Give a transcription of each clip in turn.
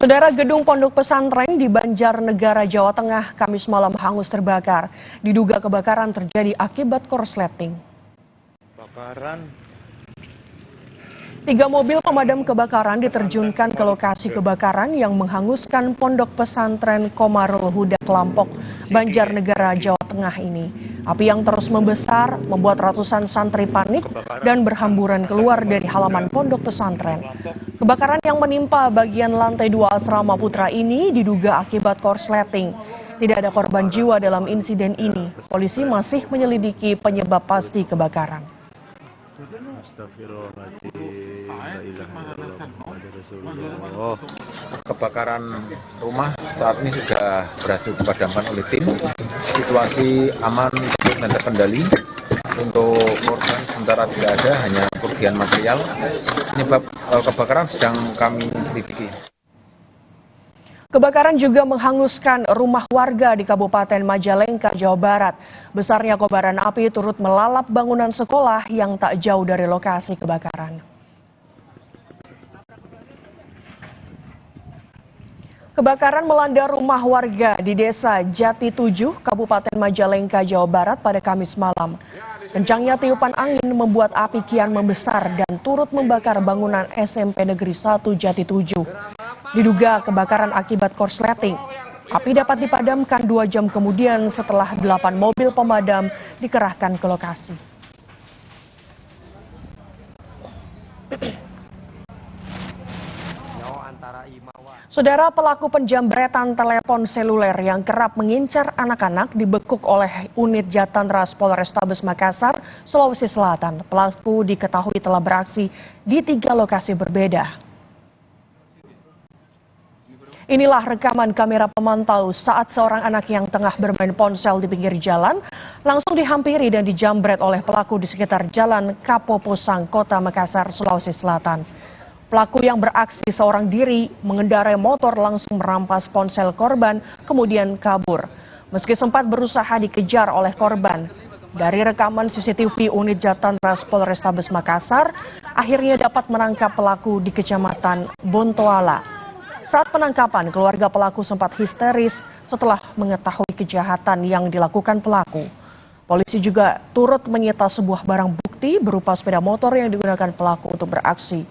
Saudara, gedung pondok pesantren di Banjarnegara, Jawa Tengah, Kamis malam hangus terbakar. Diduga kebakaran terjadi akibat korsleting. 3 mobil pemadam kebakaran diterjunkan ke lokasi kebakaran yang menghanguskan pondok pesantren Qomarul Huda Kelampok, Banjarnegara, Jawa Tengah ini. Api yang terus membesar membuat ratusan santri panik dan berhamburan keluar dari halaman pondok pesantren. Kebakaran yang menimpa bagian lantai 2 asrama putra ini diduga akibat korsleting. Tidak ada korban jiwa dalam insiden ini. Polisi masih menyelidiki penyebab pasti kebakaran. Kebakaran rumah saat ini sudah berhasil dipadamkan oleh tim. Situasi aman dan terkendali. Untuk korban sementara tidak ada, hanya kerugian material. Penyebab kebakaran sedang kami selidiki. Kebakaran juga menghanguskan rumah warga di Kabupaten Majalengka, Jawa Barat. Besarnya kobaran api turut melalap bangunan sekolah yang tak jauh dari lokasi kebakaran. Kebakaran melanda rumah warga di Desa Jati 7, Kabupaten Majalengka, Jawa Barat pada Kamis malam. Kencangnya tiupan angin membuat api kian membesar dan turut membakar bangunan SMP Negeri 1 Jati 7. Diduga kebakaran akibat korsleting. Api dapat dipadamkan 2 jam kemudian setelah 8 mobil pemadam dikerahkan ke lokasi. Saudara, pelaku penjambretan telepon seluler yang kerap mengincar anak-anak dibekuk oleh unit Jatantras Polrestabes Makassar, Sulawesi Selatan. Pelaku diketahui telah beraksi di 3 lokasi berbeda. Inilah rekaman kamera pemantau saat seorang anak yang tengah bermain ponsel di pinggir jalan langsung dihampiri dan dijambret oleh pelaku di sekitar Jalan Kapoposang, Kota Makassar, Sulawesi Selatan. Pelaku yang beraksi seorang diri mengendarai motor langsung merampas ponsel korban, kemudian kabur. Meski sempat berusaha dikejar oleh korban, dari rekaman CCTV unit Jatantras Polrestabes Makassar, akhirnya dapat menangkap pelaku di Kecamatan Bontoala. Saat penangkapan, keluarga pelaku sempat histeris setelah mengetahui kejahatan yang dilakukan pelaku. Polisi juga turut menyita sebuah barang bukti berupa sepeda motor yang digunakan pelaku untuk beraksi.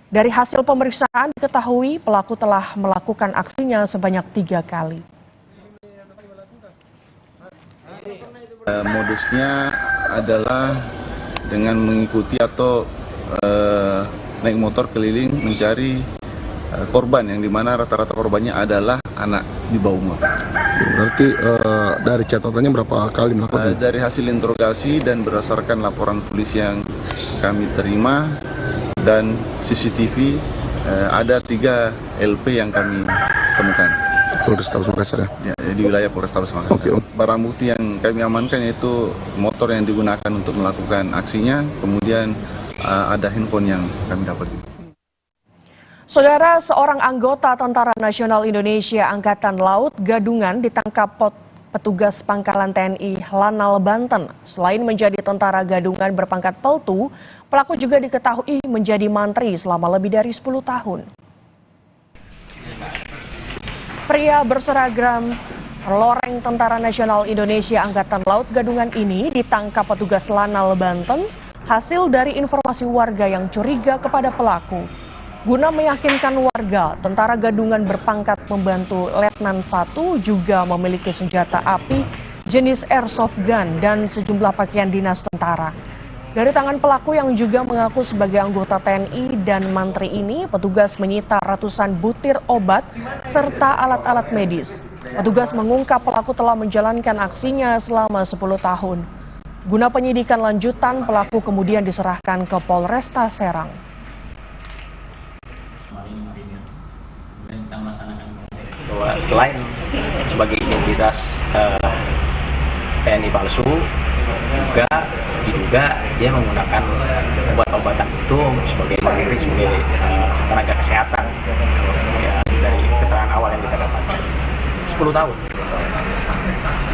Dari hasil pemeriksaan diketahui pelaku telah melakukan aksinya sebanyak 3 kali. Modusnya adalah dengan mengikuti atau naik motor keliling mencari korban yang dimana rata-rata korbannya adalah anak di bawah umur. Berarti dari catatannya berapa kali melakukan? Dari hasil interogasi dan berdasarkan laporan polisi yang kami terima dan CCTV ada 3 LP yang kami temukan. Polrestabes Makassar ya? Di wilayah Polrestabes Makassar. Okay. Barang bukti yang kami amankan yaitu motor yang digunakan untuk melakukan aksinya, kemudian ada handphone yang kami dapat. Saudara, seorang anggota Tentara Nasional Indonesia Angkatan Laut Gadungan ditangkap petugas pangkalan TNI Lanal, Banten. Selain menjadi tentara gadungan berpangkat peltu, pelaku juga diketahui menjadi mantri selama lebih dari 10 tahun. Pria berseragam loreng Tentara Nasional Indonesia Angkatan Laut Gadungan ini ditangkap petugas Lanal, Banten hasil dari informasi warga yang curiga kepada pelaku. Guna meyakinkan warga, tentara gadungan berpangkat pembantu Letnan 1 juga memiliki senjata api jenis airsoft gun dan sejumlah pakaian dinas tentara. Dari tangan pelaku yang juga mengaku sebagai anggota TNI dan mantri ini, petugas menyita ratusan butir obat serta alat-alat medis. Petugas mengungkap pelaku telah menjalankan aksinya selama 10 tahun. Guna penyidikan lanjutan, pelaku kemudian diserahkan ke Polresta Serang. Bahwa selain sebagai identitas TNI palsu, juga diduga dia menggunakan obat-obatan itu sebagai mandiri, sebagai tenaga kesehatan. Ya, dari keterangan awal yang kita dapatkan 10 tahun.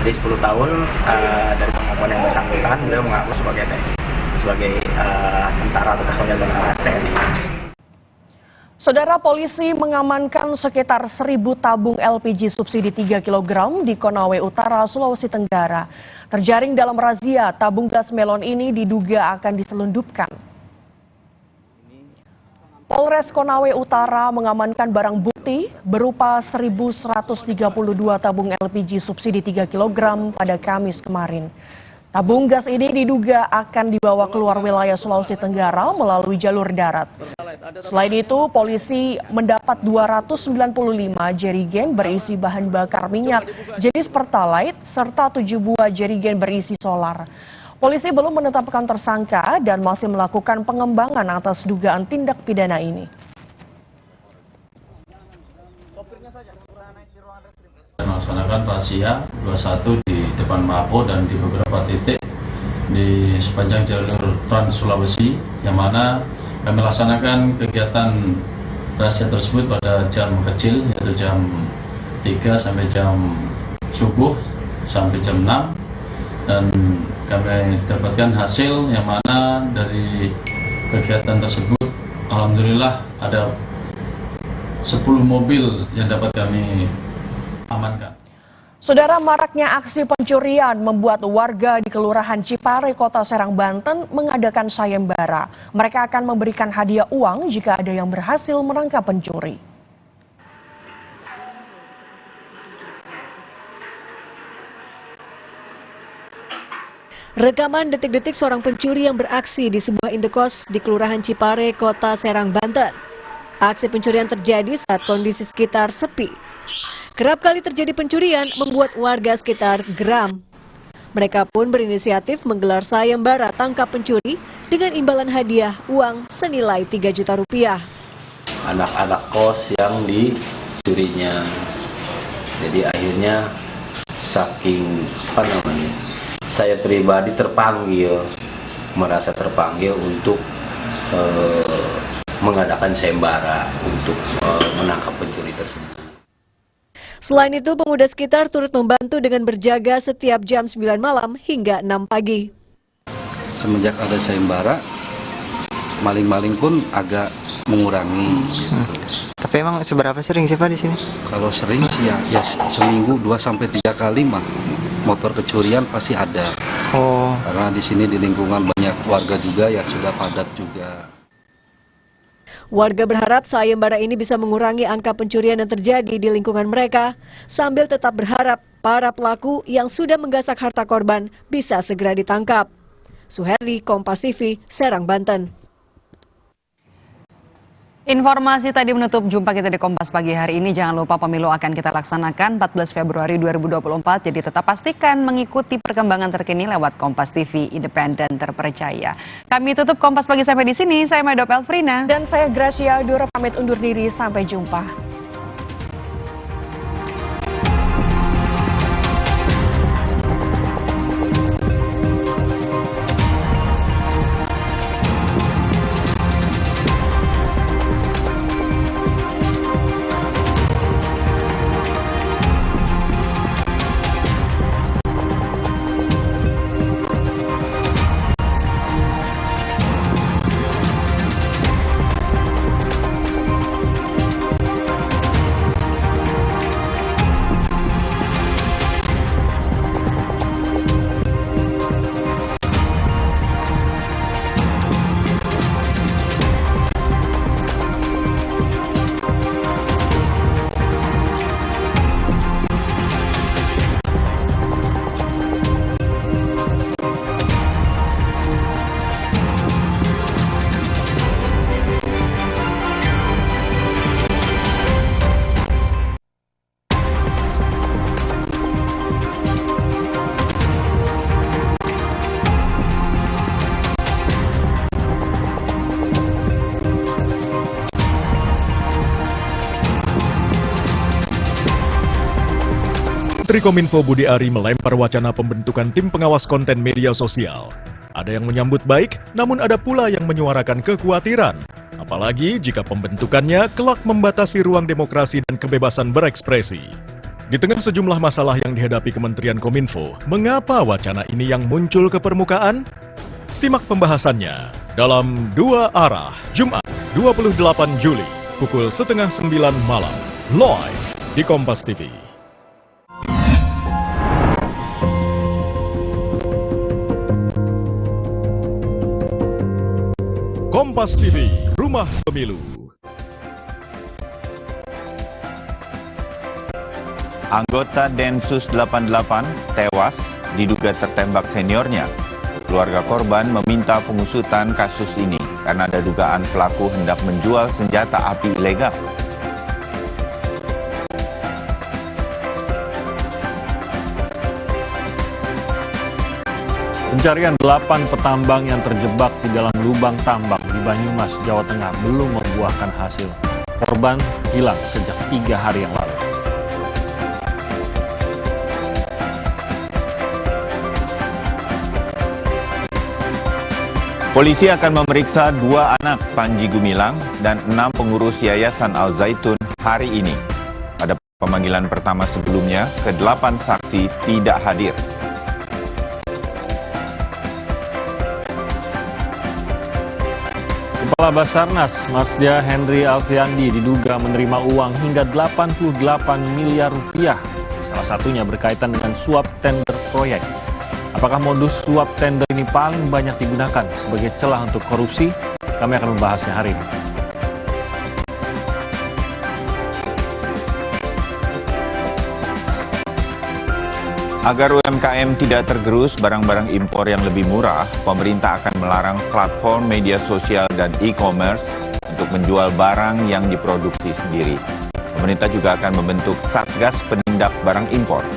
Jadi 10 tahun dari pengakuan yang bersangkutan, beliau mengaku sebagai tentara atau personel tentara TNI. Saudara, polisi mengamankan sekitar 1.000 tabung LPG subsidi 3 kg di Konawe Utara, Sulawesi Tenggara. Terjaring dalam razia, tabung gas melon ini diduga akan diselundupkan. Polres Konawe Utara mengamankan barang bukti berupa 1.132 tabung LPG subsidi 3 kg pada Kamis kemarin. Tabung gas ini diduga akan dibawa keluar wilayah Sulawesi Tenggara melalui jalur darat. Selain itu, polisi mendapat 295 jerigen berisi bahan bakar minyak jenis Pertalite serta 7 buah jerigen berisi solar. Polisi belum menetapkan tersangka dan masih melakukan pengembangan atas dugaan tindak pidana ini. Melaksanakan razia 21 di depan Mako dan di beberapa titik di sepanjang jalur Trans Sulawesi, yang mana kami laksanakan kegiatan razia tersebut pada jam kecil, yaitu jam 3 sampai jam subuh sampai jam 6, dan kami dapatkan hasil yang mana dari kegiatan tersebut alhamdulillah ada 10 mobil yang dapat kami amankan. Saudara, maraknya aksi pencurian membuat warga di Kelurahan Cipare, Kota Serang, Banten mengadakan sayembara. Mereka akan memberikan hadiah uang jika ada yang berhasil menangkap pencuri. Rekaman detik-detik seorang pencuri yang beraksi di sebuah indekos di Kelurahan Cipare, Kota Serang, Banten. Aksi pencurian terjadi saat kondisi sekitar sepi. Kerap kali terjadi pencurian membuat warga sekitar geram. Mereka pun berinisiatif menggelar sayembara tangkap pencuri dengan imbalan hadiah uang senilai 3 juta rupiah. Anak-anak kos yang dicurinya. Jadi akhirnya saking saya pribadi merasa terpanggil untuk mengadakan sayembara untuk menangkap pencuri tersebut. Selain itu, pemuda sekitar turut membantu dengan berjaga setiap jam 9 malam hingga 6 pagi. Semenjak ada sayembara, maling-maling pun agak mengurangi. Tapi emang seberapa sering sih Pak di sini? Kalau sering sih ya seminggu 2-3 kali mah motor kecurian pasti ada. Oh. Karena di sini di lingkungan banyak warga juga ya, sudah padat juga. Warga berharap sayembara ini bisa mengurangi angka pencurian yang terjadi di lingkungan mereka, sambil tetap berharap para pelaku yang sudah menggasak harta korban bisa segera ditangkap. Suherli, Kompas TV, Serang, Banten. Informasi tadi menutup jumpa kita di Kompas pagi hari ini. Jangan lupa pemilu akan kita laksanakan 14 Februari 2024. Jadi tetap pastikan mengikuti perkembangan terkini lewat Kompas TV, independen terpercaya. Kami tutup Kompas pagi sampai di sini. Saya Medop Elfrina. Dan saya Gracia Dura pamit undur diri. Sampai jumpa. Menteri Kominfo Budi Ari melempar wacana pembentukan tim pengawas konten media sosial. Ada yang menyambut baik, namun ada pula yang menyuarakan kekhawatiran. Apalagi jika pembentukannya kelak membatasi ruang demokrasi dan kebebasan berekspresi. Di tengah sejumlah masalah yang dihadapi Kementerian Kominfo, mengapa wacana ini yang muncul ke permukaan? Simak pembahasannya dalam Dua Arah, Jumat 28 Juli. pukul 8:30 malam, live di Kompas TV. Kompas TV, Rumah Pemilu. Anggota Densus 88 tewas diduga tertembak seniornya. Keluarga korban meminta pengusutan kasus ini karena ada dugaan pelaku hendak menjual senjata api ilegal. Pencarian 8 petambang yang terjebak di dalam lubang tambak di Banyumas, Jawa Tengah belum membuahkan hasil. Korban hilang sejak 3 hari yang lalu. Polisi akan memeriksa 2 anak Panji Gumilang dan 6 pengurus Yayasan Al Zaitun hari ini. Pada pemanggilan pertama sebelumnya, ke-8 saksi tidak hadir. Kepala Basarnas, Marsdia Henry Alfiandi diduga menerima uang hingga 88 miliar rupiah. Salah satunya berkaitan dengan suap tender proyek. Apakah modus suap tender ini paling banyak digunakan sebagai celah untuk korupsi? Kami akan membahasnya hari ini. Agar UMKM tidak tergerus barang-barang impor yang lebih murah, pemerintah akan melarang platform media sosial dan e-commerce untuk menjual barang yang diproduksi sendiri. Pemerintah juga akan membentuk Satgas Penindak Barang Impor.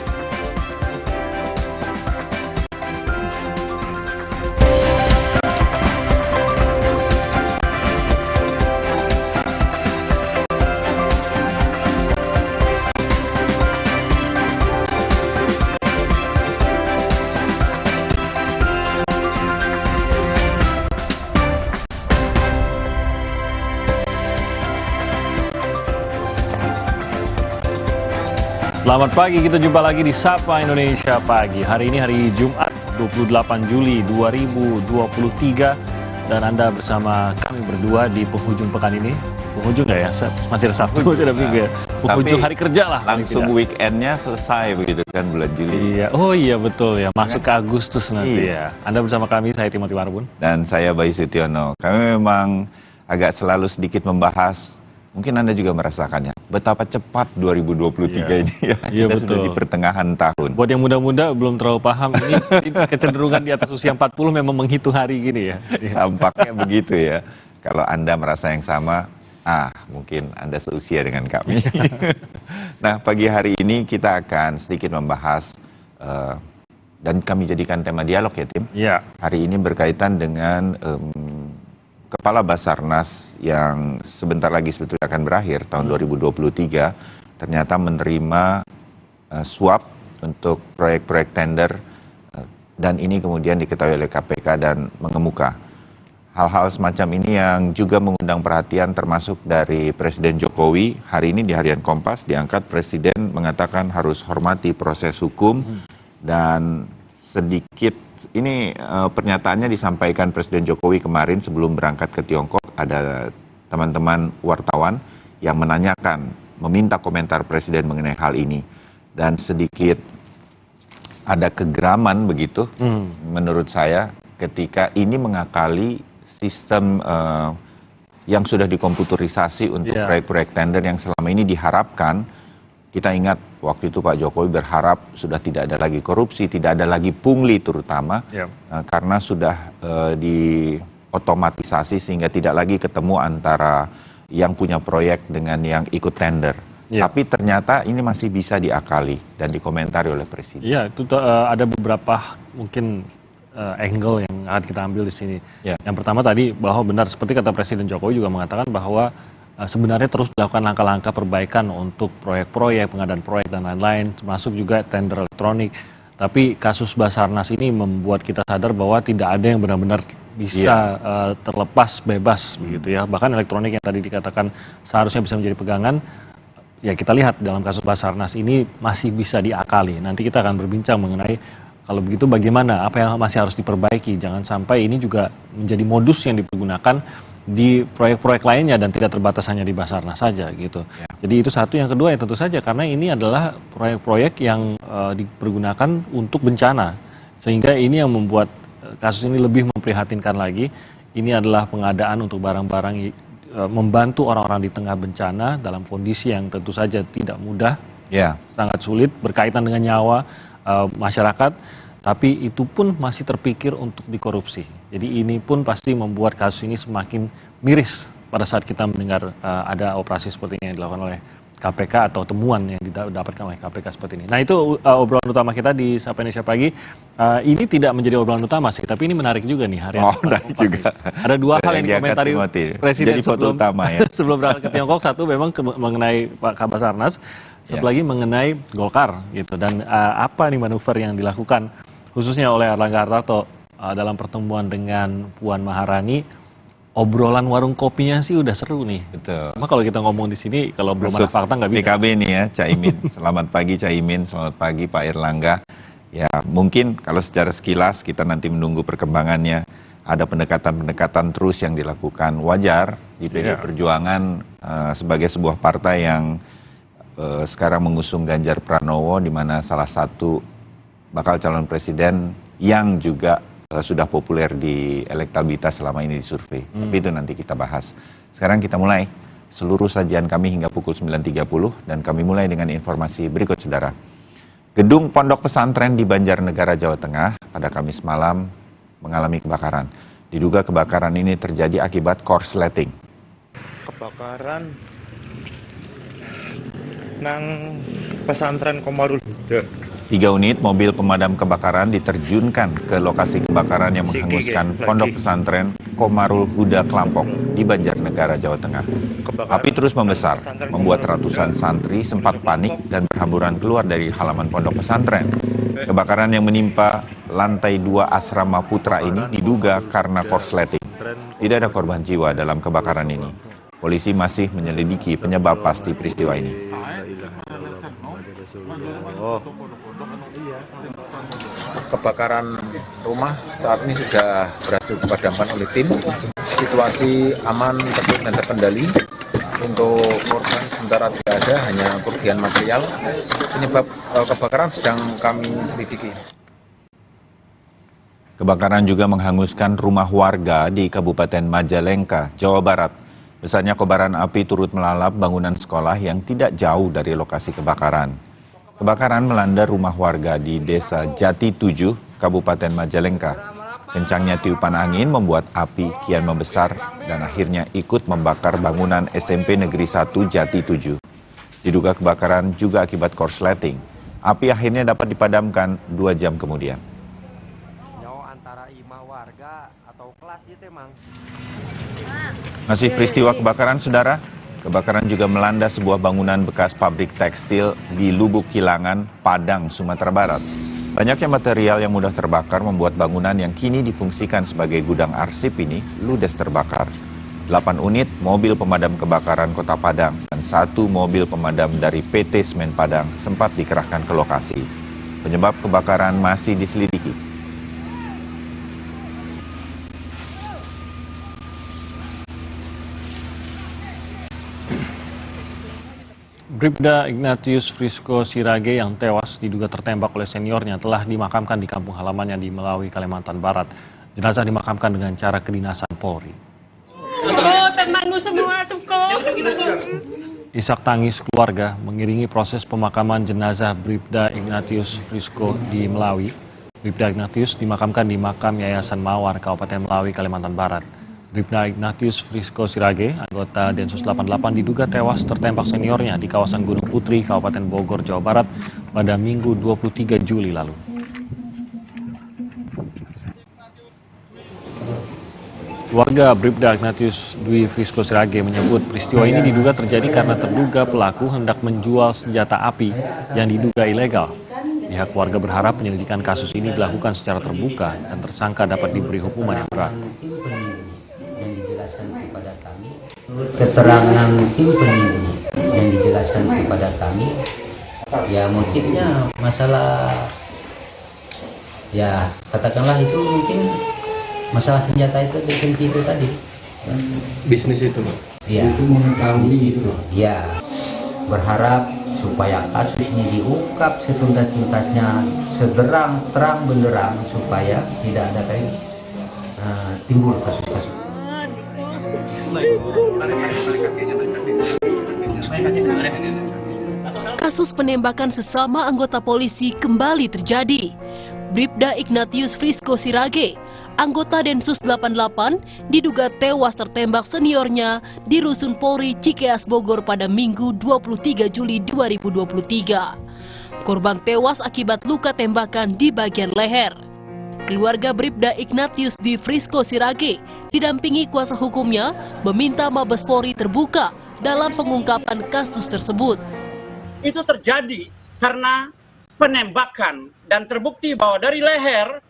Selamat pagi, kita jumpa lagi di Sapa Indonesia Pagi. Hari ini hari Jumat 28 Juli 2023 dan Anda bersama kami berdua di penghujung pekan ini. Penghujung nggak ya? Masih ada Sabtu, masih ada Minggu ya? Penghujung hari kerja lah. Langsung weekendnya selesai begitu kan bulan Juli. Iya, oh iya betul ya, masuk ke Agustus nanti ya. Anda bersama kami, saya Timothy Marbun. Dan saya Bayu Sutiono. Kami memang agak selalu sedikit membahas, mungkin Anda juga merasakannya, betapa cepat 2023 ini ya. Iya, Kita betul. sudah di pertengahan tahun. Buat yang muda-muda belum terlalu paham, ini kecenderungan di atas usia 40 memang menghitung hari gini ya. Tampaknya begitu ya. Kalau Anda merasa yang sama, mungkin Anda seusia dengan kami. Nah, pagi hari ini kita akan sedikit membahas, dan kami jadikan tema dialog ya, Tim. Iya. Hari ini berkaitan dengan Kepala Basarnas yang sebentar lagi sebetulnya akan berakhir tahun 2023 ternyata menerima suap untuk proyek-proyek tender dan ini kemudian diketahui oleh KPK dan mengemuka. Hal-hal semacam ini yang juga mengundang perhatian termasuk dari Presiden Jokowi. Hari ini di Harian Kompas diangkat Presiden mengatakan harus hormati proses hukum dan sedikit ini pernyataannya disampaikan Presiden Jokowi kemarin sebelum berangkat ke Tiongkok. Ada teman-teman wartawan yang menanyakan, meminta komentar Presiden mengenai hal ini. Dan sedikit ada kegeraman begitu, menurut saya, ketika ini mengakali sistem yang sudah dikomputerisasi untuk proyek-proyek tender yang selama ini diharapkan. Kita ingat waktu itu Pak Jokowi berharap sudah tidak ada lagi korupsi, tidak ada lagi pungli terutama, karena sudah diotomatisasi sehingga tidak lagi ketemu antara yang punya proyek dengan yang ikut tender. Tapi ternyata ini masih bisa diakali dan dikomentari oleh Presiden. Iya, itu ada beberapa mungkin angle yang akan kita ambil di sini. Yang pertama tadi bahwa benar seperti kata Presiden Jokowi juga mengatakan bahwa sebenarnya terus dilakukan langkah-langkah perbaikan untuk proyek-proyek, pengadaan proyek dan lain-lain, termasuk juga tender elektronik. Tapi kasus Basarnas ini membuat kita sadar bahwa tidak ada yang benar-benar bisa terlepas bebas begitu ya. Bahkan elektronik yang tadi dikatakan seharusnya bisa menjadi pegangan, ya kita lihat dalam kasus Basarnas ini masih bisa diakali. Nanti kita akan berbincang mengenai kalau begitu bagaimana, apa yang masih harus diperbaiki. Jangan sampai ini juga menjadi modus yang dipergunakan di proyek-proyek lainnya dan tidak terbatas hanya di Basarnas saja gitu. Jadi itu satu. Yang kedua ya tentu saja karena ini adalah proyek-proyek yang dipergunakan untuk bencana, sehingga ini yang membuat kasus ini lebih memprihatinkan lagi. Ini adalah pengadaan untuk barang-barang membantu orang-orang di tengah bencana dalam kondisi yang tentu saja tidak mudah, sangat sulit, berkaitan dengan nyawa masyarakat, tapi itu pun masih terpikir untuk dikorupsi. Jadi ini pun pasti membuat kasus ini semakin miris pada saat kita mendengar ada operasi seperti ini yang dilakukan oleh KPK atau temuan yang didapatkan oleh KPK seperti ini. Nah itu obrolan utama kita di Sapa Indonesia Pagi. Ini tidak menjadi obrolan utama sih, tapi ini menarik juga nih harian. Menarik juga. Ada dua hal yang dikomentari Presiden jadi foto utama ya. sebelum berangkat ke Tiongkok. Satu memang mengenai Pak Kabasarnas, satu lagi mengenai Golkar gitu. Dan apa nih manuver yang dilakukan khususnya oleh Erlangga Hartarto dalam pertemuan dengan Puan Maharani. Obrolan warung kopinya sih udah seru nih. Betul. Cuma kalau kita ngomong di sini, kalau belum ada fakta nggak bisa. PKB nih ya, Caimin. Selamat pagi Caimin, selamat pagi Pak Erlangga. Ya mungkin kalau secara sekilas kita nanti menunggu perkembangannya. Ada pendekatan-pendekatan terus yang dilakukan. Wajar di PDI Perjuangan sebagai sebuah partai yang sekarang mengusung Ganjar Pranowo, di mana salah satu bakal calon presiden yang juga sudah populer di elektabilitas selama ini di survei. Tapi itu nanti kita bahas. Sekarang kita mulai seluruh sajian kami hingga pukul 9.30 dan kami mulai dengan informasi berikut saudara. Gedung Pondok Pesantren di Banjarnegara, Jawa Tengah pada Kamis malam mengalami kebakaran. Diduga kebakaran ini terjadi akibat korsleting. Kebakaran nang pesantren Komarul Huda. 3 unit mobil pemadam kebakaran diterjunkan ke lokasi kebakaran yang menghanguskan Pondok Pesantren Komarul Huda Klampok di Banjarnegara, Jawa Tengah. Api terus membesar, membuat ratusan santri sempat panik dan berhamburan keluar dari halaman pondok pesantren. Kebakaran yang menimpa lantai 2 asrama putra ini diduga karena korsleting. Tidak ada korban jiwa dalam kebakaran ini. Polisi masih menyelidiki penyebab pasti peristiwa ini. Kebakaran rumah saat ini sudah berhasil dipadamkan oleh tim. Situasi aman, tertib dan terkendali. Untuk korban sementara tidak ada, hanya kerugian material. Penyebab kebakaran sedang kami selidiki. Kebakaran juga menghanguskan rumah warga di Kabupaten Majalengka, Jawa Barat. Besarnya kobaran api turut melalap bangunan sekolah yang tidak jauh dari lokasi kebakaran. Kebakaran melanda rumah warga di Desa Jati 7, Kabupaten Majalengka. Kencangnya tiupan angin membuat api kian membesar dan akhirnya ikut membakar bangunan SMP Negeri 1 Jati 7. Diduga kebakaran juga akibat korsleting. Api akhirnya dapat dipadamkan 2 jam kemudian. Masih peristiwa kebakaran, saudara. Kebakaran juga melanda sebuah bangunan bekas pabrik tekstil di Lubuk Kilangan, Padang, Sumatera Barat. Banyaknya material yang mudah terbakar membuat bangunan yang kini difungsikan sebagai gudang arsip ini ludes terbakar. 8 unit mobil pemadam kebakaran Kota Padang dan 1 mobil pemadam dari PT Semen Padang sempat dikerahkan ke lokasi. Penyebab kebakaran masih diselidiki. Bribda Ignatius Frisco Sirage yang tewas diduga tertembak oleh seniornya telah dimakamkan di kampung halamannya di Melawi, Kalimantan Barat. Jenazah dimakamkan dengan cara kedinasan Polri. Isak tangis keluarga mengiringi proses pemakaman jenazah Bribda Ignatius Frisco di Melawi. Bribda Ignatius dimakamkan di makam Yayasan Mawar, Kabupaten Melawi, Kalimantan Barat. Bribda Ignatius Frisco Sirage, anggota Densus 88, diduga tewas tertembak seniornya di kawasan Gunung Putri, Kabupaten Bogor, Jawa Barat pada Minggu 23 Juli lalu. Keluarga Bribda Ignatius Dwi Frisco Sirage menyebut peristiwa ini diduga terjadi karena terduga pelaku hendak menjual senjata api yang diduga ilegal. Pihak keluarga berharap penyelidikan kasus ini dilakukan secara terbuka dan tersangka dapat diberi hukuman yang berat. Keterangan tim penyelidik yang dijelaskan kepada kami, ya motifnya masalah, ya katakanlah itu mungkin masalah senjata itu, desensi itu tadi, bisnis itu, Pak? Iya. Itu mengetahui itu. Iya. Berharap supaya kasus ini diungkap setuntas-tuntasnya, sederang-terang benderang, supaya tidak ada timbul kasus-kasus. Kasus penembakan sesama anggota polisi kembali terjadi. Bribda Ignatius Frisco Sirage, anggota Densus 88, diduga tewas tertembak seniornya di Rusun Polri Cikeas Bogor pada Minggu 23 Juli 2023. Korban tewas akibat luka tembakan di bagian leher. Keluarga Bribda Ignatius Dwi Frisco Sirage didampingi kuasa hukumnya meminta Mabes Polri terbuka dalam pengungkapan kasus tersebut. Itu terjadi karena penembakan dan terbukti bahwa dari leher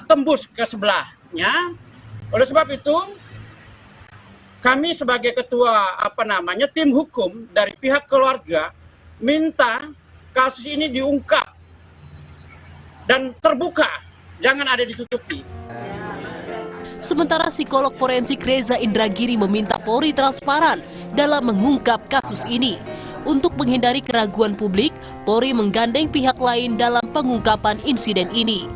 tembus ke sebelahnya. Oleh sebab itu, kami sebagai ketua tim hukum dari pihak keluarga minta kasus ini diungkap dan terbuka, jangan ada ditutupi. Sementara psikolog forensik Reza Indragiri meminta Polri transparan dalam mengungkap kasus ini. Untuk menghindari keraguan publik, Polri menggandeng pihak lain dalam pengungkapan insiden ini.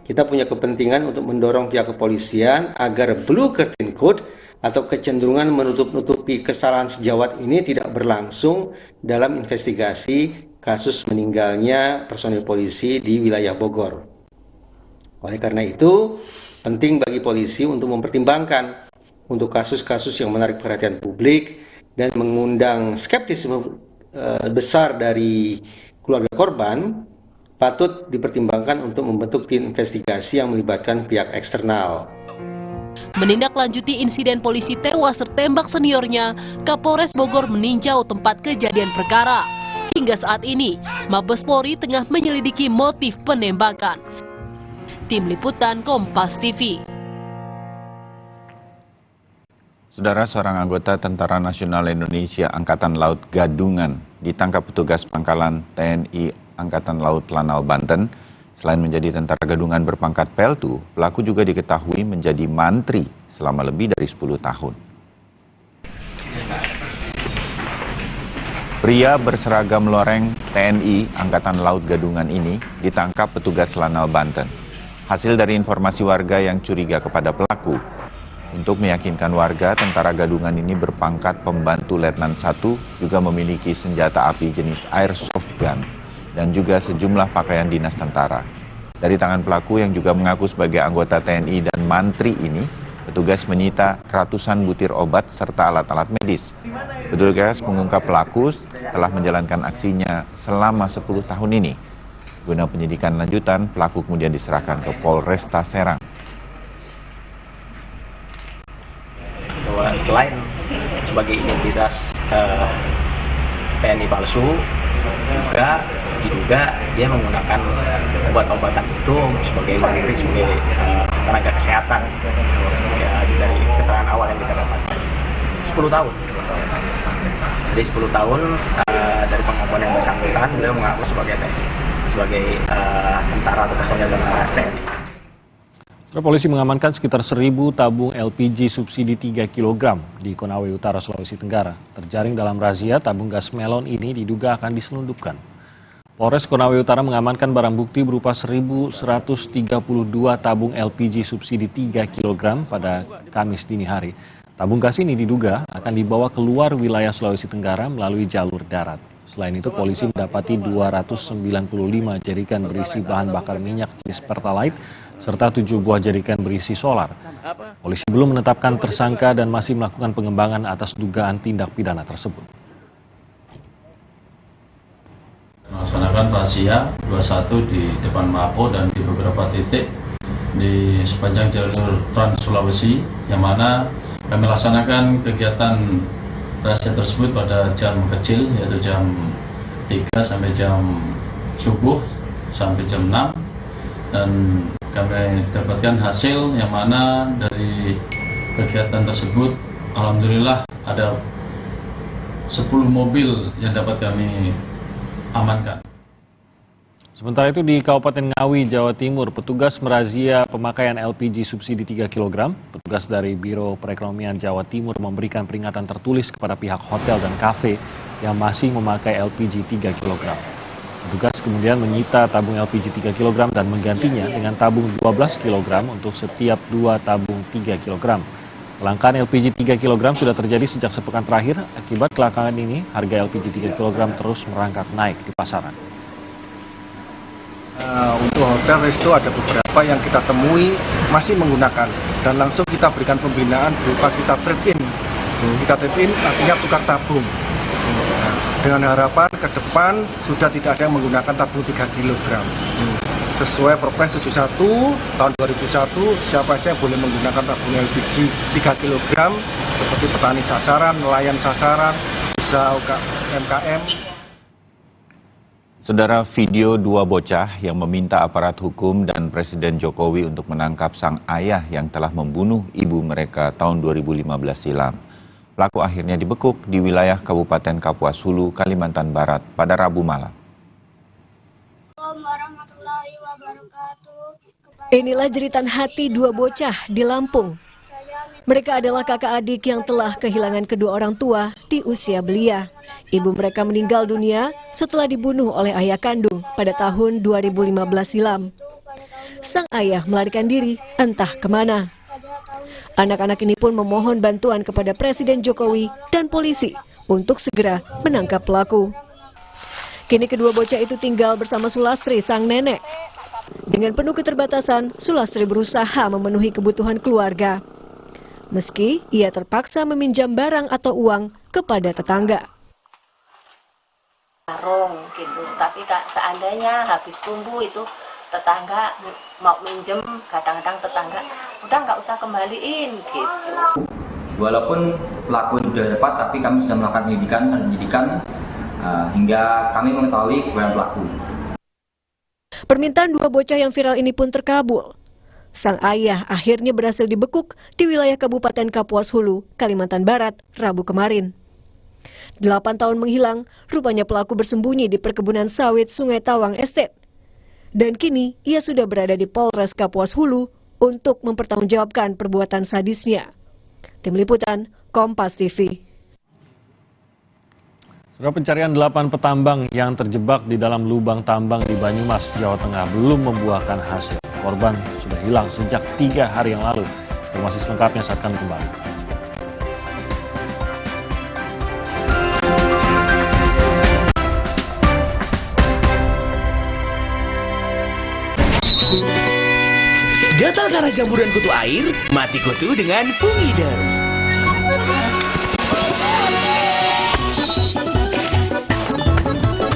Kita punya kepentingan untuk mendorong pihak kepolisian agar blue curtain code atau kecenderungan menutup-nutupi kesalahan sejawat ini tidak berlangsung dalam investigasi kasus meninggalnya personil polisi di wilayah Bogor. Oleh karena itu, penting bagi polisi untuk mempertimbangkan untuk kasus-kasus yang menarik perhatian publik dan mengundang skeptisisme besar dari keluarga korban, patut dipertimbangkan untuk membentuk tim investigasi yang melibatkan pihak eksternal. Menindaklanjuti insiden polisi tewas tertembak seniornya, Kapolres Bogor meninjau tempat kejadian perkara. Hingga saat ini, Mabes Polri tengah menyelidiki motif penembakan. Tim Liputan Kompas TV. Saudara, seorang anggota Tentara Nasional Indonesia Angkatan Laut Gadungan ditangkap petugas pangkalan TNI Angkatan Laut Lanal Banten. Selain menjadi tentara gadungan berpangkat Peltu, pelaku juga diketahui menjadi mantri selama lebih dari 10 tahun. Pria berseragam loreng TNI Angkatan Laut Gadungan ini ditangkap petugas Lanal Banten. Hasil dari informasi warga yang curiga kepada pelaku. Untuk meyakinkan warga, tentara gadungan ini berpangkat pembantu Letnan 1 juga memiliki senjata api jenis airsoft gun dan juga sejumlah pakaian dinas tentara. Dari tangan pelaku yang juga mengaku sebagai anggota TNI dan mantri ini, petugas menyita ratusan butir obat serta alat-alat medis. Petugas mengungkap pelaku telah menjalankan aksinya selama 10 tahun ini. Guna penyidikan lanjutan, pelaku kemudian diserahkan ke Polresta Serang. Bahwa selain sebagai identitas TNI palsu, juga diduga dia menggunakan obat-obatan itu sebagai mantri, sebagai tenaga kesehatan. Ya, dari keterangan awal yang kita dapatkan 10 tahun. Jadi 10 tahun dari pengakuan yang bersangkutan, beliau mengaku sebagai TNI, sebagai tentara atau personel tentara TNI. Polisi mengamankan sekitar 1.000 tabung LPG subsidi 3 kg di Konawe Utara, Sulawesi Tenggara. Terjaring dalam razia, tabung gas melon ini diduga akan diselundupkan. Polres Konawe Utara mengamankan barang bukti berupa 1.132 tabung LPG subsidi 3 kg pada Kamis dini hari. Tabung gas ini diduga akan dibawa keluar wilayah Sulawesi Tenggara melalui jalur darat. Selain itu, polisi mendapati 295 jerikan berisi bahan bakar minyak jenis Pertalite serta 7 buah jerikan berisi solar. Polisi belum menetapkan tersangka dan masih melakukan pengembangan atas dugaan tindak pidana tersebut. Melaksanakan razia 21 di depan Mako dan di beberapa titik di sepanjang jalur Trans Sulawesi, yang mana kami laksanakan kegiatan razia tersebut pada jam kecil, yaitu jam 3 sampai jam subuh sampai jam 6, dan kami dapatkan hasil yang mana dari kegiatan tersebut alhamdulillah ada 10 mobil yang dapat kami amankan. Sementara itu di Kabupaten Ngawi, Jawa Timur, petugas merazia pemakaian LPG subsidi 3 kg. Petugas dari Biro Perekonomian Jawa Timur memberikan peringatan tertulis kepada pihak hotel dan kafe yang masih memakai LPG 3 kg. Petugas kemudian menyita tabung LPG 3 kg dan menggantinya dengan tabung 12 kg untuk setiap 2 tabung 3 kg. Kelangkaan LPG 3 kg sudah terjadi sejak sepekan terakhir. Akibat kelangkaan ini, harga LPG 3 kg terus merangkak naik di pasaran. Untuk hotel resto ada beberapa yang kita temui masih menggunakan dan langsung kita berikan pembinaan berupa kita trade-in. Kita trade-in artinya tukar tabung. Nah, dengan harapan ke depan sudah tidak ada yang menggunakan tabung 3 kg. Sesuai Perpres 71 tahun 2001, siapa saja yang boleh menggunakan tabung LPG 3 kg seperti petani sasaran, nelayan sasaran, usaha UMKM. Saudara, video dua bocah yang meminta aparat hukum dan Presiden Jokowi untuk menangkap sang ayah yang telah membunuh ibu mereka tahun 2015 silam. Pelaku akhirnya dibekuk di wilayah Kabupaten Kapuas Hulu, Kalimantan Barat pada Rabu malam. Inilah jeritan hati dua bocah di Lampung. Mereka adalah kakak adik yang telah kehilangan kedua orang tua di usia belia. Ibu mereka meninggal dunia setelah dibunuh oleh ayah kandung pada tahun 2015 silam. Sang ayah melarikan diri entah kemana. Anak-anak ini pun memohon bantuan kepada Presiden Jokowi dan polisi untuk segera menangkap pelaku. Kini kedua bocah itu tinggal bersama Sulastri, sang nenek. Dengan penuh keterbatasan, Sulastri berusaha memenuhi kebutuhan keluarga. Meski ia terpaksa meminjam barang atau uang kepada tetangga. Warung gitu, tapi seandainya habis bumbu itu tetangga mau minjem, kadang-kadang tetangga udah nggak usah kembaliin gitu. Walaupun pelaku sudah dapat, tapi kami sudah melakukan penyidikan hingga kami mengetahui kebenaran pelaku. Permintaan dua bocah yang viral ini pun terkabul. Sang ayah akhirnya berhasil dibekuk di wilayah Kabupaten Kapuas Hulu, Kalimantan Barat, Rabu kemarin. 8 tahun menghilang, rupanya pelaku bersembunyi di perkebunan sawit Sungai Tawang Estate. Dan kini ia sudah berada di Polres Kapuas Hulu untuk mempertanggungjawabkan perbuatan sadisnya. Tim Liputan, Kompas TV. Saudara, pencarian 8 petambang yang terjebak di dalam lubang tambang di Banyumas, Jawa Tengah belum membuahkan hasil. Korban sudah hilang sejak 3 hari yang lalu. Informasi selengkapnya saat kami kembali. Gatal karena jamburan kutu air, mati kutu dengan Fungiderm.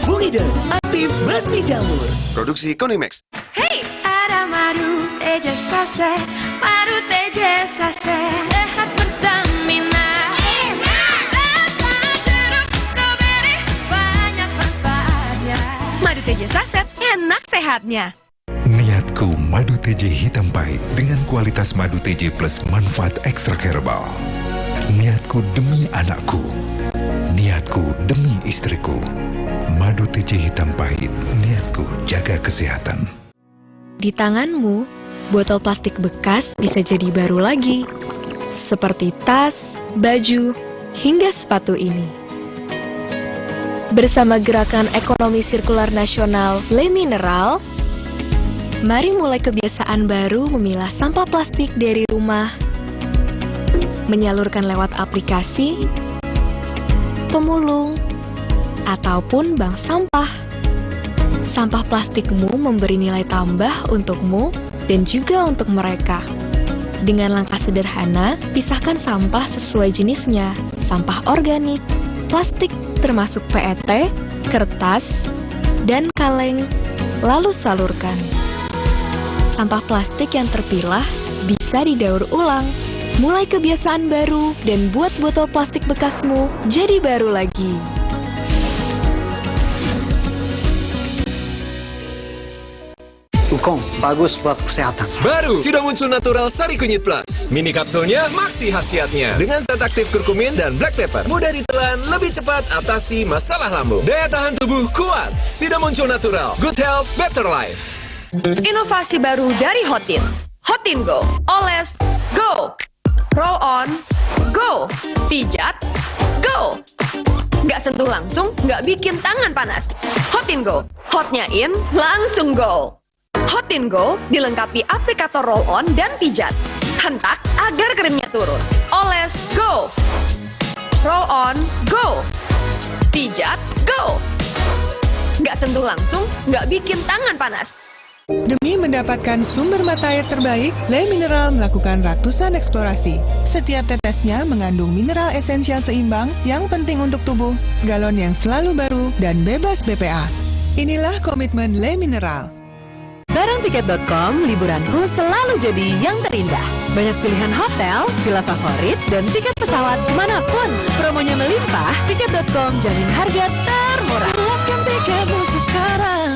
Fungiderm, aktif basmi jamur. Produksi Konimax. Hey, ada madu teja sase, madu teja sase, sehat berstamina. Banyak manfaatnya. Madu teja saset, enak sehatnya. Niatku madu TJ hitam pahit dengan kualitas madu TJ plus manfaat ekstra herbal. Niatku demi anakku. Niatku demi istriku. Madu TJ hitam pahit, niatku jaga kesehatan. Di tanganmu, botol plastik bekas bisa jadi baru lagi. Seperti tas, baju, hingga sepatu ini. Bersama Gerakan Ekonomi Sirkular Nasional Le Mineral, mari mulai kebiasaan baru memilah sampah plastik dari rumah, menyalurkan lewat aplikasi, pemulung, ataupun bank sampah. Sampah plastikmu memberi nilai tambah untukmu dan juga untuk mereka. Dengan langkah sederhana, pisahkan sampah sesuai jenisnya, sampah organik, plastik termasuk PET, kertas, dan kaleng, lalu salurkan. Sampah plastik yang terpilah bisa didaur ulang. Mulai kebiasaan baru dan buat botol plastik bekasmu jadi baru lagi. Ukong, bagus buat kesehatan. Baru, sudah muncul Natural Sari Kunyit Plus. Mini kapsulnya maksi khasiatnya. Dengan zat aktif kurkumin dan black pepper. Mudah ditelan, lebih cepat atasi masalah lambung. Daya tahan tubuh kuat. Sida muncul natural. Good health, better life. Inovasi baru dari Hotin. Hotin Go. Oles, go. Roll on, go. Pijat, go. Nggak sentuh langsung, nggak bikin tangan panas. Hotin Go. Hotnya in, langsung go. Hotin Go dilengkapi aplikator roll on dan pijat. Hentak agar krimnya turun. Oles, go. Roll on, go. Pijat, go. Nggak sentuh langsung, nggak bikin tangan panas. Demi mendapatkan sumber mata air terbaik, Le Mineral melakukan ratusan eksplorasi. Setiap tetesnya mengandung mineral esensial seimbang yang penting untuk tubuh, galon yang selalu baru, dan bebas BPA. Inilah komitmen Le Mineral. Bareng tiket.com, liburanku selalu jadi yang terindah. Banyak pilihan hotel, villa favorit, dan tiket pesawat kemanapun. Promonya melimpah, tiket.com jamin harga termurah. Dapatkan tiketmu sekarang.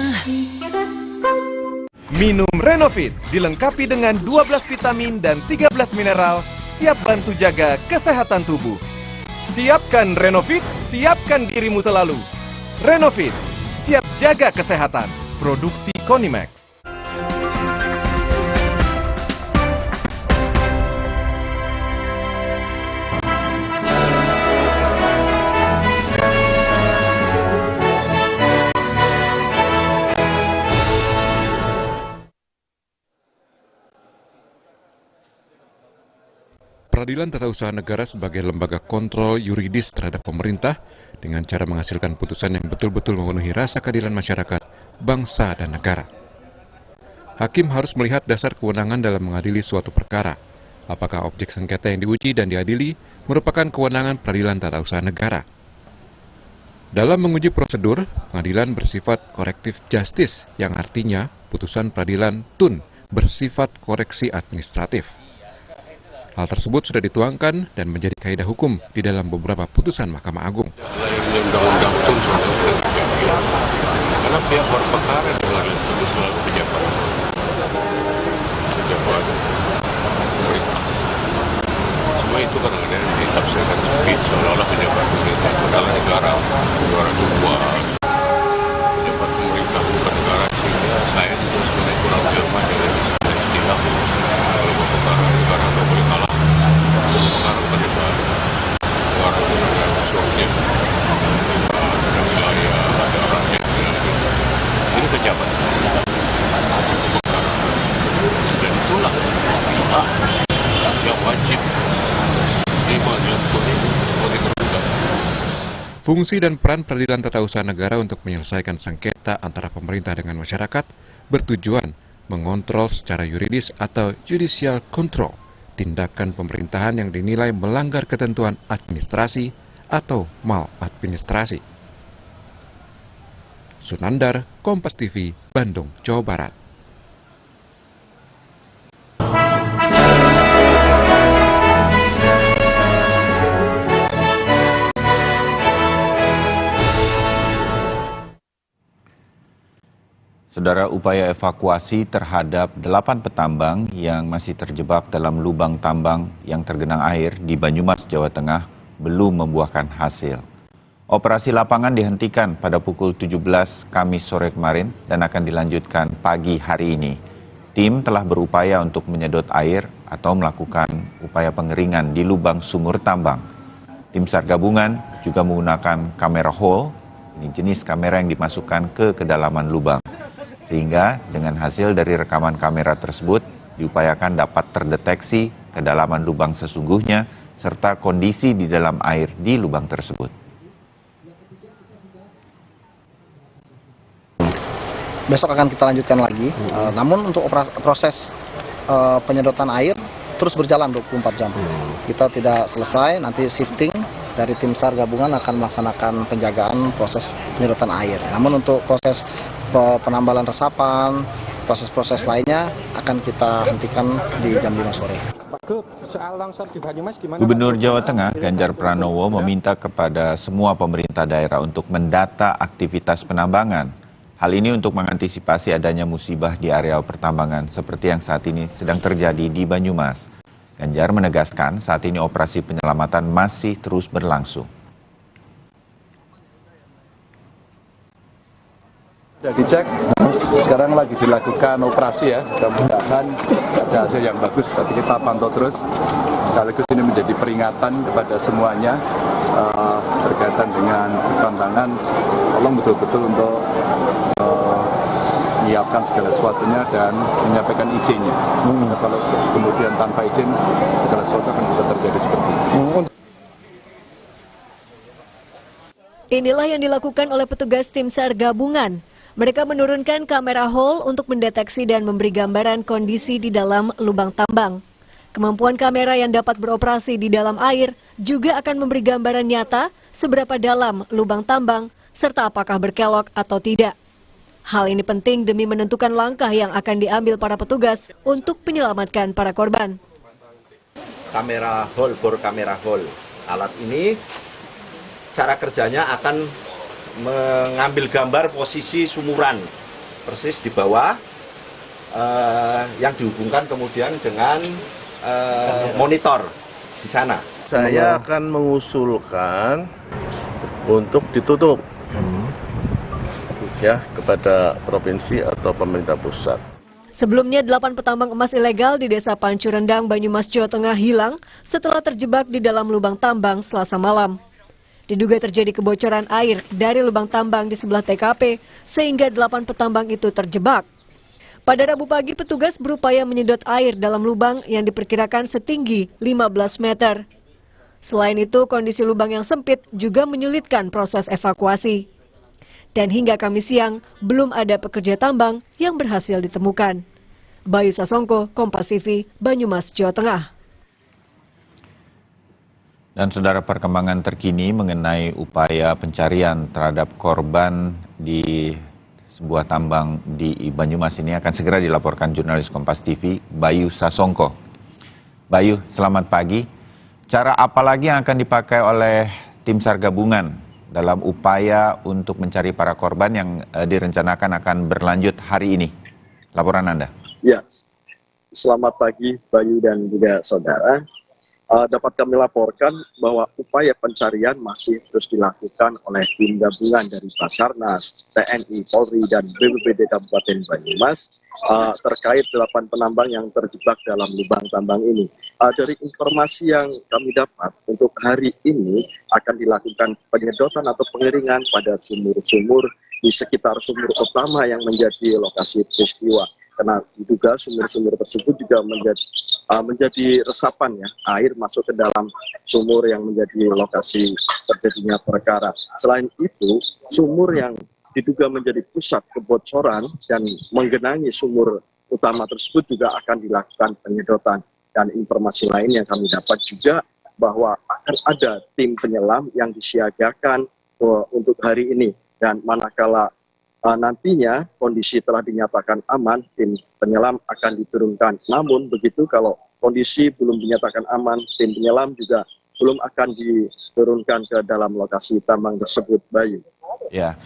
Minum Renovit, dilengkapi dengan 12 vitamin dan 13 mineral, siap bantu jaga kesehatan tubuh. Siapkan Renovit, siapkan dirimu selalu. Renovit, siap jaga kesehatan. Produksi Konimax. Peradilan Tata Usaha Negara sebagai lembaga kontrol yuridis terhadap pemerintah dengan cara menghasilkan putusan yang betul-betul memenuhi rasa keadilan masyarakat, bangsa, dan negara. Hakim harus melihat dasar kewenangan dalam mengadili suatu perkara. Apakah objek sengketa yang diuji dan diadili merupakan kewenangan Peradilan Tata Usaha Negara. Dalam menguji prosedur, pengadilan bersifat korektif justice, yang artinya putusan peradilan TUN bersifat koreksi administratif. Hal tersebut sudah dituangkan dan menjadi kaidah hukum di dalam beberapa putusan Mahkamah Agung. Undang-undang TUN sudah karena pihak berperkara dengan itu selalu pejabat pemerintah. Semua itu kadang-kadang ditafsirkan sempit seolah-olah pejabat pemerintah itu adalah negara itu luas. Pejabat pemerintah bukan negara, sehingga saya juga sebenarnya kurang paham dengan istilah kalau berperkara negara tidak boleh kalah. Berperkara bukan negara itu negara musuhnya, ada wilayah, ada rakyat, ini pejabat berperkara, dan itulah hak yang wajib dilakukan sebagai tergugat. Fungsi dan peran Peradilan Tata Usaha Negara untuk menyelesaikan sengketa antara pemerintah dengan masyarakat bertujuan mengontrol secara yuridis atau judicial control tindakan pemerintahan yang dinilai melanggar ketentuan administrasi atau maladministrasi. Sunandar, Kompas TV, Bandung, Jawa Barat. Saudara, upaya evakuasi terhadap 8 petambang yang masih terjebak dalam lubang tambang yang tergenang air di Banyumas, Jawa Tengah belum membuahkan hasil. Operasi lapangan dihentikan pada pukul 17 Kamis sore kemarin dan akan dilanjutkan pagi hari ini. Tim telah berupaya untuk menyedot air atau melakukan upaya pengeringan di lubang sumur tambang. Tim SAR gabungan juga menggunakan kamera hole, ini jenis kamera yang dimasukkan ke kedalaman lubang. Sehingga dengan hasil dari rekaman kamera tersebut diupayakan dapat terdeteksi kedalaman lubang sesungguhnya serta kondisi di dalam air di lubang tersebut. Besok akan kita lanjutkan lagi, namun untuk proses penyedotan air terus berjalan 24 jam. Kita tidak selesai, nanti shifting dari tim SAR gabungan akan melaksanakan penjagaan proses penyedotan air. Namun untuk proses penambalan resapan, proses-proses lainnya akan kita hentikan di jam 5 sore. Gubernur Jawa Tengah Ganjar Pranowo meminta kepada semua pemerintah daerah untuk mendata aktivitas penambangan. Hal ini untuk mengantisipasi adanya musibah di areal pertambangan seperti yang saat ini sedang terjadi di Banyumas. Ganjar menegaskan saat ini operasi penyelamatan masih terus berlangsung. Sudah dicek, sekarang lagi dilakukan operasi ya, mudah-mudahan ada hasil yang bagus, tapi kita pantau terus. Sekaligus ini menjadi peringatan kepada semuanya berkaitan dengan tantangan, tolong betul-betul untuk menyiapkan segala sesuatunya dan menyampaikan izinnya. Kalau kemudian tanpa izin, segala sesuatu akan bisa terjadi seperti ini. Inilah yang dilakukan oleh petugas tim SAR gabungan. Mereka menurunkan kamera hall untuk mendeteksi dan memberi gambaran kondisi di dalam lubang tambang. Kemampuan kamera yang dapat beroperasi di dalam air juga akan memberi gambaran nyata seberapa dalam lubang tambang serta apakah berkelok atau tidak. Hal ini penting demi menentukan langkah yang akan diambil para petugas untuk menyelamatkan para korban. Kamera hall, bor kamera hall. Alat ini cara kerjanya akan mengambil gambar posisi sumuran persis di bawah yang dihubungkan kemudian dengan monitor di sana. Saya akan mengusulkan untuk ditutup ya kepada provinsi atau pemerintah pusat. Sebelumnya 8 petambang emas ilegal di Desa Pancurendang, Banyumas, Jawa Tengah hilang setelah terjebak di dalam lubang tambang Selasa malam. Diduga terjadi kebocoran air dari lubang tambang di sebelah TKP sehingga 8 petambang itu terjebak. Pada Rabu pagi, petugas berupaya menyedot air dalam lubang yang diperkirakan setinggi 15 meter. Selain itu, kondisi lubang yang sempit juga menyulitkan proses evakuasi. Dan hingga Kamis siang, belum ada pekerja tambang yang berhasil ditemukan. Bayu Sasongko, Kompas TV, Banyumas, Jawa Tengah. Dan saudara, perkembangan terkini mengenai upaya pencarian terhadap korban di sebuah tambang di Banyumas ini akan segera dilaporkan jurnalis Kompas TV Bayu Sasongko. Bayu, selamat pagi. Cara apa lagi yang akan dipakai oleh tim SAR gabungan dalam upaya untuk mencari para korban yang direncanakan akan berlanjut hari ini? Laporan Anda. Ya, selamat pagi Bayu dan juga saudara. Dapat kami laporkan bahwa upaya pencarian masih terus dilakukan oleh tim gabungan dari Basarnas, TNI, Polri, dan BPBD Kabupaten Banyumas terkait 8 penambang yang terjebak dalam lubang tambang ini. Dari informasi yang kami dapat, untuk hari ini akan dilakukan penyedotan atau pengeringan pada sumur-sumur di sekitar sumur utama yang menjadi lokasi peristiwa. Karena diduga sumur-sumur tersebut juga menjadi resapan ya, air masuk ke dalam sumur yang menjadi lokasi terjadinya perkara. Selain itu, sumur yang diduga menjadi pusat kebocoran dan menggenangi sumur utama tersebut juga akan dilakukan penyedotan. Dan informasi lain yang kami dapat juga bahwa akan ada tim penyelam yang disiagakan untuk hari ini. Dan manakala nantinya kondisi telah dinyatakan aman, tim penyelam akan diturunkan. Namun begitu kalau kondisi belum dinyatakan aman, tim penyelam juga belum akan diturunkan ke dalam lokasi tambang tersebut, Bayu. Ya,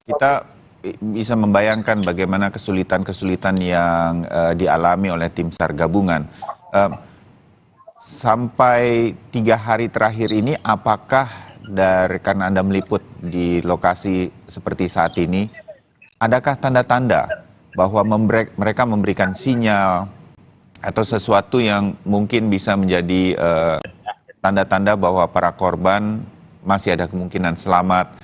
kita bisa membayangkan bagaimana kesulitan-kesulitan yang dialami oleh tim SAR gabungan. Sampai 3 hari terakhir ini, apakah karena Anda meliput di lokasi seperti saat ini, adakah tanda-tanda bahwa mereka memberikan sinyal atau sesuatu yang mungkin bisa menjadi tanda-tanda bahwa para korban masih ada kemungkinan selamat,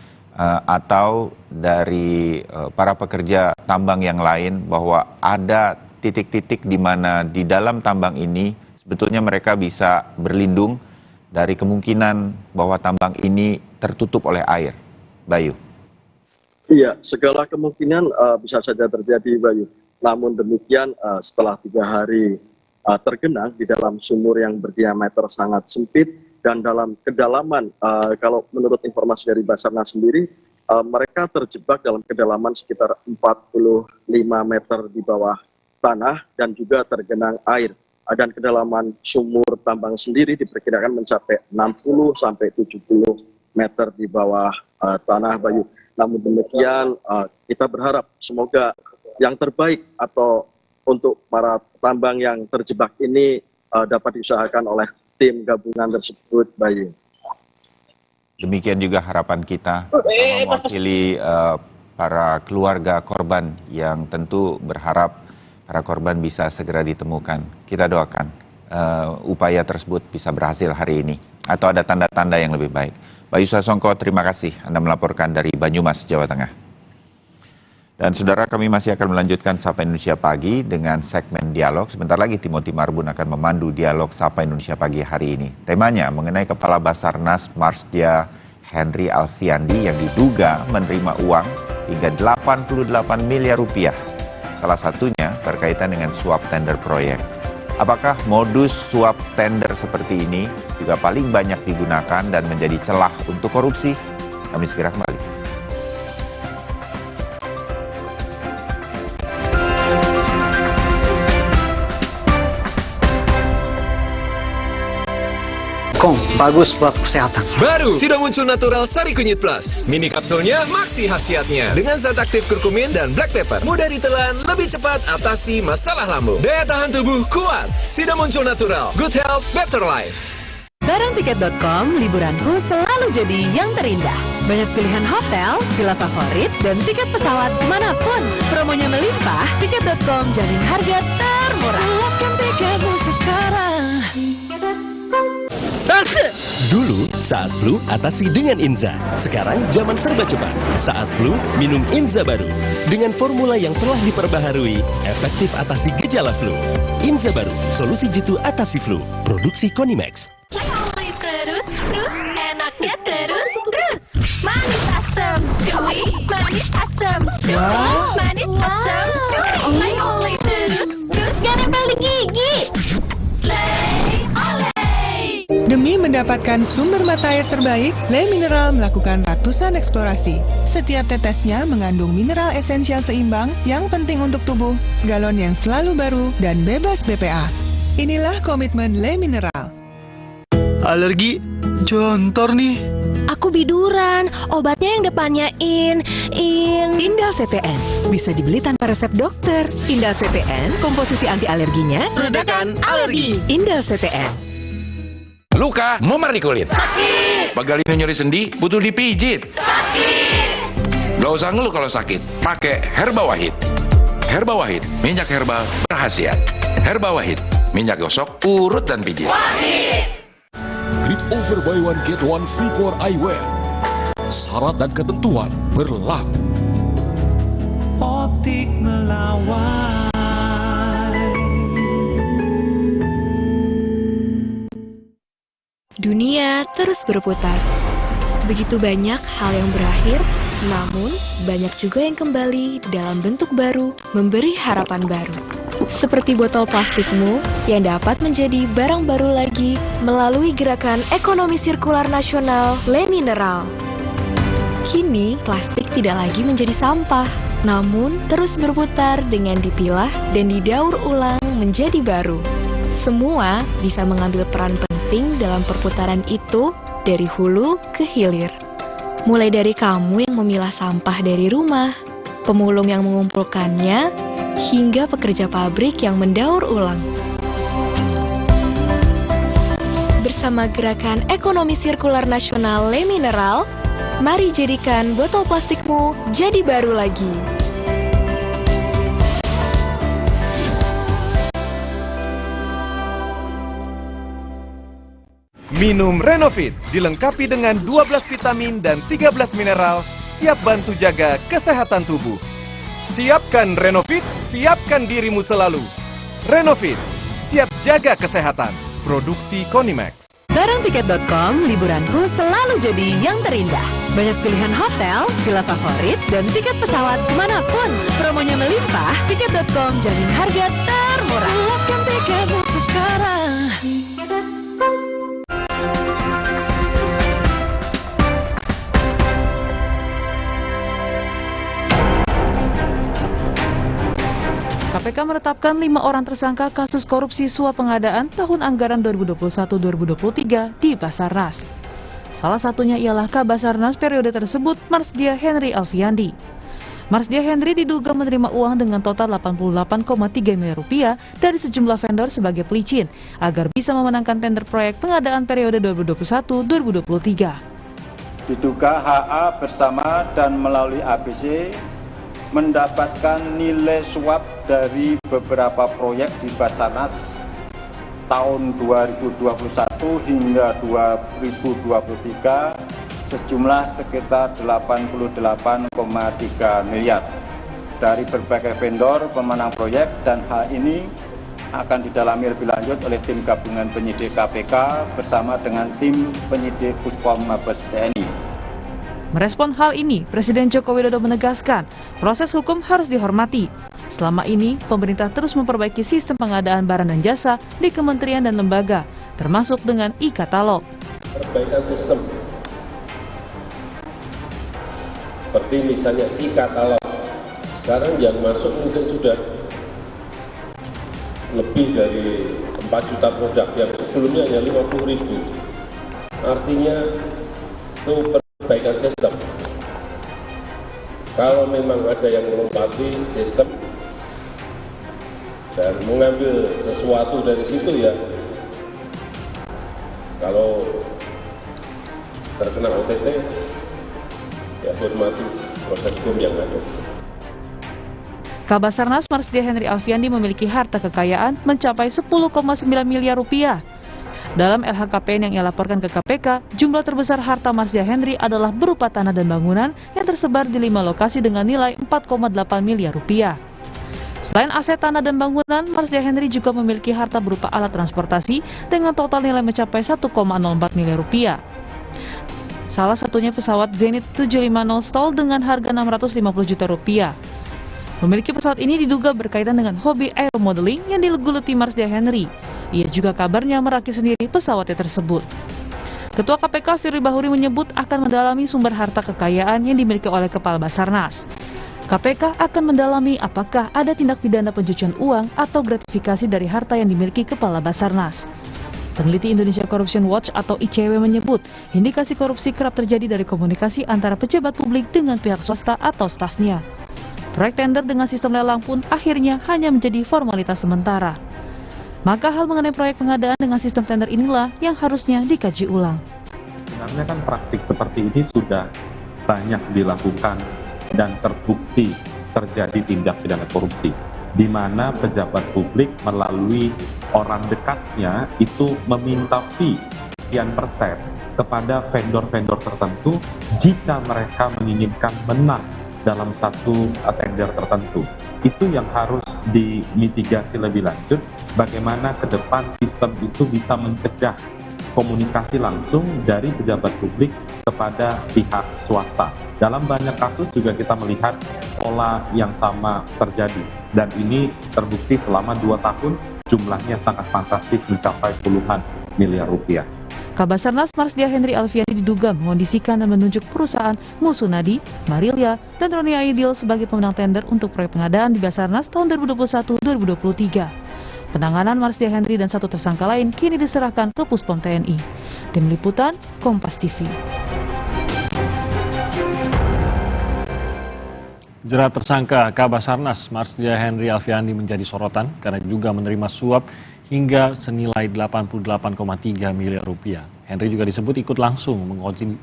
atau dari para pekerja tambang yang lain bahwa ada titik-titik di mana di dalam tambang ini sebetulnya mereka bisa berlindung dari kemungkinan bahwa tambang ini tertutup oleh air, Bayu? Iya, segala kemungkinan bisa saja terjadi, Bayu. Namun demikian, setelah 3 hari tergenang di dalam sumur yang berdiameter sangat sempit dan dalam kedalaman, kalau menurut informasi dari Basarnas sendiri, mereka terjebak dalam kedalaman sekitar 45 meter di bawah tanah dan juga tergenang air. Dan kedalaman sumur tambang sendiri diperkirakan mencapai 60 sampai 70 meter di bawah tanah, Bayu. Namun demikian, kita berharap semoga yang terbaik atau untuk para tambang yang terjebak ini dapat diusahakan oleh tim gabungan tersebut, Bayu. Demikian juga harapan kita mewakili para keluarga korban yang tentu berharap para korban bisa segera ditemukan. Kita doakan upaya tersebut bisa berhasil hari ini atau ada tanda-tanda yang lebih baik. Bayu Sasongko, terima kasih Anda melaporkan dari Banyumas, Jawa Tengah. Dan saudara, kami masih akan melanjutkan Sapa Indonesia Pagi dengan segmen dialog. Sebentar lagi Timothy Marbun akan memandu dialog Sapa Indonesia Pagi hari ini. Temanya mengenai Kepala Basarnas Marsdia Henry Alfiandi yang diduga menerima uang hingga 88 miliar rupiah. Salah satunya berkaitan dengan suap tender proyek. Apakah modus suap tender seperti ini juga paling banyak digunakan dan menjadi celah untuk korupsi? Kami segera kembali. Bagus buat kesehatan. Baru sudah muncul Natural Sari Kunyit Plus. Mini kapsulnya maksi khasiatnya dengan zat aktif kurkumin dan black pepper. Mudah ditelan, lebih cepat atasi masalah lambung. Daya tahan tubuh kuat. Sudah muncul Natural. Good health, better life. Bareng Tiket.com, liburanku selalu jadi yang terindah. Banyak pilihan hotel, villa favorit, dan tiket pesawat kemanapun. Promonya melimpah, Tiket.com jamin harga termurah. Dapatkan tiketmu sekarang. Dulu, saat flu, atasi dengan Inza. Sekarang, zaman serba cepat. Saat flu, minum Inza baru. Dengan formula yang telah diperbaharui, efektif atasi gejala flu. Inza baru, solusi jitu atasi flu. Produksi Konimax. Terus, enaknya terus. Manis asam, chewy. Manis asam, chewy. Manis asam, chewy. Oleh terus. Gak nempel di gigi. Slay, oleh. Demi mendapatkan sumber mata air terbaik, Le Mineral melakukan ratusan eksplorasi. Setiap tetesnya mengandung mineral esensial seimbang yang penting untuk tubuh, galon yang selalu baru, dan bebas BPA. Inilah komitmen Le Mineral. Alergi, jontor nih. Aku biduran, obatnya yang depannya Indal CTN. Bisa dibeli tanpa resep dokter. Indal CTN, komposisi anti alerginya redakan alergi. Indal CTN. Luka, memar di kulit. Sakit. Pegal ini nyeri sendi, butuh dipijit. Sakit. Gak usah ngeluh kalau sakit, pakai Herba Wahid. Herba Wahid, minyak herbal berkhasiat. Herba Wahid, minyak gosok, urut dan pijit. Wahid. Grip over buy one get one free for eyewear. Syarat dan ketentuan berlaku. Optik melawan. Dunia terus berputar. Begitu banyak hal yang berakhir, namun banyak juga yang kembali dalam bentuk baru, memberi harapan baru. Seperti botol plastikmu yang dapat menjadi barang baru lagi melalui gerakan ekonomi sirkular nasional Le Mineral. Kini, plastik tidak lagi menjadi sampah, namun terus berputar dengan dipilah dan didaur ulang menjadi baru. Semua bisa mengambil peran penting dalam perputaran itu dari hulu ke hilir. Mulai dari kamu yang memilah sampah dari rumah, pemulung yang mengumpulkannya, hingga pekerja pabrik yang mendaur ulang. Bersama gerakan ekonomi sirkular nasional Le Mineral, mari jadikan botol plastikmu jadi baru lagi. Minum Renovit, dilengkapi dengan 12 vitamin dan 13 mineral, siap bantu jaga kesehatan tubuh. Siapkan Renovit, siapkan dirimu selalu. Renovit, siap jaga kesehatan. Produksi Konimax. Bareng Tiket.com, liburanku selalu jadi yang terindah. Banyak pilihan hotel, villa favorit, dan tiket pesawat kemanapun. Promonya melimpah, Tiket.com jamin harga termurah. Dapatkan tiketmu sekarang. KPK menetapkan 5 orang tersangka kasus korupsi suap pengadaan tahun anggaran 2021-2023 di Basarnas. Salah satunya ialah Kabasarnas periode tersebut, Marsdia Henry Alfiandi. Marsdia Henry diduga menerima uang dengan total 88,3 miliar rupiah dari sejumlah vendor sebagai pelicin agar bisa memenangkan tender proyek pengadaan periode 2021-2023. Diduga HA bersama dan melalui ABC mendapatkan nilai suap dari beberapa proyek di Basarnas tahun 2021 hingga 2023 sejumlah sekitar 88,3 miliar dari berbagai vendor pemenang proyek, dan hal ini akan didalami lebih lanjut oleh tim gabungan penyidik KPK bersama dengan tim penyidik Puspom Mabes TNI. Merespon hal ini, Presiden Joko Widodo menegaskan proses hukum harus dihormati. Selama ini, pemerintah terus memperbaiki sistem pengadaan barang dan jasa di kementerian dan lembaga, termasuk dengan e-katalog. Perbaikan sistem, seperti misalnya e-katalog, sekarang yang masuk mungkin sudah lebih dari 4 juta produk, yang sebelumnya hanya 50.000. Artinya itu perbaikan sistem. Kalau memang ada yang melompati sistem dan mengambil sesuatu dari situ, ya kalau terkena OTT, ya hormati proses hukum yang ada. Kabasarnas Marsdia Henry Alfiandi memiliki harta kekayaan mencapai 10,9 miliar rupiah. Dalam LHKPN yang ia laporkan ke KPK, jumlah terbesar harta Marsdia Henry adalah berupa tanah dan bangunan yang tersebar di 5 lokasi dengan nilai 4,8 miliar rupiah. Selain aset tanah dan bangunan, Marsdia Henry juga memiliki harta berupa alat transportasi dengan total nilai mencapai 1,04 miliar rupiah. Salah satunya pesawat Zenit 750 Stol dengan harga 650 juta rupiah. Memiliki pesawat ini diduga berkaitan dengan hobi aeromodeling yang digeluti Marsdia Henry. Ia juga kabarnya merakit sendiri pesawatnya tersebut. Ketua KPK Firly Bahuri menyebut akan mendalami sumber harta kekayaan yang dimiliki oleh Kepala Basarnas. KPK akan mendalami apakah ada tindak pidana pencucian uang atau gratifikasi dari harta yang dimiliki Kepala Basarnas. Peneliti Indonesia Corruption Watch atau ICW menyebut indikasi korupsi kerap terjadi dari komunikasi antara pejabat publik dengan pihak swasta atau stafnya. Proyek tender dengan sistem lelang pun akhirnya hanya menjadi formalitas sementara. Maka hal mengenai proyek pengadaan dengan sistem tender inilah yang harusnya dikaji ulang. Sebenarnya kan praktik seperti ini sudah banyak dilakukan dan terbukti terjadi tindak pidana korupsi, di mana pejabat publik melalui orang dekatnya itu meminta fee sekian persen kepada vendor-vendor tertentu jika mereka menginginkan menang dalam satu tender tertentu. Itu yang harus dimitigasi lebih lanjut, bagaimana ke depan sistem itu bisa mencegah komunikasi langsung dari pejabat publik kepada pihak swasta. Dalam banyak kasus juga kita melihat pola yang sama terjadi, dan ini terbukti selama 2 tahun jumlahnya sangat fantastis mencapai puluhan miliar rupiah. Kabasarnas Marsdia Henry Alfiandi diduga mengondisikan dan menunjuk perusahaan Musunadi, Marilia, dan Roni Aidil sebagai pemenang tender untuk proyek pengadaan di Basarnas tahun 2021-2023. Penanganan Marsdia Henry dan 1 tersangka lain kini diserahkan ke Puspom TNI. Tim Liputan, Kompas TV. Jerat tersangka Kabasarnas Marsdia Henry Alfiandi menjadi sorotan karena juga menerima suap hingga senilai 88,3 miliar rupiah. Henry juga disebut ikut langsung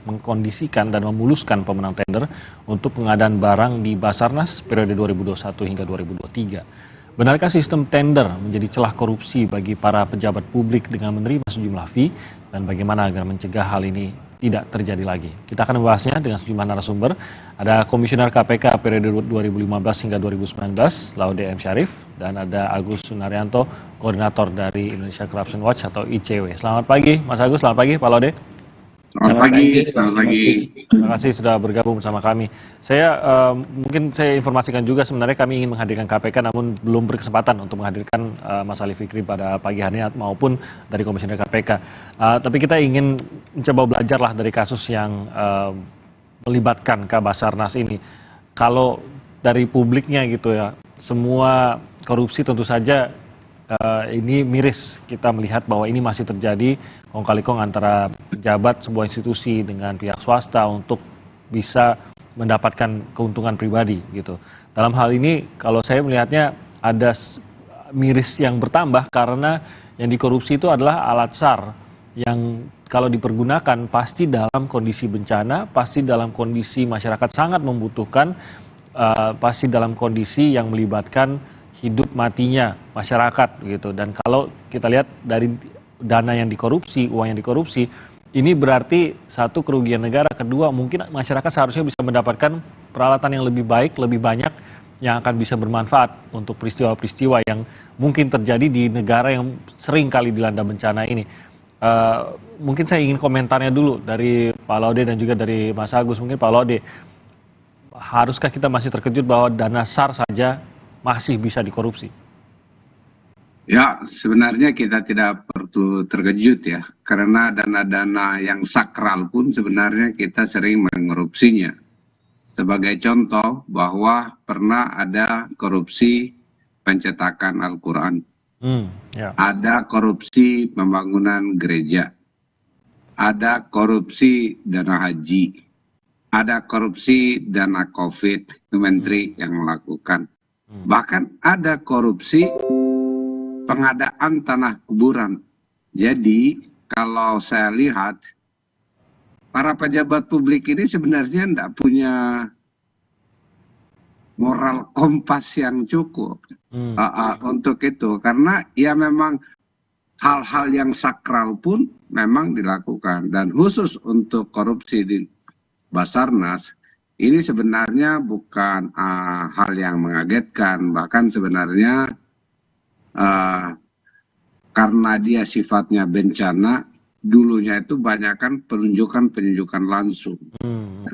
mengkondisikan dan memuluskan pemenang tender untuk pengadaan barang di Basarnas periode 2021 hingga 2023. Benarkah sistem tender menjadi celah korupsi bagi para pejabat publik dengan menerima sejumlah fee, dan bagaimana agar mencegah hal ini tidak terjadi lagi? Kita akan membahasnya dengan sejumlah narasumber. Ada Komisioner KPK periode 2015 hingga 2019, Laude M. Syarif, dan ada Agus Sunaryanto, Koordinator dari Indonesia Corruption Watch atau ICW. Selamat pagi, Mas Agus. Selamat pagi, Pak Laude. Selamat pagi. Terima kasih sudah bergabung bersama kami. Mungkin saya informasikan juga sebenarnya kami ingin menghadirkan KPK namun belum berkesempatan untuk menghadirkan Mas Ali Fikri pada pagi hari ini maupun dari Komisioner KPK. Tapi kita ingin mencoba belajarlah dari kasus yang melibatkan Kabasarnas ini. Kalau dari publiknya gitu ya, semua korupsi tentu saja ini miris. Kita melihat bahwa ini masih terjadi kong kali kong antara pejabat sebuah institusi dengan pihak swasta untuk bisa mendapatkan keuntungan pribadi gitu. Dalam hal ini kalau saya melihatnya ada miris yang bertambah karena yang dikorupsi itu adalah alat SAR yang kalau dipergunakan pasti dalam kondisi bencana, pasti dalam kondisi masyarakat sangat membutuhkan, pasti dalam kondisi yang melibatkan hidup matinya masyarakat gitu. Dan kalau kita lihat dari dana yang dikorupsi, uang yang dikorupsi, ini berarti satu kerugian negara, kedua mungkin masyarakat seharusnya bisa mendapatkan peralatan yang lebih baik, lebih banyak yang akan bisa bermanfaat untuk peristiwa-peristiwa yang mungkin terjadi di negara yang sering kali dilanda bencana ini. Mungkin saya ingin komentarnya dulu dari Pak Laude dan juga dari Mas Agus. Mungkin Pak Laude, haruskah kita masih terkejut bahwa dana SAR saja masih bisa dikorupsi? Ya, sebenarnya kita tidak perlu terkejut ya, karena dana-dana yang sakral pun sebenarnya kita sering mengkorupsinya. Sebagai contoh bahwa pernah ada korupsi pencetakan Al-Quran, ada korupsi pembangunan gereja, ada korupsi dana haji, ada korupsi dana COVID, menteri yang melakukan. Bahkan ada korupsi pengadaan tanah kuburan. Jadi kalau saya lihat para pejabat publik ini sebenarnya tidak punya moral kompas yang cukup untuk itu, karena ya memang hal-hal yang sakral pun memang dilakukan. Dan khusus untuk korupsi di Basarnas ini sebenarnya bukan hal yang mengagetkan, bahkan sebenarnya karena dia sifatnya bencana, dulunya itu banyakkan penunjukan langsung.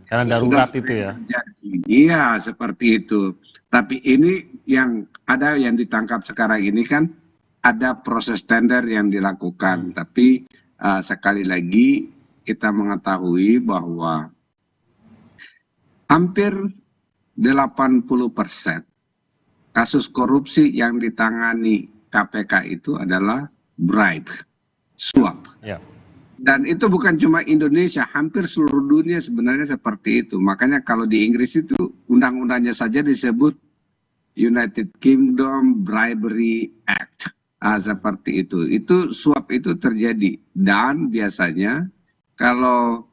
Karena darurat itu ya? Iya, seperti itu. Tapi ini yang ada yang ditangkap sekarang ini kan ada proses tender yang dilakukan. Tapi sekali lagi kita mengetahui bahwa hampir 80% kasus korupsi yang ditangani KPK itu adalah bribe, suap. Dan itu bukan cuma Indonesia, hampir seluruh dunia sebenarnya seperti itu. Makanya kalau di Inggris itu undang-undangnya saja disebut United Kingdom Bribery Act. Seperti itu. Itu suap itu terjadi. Dan biasanya kalau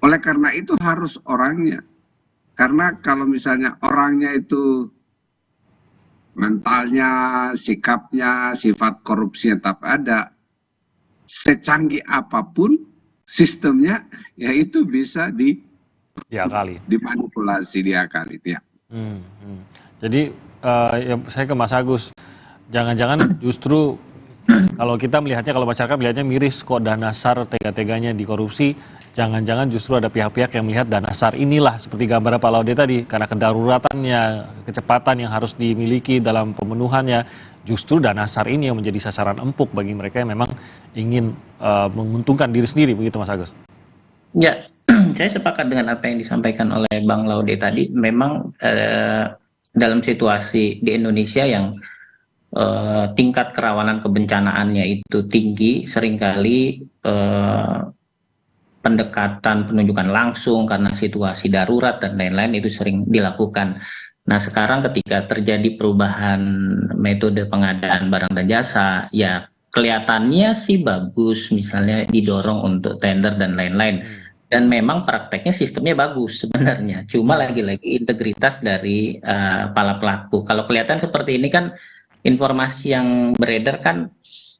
oleh karena itu harus orangnya. Karena kalau misalnya orangnya itu mentalnya, sikapnya, sifat korupsinya tetap ada, secanggih apapun sistemnya, ya itu bisa diakali, dimanipulasi, diakali. Ya. Jadi ya, saya ke Mas Agus, jangan-jangan justru kalau kita melihatnya, kalau masyarakat melihatnya miris kok dana SAR tega-teganya dikorupsi, jangan-jangan justru ada pihak-pihak yang melihat dana SAR inilah seperti gambar Pak Laude tadi, karena kedaruratannya, kecepatan yang harus dimiliki dalam pemenuhannya, justru dana SAR ini yang menjadi sasaran empuk bagi mereka yang memang ingin menguntungkan diri sendiri, begitu Mas Agus? Ya, saya sepakat dengan apa yang disampaikan oleh Bang Laude tadi. Memang dalam situasi di Indonesia yang tingkat kerawanan kebencanaannya itu tinggi, seringkali pendekatan penunjukan langsung karena situasi darurat dan lain-lain itu sering dilakukan. Nah sekarang ketika terjadi perubahan metode pengadaan barang dan jasa, ya kelihatannya sih bagus, misalnya didorong untuk tender dan lain-lain. Dan memang prakteknya sistemnya bagus sebenarnya. Cuma lagi-lagi integritas dari para pelaku. Kalau kelihatan seperti ini kan informasi yang beredar kan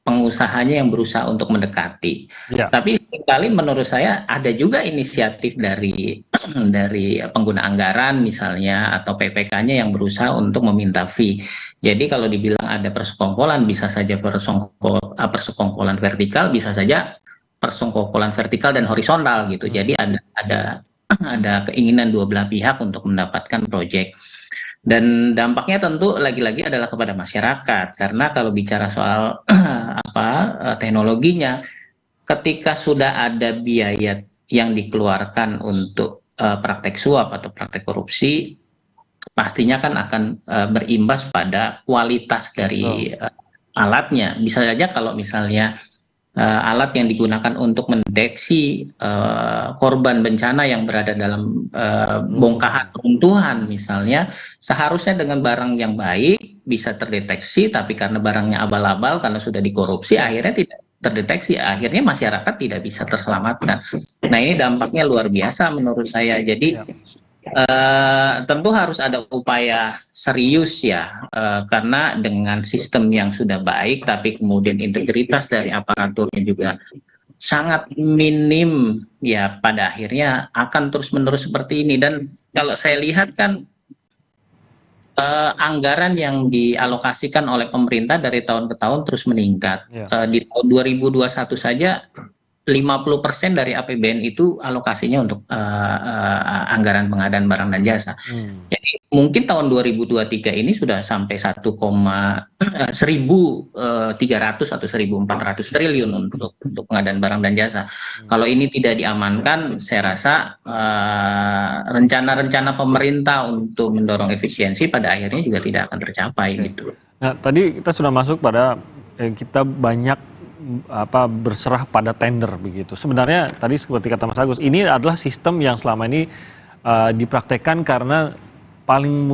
pengusahanya yang berusaha untuk mendekati. Tapi sekali menurut saya ada juga inisiatif dari pengguna anggaran misalnya atau PPK-nya yang berusaha untuk meminta fee. Jadi kalau dibilang ada persekongkolan, bisa saja persekongkolan vertikal, bisa saja persekongkolan vertikal dan horizontal gitu. Jadi ada keinginan dua belah pihak untuk mendapatkan proyek. Dan dampaknya tentu lagi-lagi adalah kepada masyarakat, karena kalau bicara soal teknologinya, ketika sudah ada biaya yang dikeluarkan untuk praktek suap atau praktek korupsi, pastinya kan akan berimbas pada kualitas dari alatnya. Bisa saja kalau misalnya alat yang digunakan untuk mendeteksi korban bencana yang berada dalam bongkahan runtuhan misalnya, seharusnya dengan barang yang baik bisa terdeteksi, tapi karena barangnya abal-abal karena sudah dikorupsi akhirnya tidak terdeteksi, akhirnya masyarakat tidak bisa terselamatkan. Nah, ini dampaknya luar biasa menurut saya. Jadi tentu harus ada upaya serius ya, karena dengan sistem yang sudah baik tapi kemudian integritas dari aparaturnya juga sangat minim, ya pada akhirnya akan terus-menerus seperti ini. Dan kalau saya lihat kan anggaran yang dialokasikan oleh pemerintah dari tahun ke tahun terus meningkat. Di tahun 2021 saja 50% dari APBN itu alokasinya untuk anggaran pengadaan barang dan jasa. Jadi mungkin tahun 2023 ini sudah sampai 1,300 atau 1.400 triliun untuk pengadaan barang dan jasa. Kalau ini tidak diamankan, saya rasa rencana-rencana pemerintah untuk mendorong efisiensi pada akhirnya juga tidak akan tercapai gitu. Nah, tadi kita sudah masuk pada kita banyak berserah pada tender begitu. Sebenarnya tadi seperti kata Mas Agus, ini adalah sistem yang selama ini dipraktekkan karena paling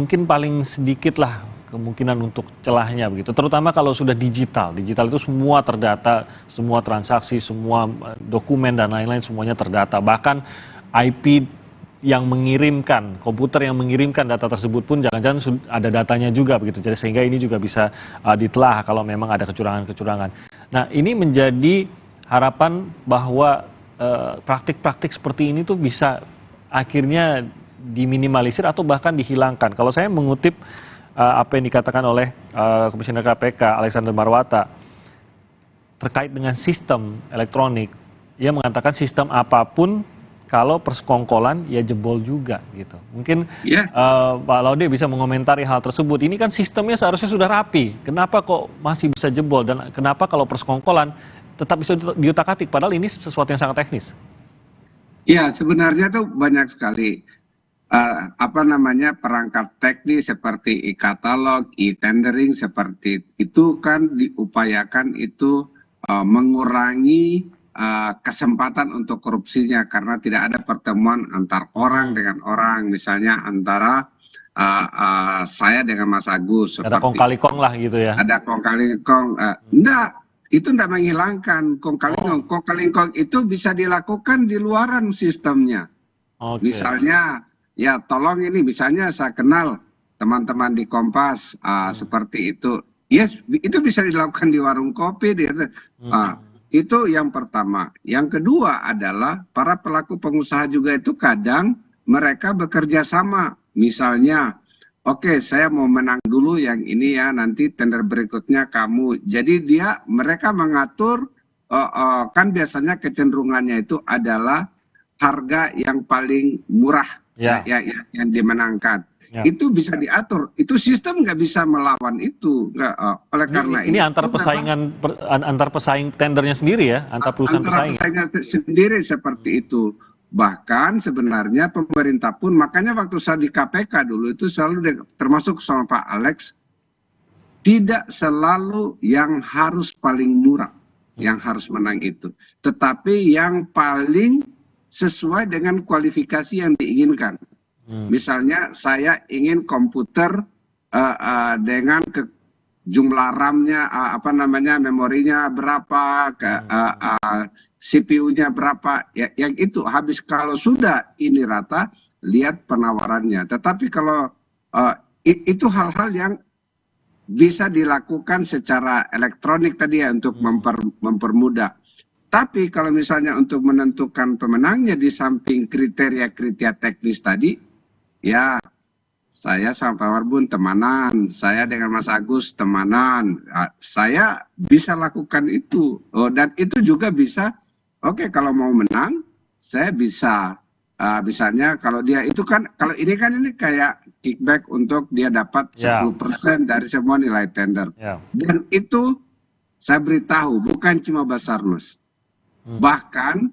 sedikit lah kemungkinan untuk celahnya begitu. Terutama kalau sudah digital. Digital itu semua terdata, semua transaksi, semua dokumen dan lain-lain semuanya terdata. Bahkan IP yang mengirimkan, komputer yang mengirimkan data tersebut pun jangan-jangan ada datanya juga begitu. Jadi sehingga ini juga bisa ditelah kalau memang ada kecurangan-kecurangan. Nah, ini menjadi harapan bahwa praktik-praktik seperti ini tuh bisa akhirnya diminimalisir atau bahkan dihilangkan. Kalau saya mengutip apa yang dikatakan oleh Komisioner KPK Alexander Marwata terkait dengan sistem elektronik, ia mengatakan sistem apapun kalau persekongkolan ya jebol juga gitu. Mungkin Pak Laude bisa mengomentari hal tersebut. Ini kan sistemnya seharusnya sudah rapi. Kenapa kok masih bisa jebol, dan kenapa kalau persekongkolan tetap bisa diutak-atik padahal ini sesuatu yang sangat teknis? Ya, sebenarnya tuh banyak sekali perangkat teknis seperti e-katalog, e-tendering seperti itu kan diupayakan itu mengurangi kesempatan untuk korupsinya karena tidak ada pertemuan antar orang dengan orang, misalnya antara saya dengan Mas Agus. Ada kong kali kong lah gitu ya. Ada kong kali kong. Enggak, itu tidak menghilangkan kong kali kong. Kong kali kong itu bisa dilakukan di luaran sistemnya. Misalnya, ya tolong ini, misalnya saya kenal teman-teman di Kompas seperti itu. Yes, itu bisa dilakukan di warung kopi. Itu yang pertama. Yang kedua adalah para pelaku pengusaha juga itu kadang mereka bekerja sama. Misalnya, oke, saya mau menang dulu yang ini ya, nanti tender berikutnya kamu. Jadi mereka mengatur, kan biasanya kecenderungannya itu adalah harga yang paling murah yang dimenangkan. Itu bisa diatur, itu sistem nggak bisa melawan itu. Oleh karena ini antar pesaingan, antar pesaing tendernya sendiri ya, antar perusahaan pesaing. Antar pesaingnya sendiri seperti itu. Bahkan sebenarnya pemerintah pun, makanya waktu saya di KPK dulu itu selalu termasuk sama Pak Alex, tidak selalu yang harus paling murah, yang harus menang itu, tetapi yang paling sesuai dengan kualifikasi yang diinginkan. Misalnya saya ingin komputer dengan jumlah RAM-nya, memorinya berapa, CPU-nya berapa, yang itu habis. Kalau sudah ini rata, lihat penawarannya. Tetapi kalau itu hal-hal yang bisa dilakukan secara elektronik tadi ya, untuk mempermudah. Tapi kalau misalnya untuk menentukan pemenangnya di samping kriteria-kriteria teknis tadi, ya, saya sama Pak Warbun temanan, saya dengan Mas Agus temanan, saya bisa lakukan itu. Dan itu juga bisa, kalau mau menang, saya bisa, misalnya kalau dia itu kan, kalau ini kan ini kayak kickback untuk dia dapat 10% dari semua nilai tender. Dan itu saya beritahu, bukan cuma Basarnas. Bahkan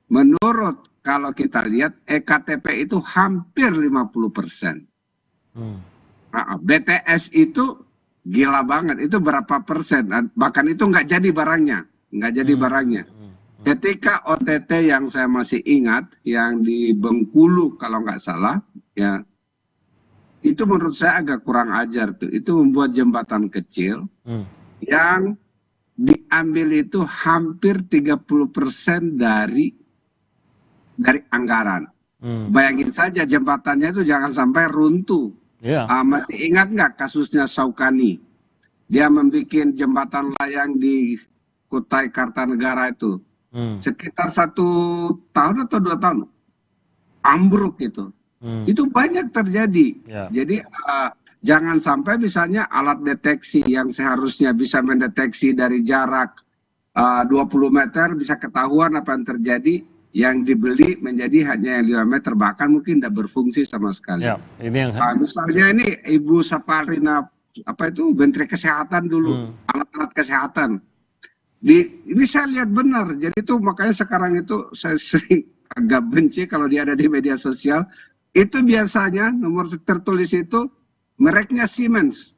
menurut, kalau kita lihat EKTP itu hampir 50%. BTS itu gila banget, itu berapa persen, bahkan itu nggak jadi barangnya. nggak jadi barangnya. Ketika OTT yang saya masih ingat, yang di Bengkulu kalau nggak salah, ya itu menurut saya agak kurang ajar tuh. Itu membuat jembatan kecil yang diambil itu hampir 30% dari anggaran. Bayangin saja jembatannya itu jangan sampai runtuh. Masih ingat nggak kasusnya Saukani? Dia membuat jembatan layang di Kutai Kartanegara itu. Sekitar 1 tahun atau 2 tahun. Ambruk itu. Itu banyak terjadi. Jadi jangan sampai misalnya alat deteksi yang seharusnya bisa mendeteksi dari jarak 20 meter bisa ketahuan apa yang terjadi, yang dibeli menjadi hanya 5 meter, bahkan mungkin tidak berfungsi sama sekali. Ini yang misalnya ini Ibu Saparina Menteri Kesehatan dulu, alat-alat kesehatan. Ini saya lihat benar, jadi itu makanya sekarang itu saya sering agak benci kalau dia ada di media sosial. Itu biasanya nomor tertulis itu mereknya Siemens,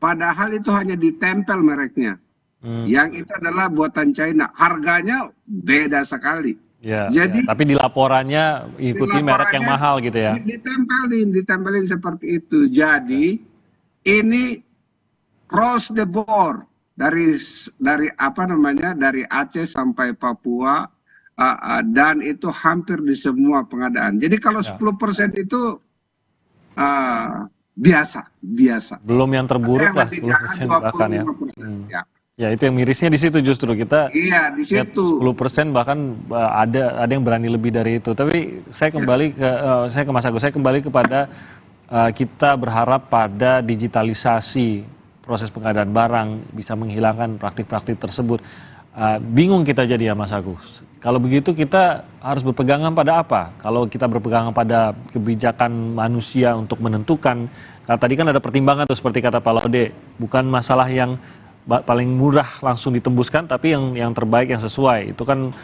padahal itu hanya ditempel mereknya. Yang itu adalah buatan China, harganya beda sekali. Jadi tapi di laporannya ikuti merek yang mahal gitu ya. Ditempelin seperti itu. Jadi ini cross the board dari dari Aceh sampai Papua. Dan itu hampir di semua pengadaan. Jadi kalau 10% itu biasa. Belum yang terburuk lah, 10% bahkan ya. Ya itu yang mirisnya di situ justru kita. Iya di situ. 10% bahkan ada yang berani lebih dari itu. Tapi saya kembali ke Mas Agus. Saya kembali kepada kita berharap pada digitalisasi proses pengadaan barang bisa menghilangkan praktik-praktik tersebut. Bingung kita jadi ya Mas Agus. Kalau begitu kita harus berpegangan pada apa? Kalau kita berpegangan pada kebijakan manusia untuk menentukan, karena tadi kan ada pertimbangan tuh seperti kata Pak Laude, bukan masalah yang paling murah langsung ditembuskan, tapi yang terbaik yang sesuai. Itu kan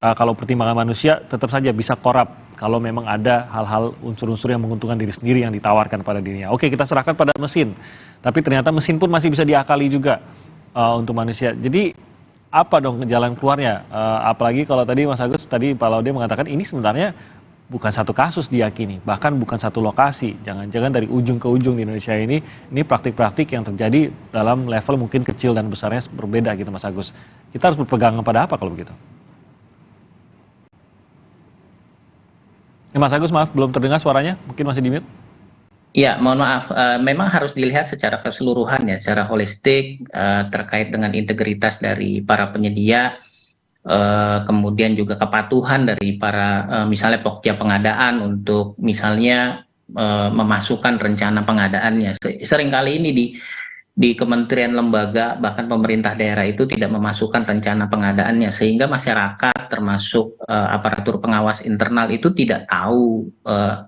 kalau pertimbangan manusia tetap saja bisa korup kalau memang ada hal-hal unsur-unsur yang menguntungkan diri sendiri yang ditawarkan pada dirinya. Oke, kita serahkan pada mesin, tapi ternyata mesin pun masih bisa diakali juga untuk manusia. Jadi apa dong jalan keluarnya? Apalagi kalau tadi Mas Agus, tadi Pak Laude mengatakan ini sebenarnya bukan satu kasus diyakini, bahkan bukan satu lokasi. Jangan-jangan dari ujung ke ujung di Indonesia ini praktik-praktik yang terjadi dalam level mungkin kecil dan besarnya berbeda gitu Mas Agus. Kita harus berpegangan pada apa kalau begitu? Mas Agus, maaf belum terdengar suaranya, mungkin masih di mute. Ya, mohon maaf. Memang harus dilihat secara keseluruhan ya, secara holistik terkait dengan integritas dari para penyedia, kemudian juga kepatuhan dari para misalnya pokja pengadaan untuk misalnya memasukkan rencana pengadaannya. Seringkali ini di kementerian lembaga bahkan pemerintah daerah itu tidak memasukkan rencana pengadaannya, sehingga masyarakat termasuk aparatur pengawas internal itu tidak tahu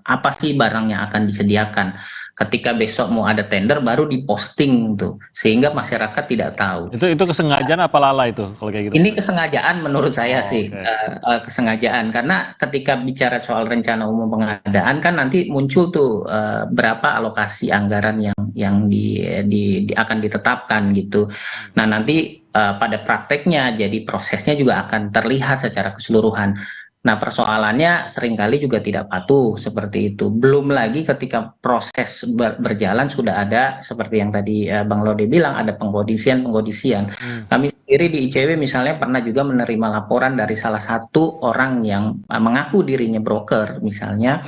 apa sih barang yang akan disediakan. Ketika besok mau ada tender baru diposting tuh, sehingga masyarakat tidak tahu. Itu kesengajaan apa lalai itu kalau kayak gitu? Ini kesengajaan menurut saya sih, kesengajaan, karena ketika bicara soal rencana umum pengadaan kan nanti muncul tuh berapa alokasi anggaran yang akan ditetapkan gitu. Nah nanti pada prakteknya jadi prosesnya juga akan terlihat secara keseluruhan. Nah persoalannya seringkali juga tidak patuh seperti itu. Belum lagi ketika proses berjalan sudah ada seperti yang tadi Bang Laude bilang, ada pengkodisian. Kami sendiri di ICW misalnya pernah juga menerima laporan dari salah satu orang yang mengaku dirinya broker misalnya,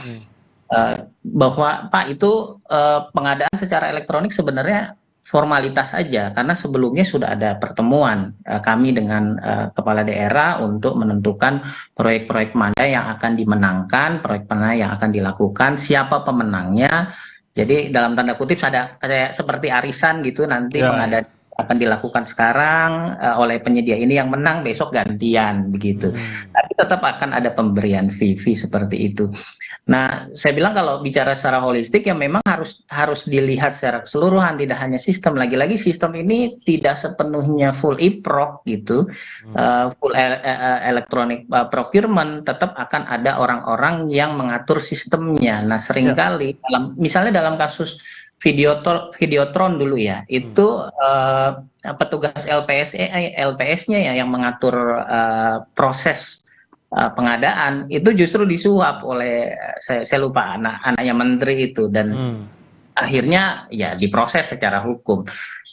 bahwa Pak itu pengadaan secara elektronik sebenarnya formalitas saja, karena sebelumnya sudah ada pertemuan kami dengan kepala daerah untuk menentukan proyek-proyek mana yang akan dimenangkan, proyek mana yang akan dilakukan, siapa pemenangnya. Jadi dalam tanda kutip ada kayak seperti arisan gitu, nanti pengadaan akan dilakukan sekarang oleh penyedia ini, yang menang besok gantian begitu. Tapi tetap akan ada pemberian fee seperti itu. Nah, saya bilang kalau bicara secara holistik ya memang harus dilihat secara keseluruhan, tidak hanya sistem. Lagi-lagi sistem ini tidak sepenuhnya full e-proc gitu, full electronic procurement, tetap akan ada orang-orang yang mengatur sistemnya. Nah, seringkali misalnya dalam kasus Videotron dulu ya, itu petugas LPS-nya ya yang mengatur proses pengadaan itu justru disuap oleh saya lupa anaknya menteri itu, dan akhirnya ya diproses secara hukum.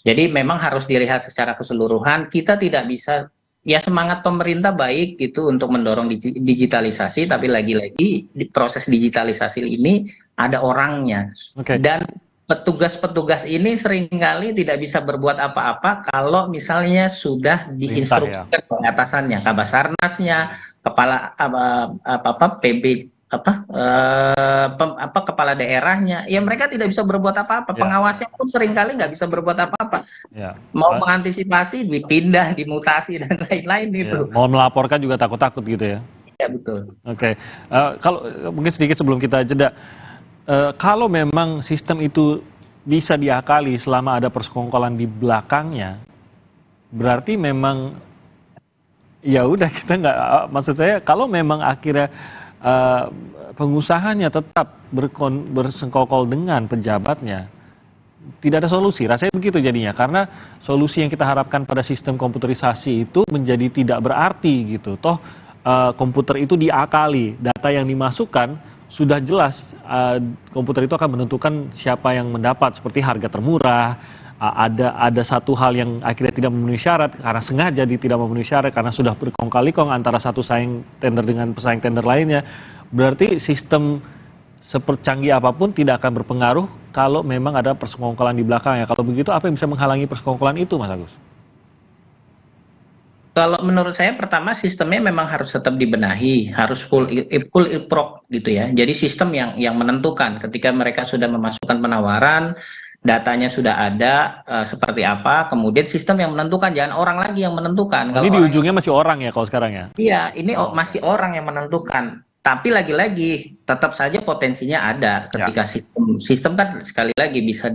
Jadi memang harus dilihat secara keseluruhan. Kita tidak bisa, ya semangat pemerintah baik gitu untuk mendorong digitalisasi, tapi lagi-lagi di proses digitalisasi ini ada orangnya. Dan petugas-petugas ini seringkali tidak bisa berbuat apa-apa kalau misalnya sudah diinstruksikan oleh atasannya, Kabasarnasnya, kepala PB kepala daerahnya, ya mereka tidak bisa berbuat apa-apa. Pengawasnya pun seringkali nggak bisa berbuat apa-apa. Mau mengantisipasi, dipindah, dimutasi dan lain-lain itu. Mau melaporkan juga takut-takut gitu ya. Ya betul. Kalau mungkin sedikit sebelum kita jeda. Kalau memang sistem itu bisa diakali selama ada persekongkolan di belakangnya, berarti memang ya udah kita nggak, maksud saya kalau memang akhirnya pengusahanya tetap bersekongkol dengan pejabatnya, tidak ada solusi. Rasanya begitu jadinya, karena solusi yang kita harapkan pada sistem komputerisasi itu menjadi tidak berarti gitu. Toh komputer itu diakali, data yang dimasukkan sudah jelas, komputer itu akan menentukan siapa yang mendapat, seperti harga termurah, ada satu hal yang akhirnya tidak memenuhi syarat karena sengaja tidak memenuhi syarat karena sudah berkong-kali-kong antara satu saing tender dengan pesaing tender lainnya. Berarti sistem sepercanggih apapun tidak akan berpengaruh kalau memang ada persekongkolan di belakangnya. Kalau begitu apa yang bisa menghalangi persekongkolan itu, Mas Agus? Kalau menurut saya pertama sistemnya memang harus tetap dibenahi, harus full ilprok gitu ya. Jadi sistem yang menentukan ketika mereka sudah memasukkan penawaran, datanya sudah ada seperti apa, kemudian sistem yang menentukan, jangan orang lagi yang menentukan. Ini di ujungnya masih orang ya kalau sekarang ya? Iya, ini masih orang yang menentukan. Tapi lagi-lagi tetap saja potensinya ada ketika sistem kan sekali lagi bisa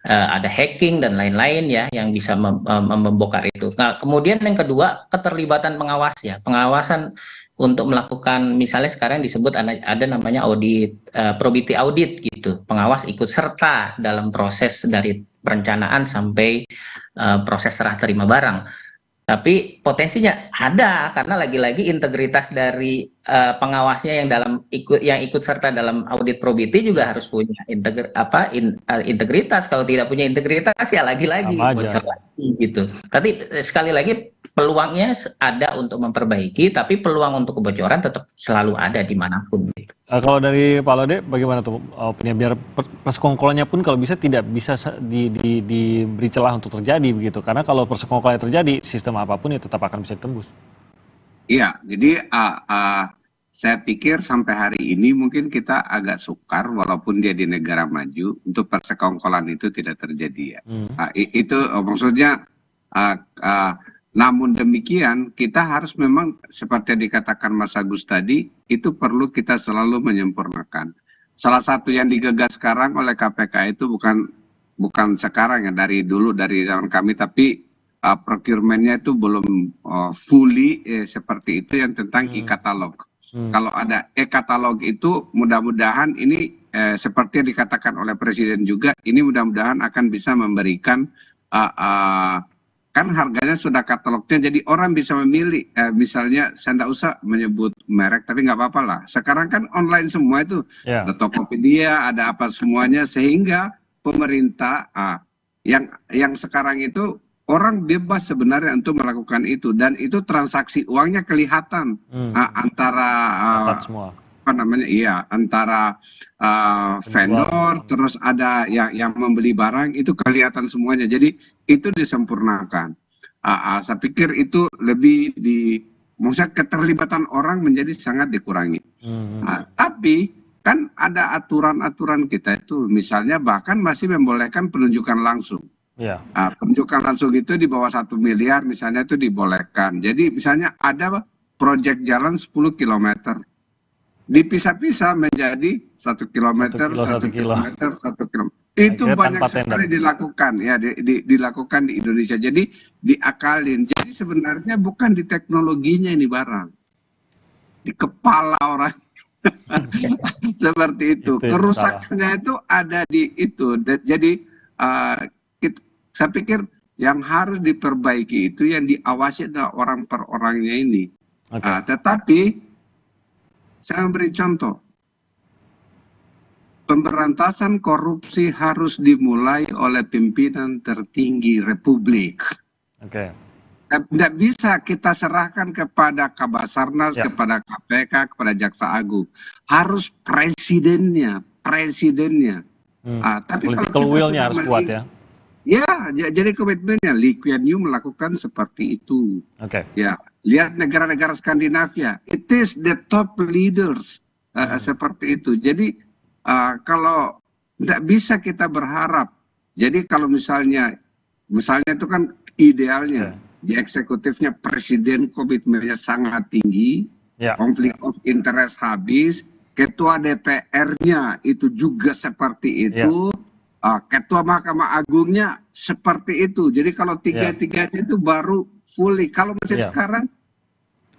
ada hacking dan lain-lain ya yang bisa membongkar itu. Nah, kemudian yang kedua, keterlibatan pengawas ya. Pengawasan untuk melakukan, misalnya sekarang disebut ada namanya audit, probity audit gitu. Pengawas ikut serta dalam proses dari perencanaan sampai proses serah terima barang. Tapi potensinya ada karena lagi-lagi integritas dari pengawasnya yang ikut serta dalam audit probity juga harus punya integritas. Kalau tidak punya integritas ya lagi-lagi bocor lagi gitu. Tapi sekali lagi peluangnya ada untuk memperbaiki, tapi peluang untuk kebocoran tetap selalu ada dimanapun. Gitu. Kalau dari Pak Laude, bagaimana tuh opini biar persekongkolannya pun kalau bisa tidak bisa diberi celah untuk terjadi begitu? Karena kalau persekongkolannya terjadi, sistem apapun ya tetap akan bisa ditembus. Iya, jadi saya pikir sampai hari ini mungkin kita agak sukar walaupun dia di negara maju untuk persekongkolan itu tidak terjadi ya. Itu maksudnya. Namun demikian, kita harus memang seperti yang dikatakan Mas Agus tadi, itu perlu kita selalu menyempurnakan. Salah satu yang digagas sekarang oleh KPK itu bukan sekarang ya, dari dulu, dari zaman kami, tapi procurement-nya itu belum fully seperti itu yang tentang e-katalog. Kalau ada e-katalog itu mudah-mudahan ini seperti yang dikatakan oleh Presiden juga, ini mudah-mudahan akan bisa memberikan kan harganya sudah katalognya, jadi orang bisa memilih. Misalnya saya tidak usah menyebut merek, tapi nggak apa-apa lah. Sekarang kan online semua itu, ada Tokopedia, ada apa semuanya, sehingga pemerintah yang sekarang itu orang bebas sebenarnya untuk melakukan itu, dan itu transaksi uangnya kelihatan antara antara vendor, terus ada yang membeli barang, itu kelihatan semuanya. Jadi itu disempurnakan. Saya pikir itu lebih maksudnya keterlibatan orang menjadi sangat dikurangi. Tapi kan ada aturan-aturan kita itu, misalnya bahkan masih membolehkan penunjukan langsung. Penunjukan langsung itu di bawah 1 miliar misalnya itu dibolehkan. Jadi misalnya ada proyek jalan 10 kilometer. Dipisah-pisah menjadi 1 kilometer, 1 kilometer, 1 kilometer. Itu banyak sekali dilakukan ya, dilakukan di Indonesia. Jadi diakalin. Jadi sebenarnya bukan di teknologinya ini barang, di kepala orang. Seperti itu. Kerusakannya itu ada di itu. Jadi saya pikir yang harus diperbaiki itu yang diawasi adalah orang per orangnya ini. Tetapi saya beri contoh. Pemberantasan korupsi harus dimulai oleh pimpinan tertinggi Republik. Tidak bisa kita serahkan kepada Kabasarnas, kepada KPK, kepada Jaksa Agung. Harus presidennya. Tapi political will-nya harus kuat ya. Ya, jadi komitmennya. Lee Kuan Yew melakukan seperti itu. Ya, lihat negara-negara Skandinavia. It is the top leaders seperti itu. Jadi kalau tidak bisa kita berharap. Jadi kalau misalnya itu kan idealnya. Di eksekutifnya presiden komitmennya sangat tinggi, konflik of interest habis, ketua DPR-nya itu juga seperti itu, ketua Mahkamah Agungnya seperti itu. Jadi kalau tiga-tiganya itu baru fully. Kalau masih sekarang,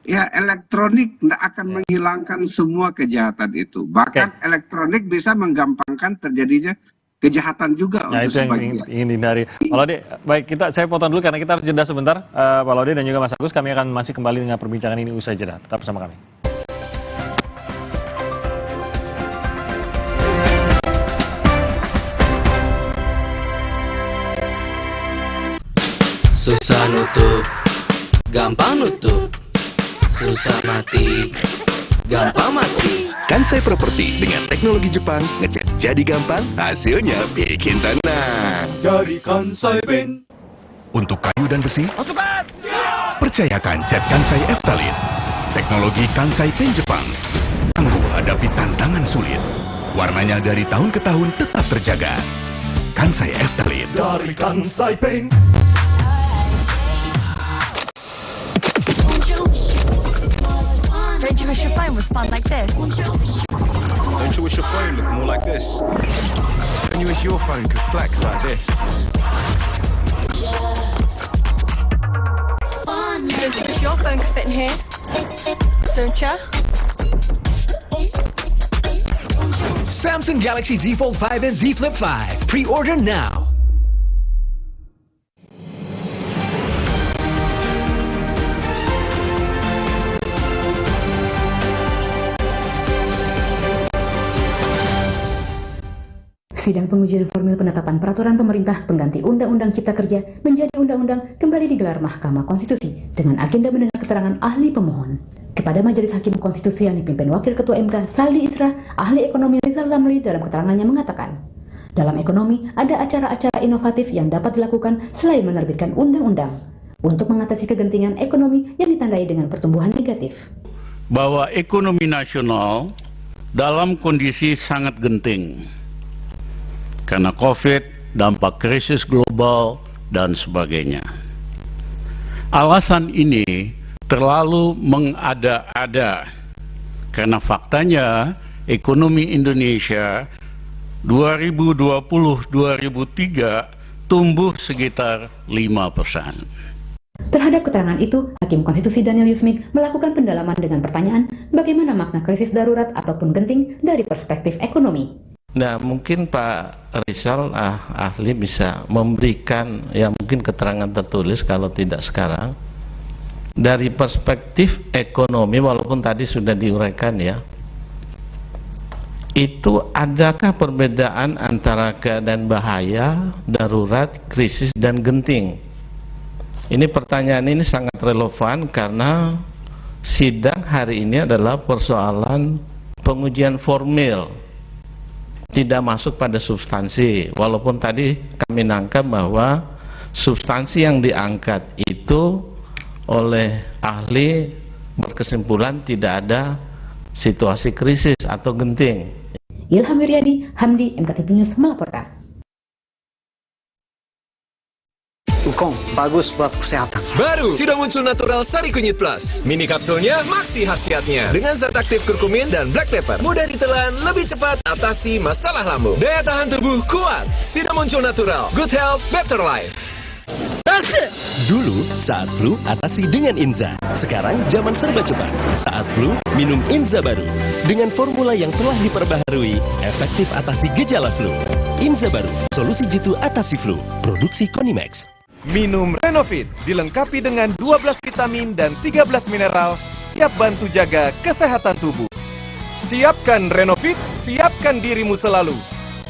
ya elektronik tidak akan menghilangkan semua kejahatan itu. Bahkan elektronik bisa menggampangkan terjadinya kejahatan juga. Nah, itu yang ingin dihindari. Pak Laude, baik, saya potong dulu karena kita harus jeda sebentar. Pak Laude dan juga Mas Agus, kami akan masih kembali dengan perbincangan ini usai jeda. Tetap bersama kami. Susah nutup, gampang nutup. Susah mati, gampang mati. Kansai Properti dengan teknologi Jepang, ngecat jadi gampang, hasilnya bikin tenang. Dari Kansai Paint. Untuk kayu dan besi, percayakan cat Kansai Eftalin. Teknologi Kansai Paint Jepang. Tangguh hadapi tantangan sulit. Warnanya dari tahun ke tahun tetap terjaga. Kansai Eftalin. Dari Kansai Paint. Don't you wish your phone was fun like this? Don't you wish your phone looked more like this? Don't you wish your phone could flex like this? Don't you wish your phone could fit in here? Don't you? Samsung Galaxy Z Fold 5 and Z Flip 5. Pre-order now. Sidang pengujian formil penetapan peraturan pemerintah pengganti Undang-Undang Cipta Kerja menjadi undang-undang kembali digelar Mahkamah Konstitusi dengan agenda mendengar keterangan ahli pemohon. Kepada Majelis Hakim Konstitusi yang dipimpin Wakil Ketua MK Saldi Isra, ahli ekonomi Rizal Ramli dalam keterangannya mengatakan, dalam ekonomi ada acara-acara inovatif yang dapat dilakukan selain menerbitkan undang-undang untuk mengatasi kegentingan ekonomi yang ditandai dengan pertumbuhan negatif. Bahwa ekonomi nasional dalam kondisi sangat genting. Karena COVID, dampak krisis global, dan sebagainya. Alasan ini terlalu mengada-ada, karena faktanya ekonomi Indonesia 2020-2003 tumbuh sekitar 5%. Terhadap keterangan itu, Hakim Konstitusi Daniel Yusmik melakukan pendalaman dengan pertanyaan bagaimana makna krisis darurat ataupun genting dari perspektif ekonomi. Nah, mungkin Pak Rizal ahli bisa memberikan ya mungkin keterangan tertulis kalau tidak sekarang dari perspektif ekonomi, walaupun tadi sudah diuraikan ya, itu adakah perbedaan antara keadaan bahaya, darurat, krisis, dan genting? Ini pertanyaan ini sangat relevan karena sidang hari ini adalah persoalan pengujian formil, tidak masuk pada substansi, walaupun tadi kami nangkap bahwa substansi yang diangkat itu oleh ahli berkesimpulan tidak ada situasi krisis atau genting. Ilham Wiryadi, Hamdi, MKTV News melaporkan. Ukong, bagus buat kesehatan. Baru, sudah muncul Natural Sari Kunyit Plus. Mini kapsulnya maksi khasiatnya. Dengan zat aktif kurkumin dan black pepper. Mudah ditelan, lebih cepat atasi masalah lambung. Daya tahan tubuh kuat. Sudah muncul Natural. Good health, better life. Dulu, saat flu, atasi dengan Inza. Sekarang, zaman serba cepat. Saat flu, minum Inza baru. Dengan formula yang telah diperbaharui, efektif atasi gejala flu. Inza baru, solusi jitu atasi flu. Produksi Konimax. Minum Renovit, dilengkapi dengan 12 vitamin dan 13 mineral, siap bantu jaga kesehatan tubuh. Siapkan Renovit, siapkan dirimu selalu.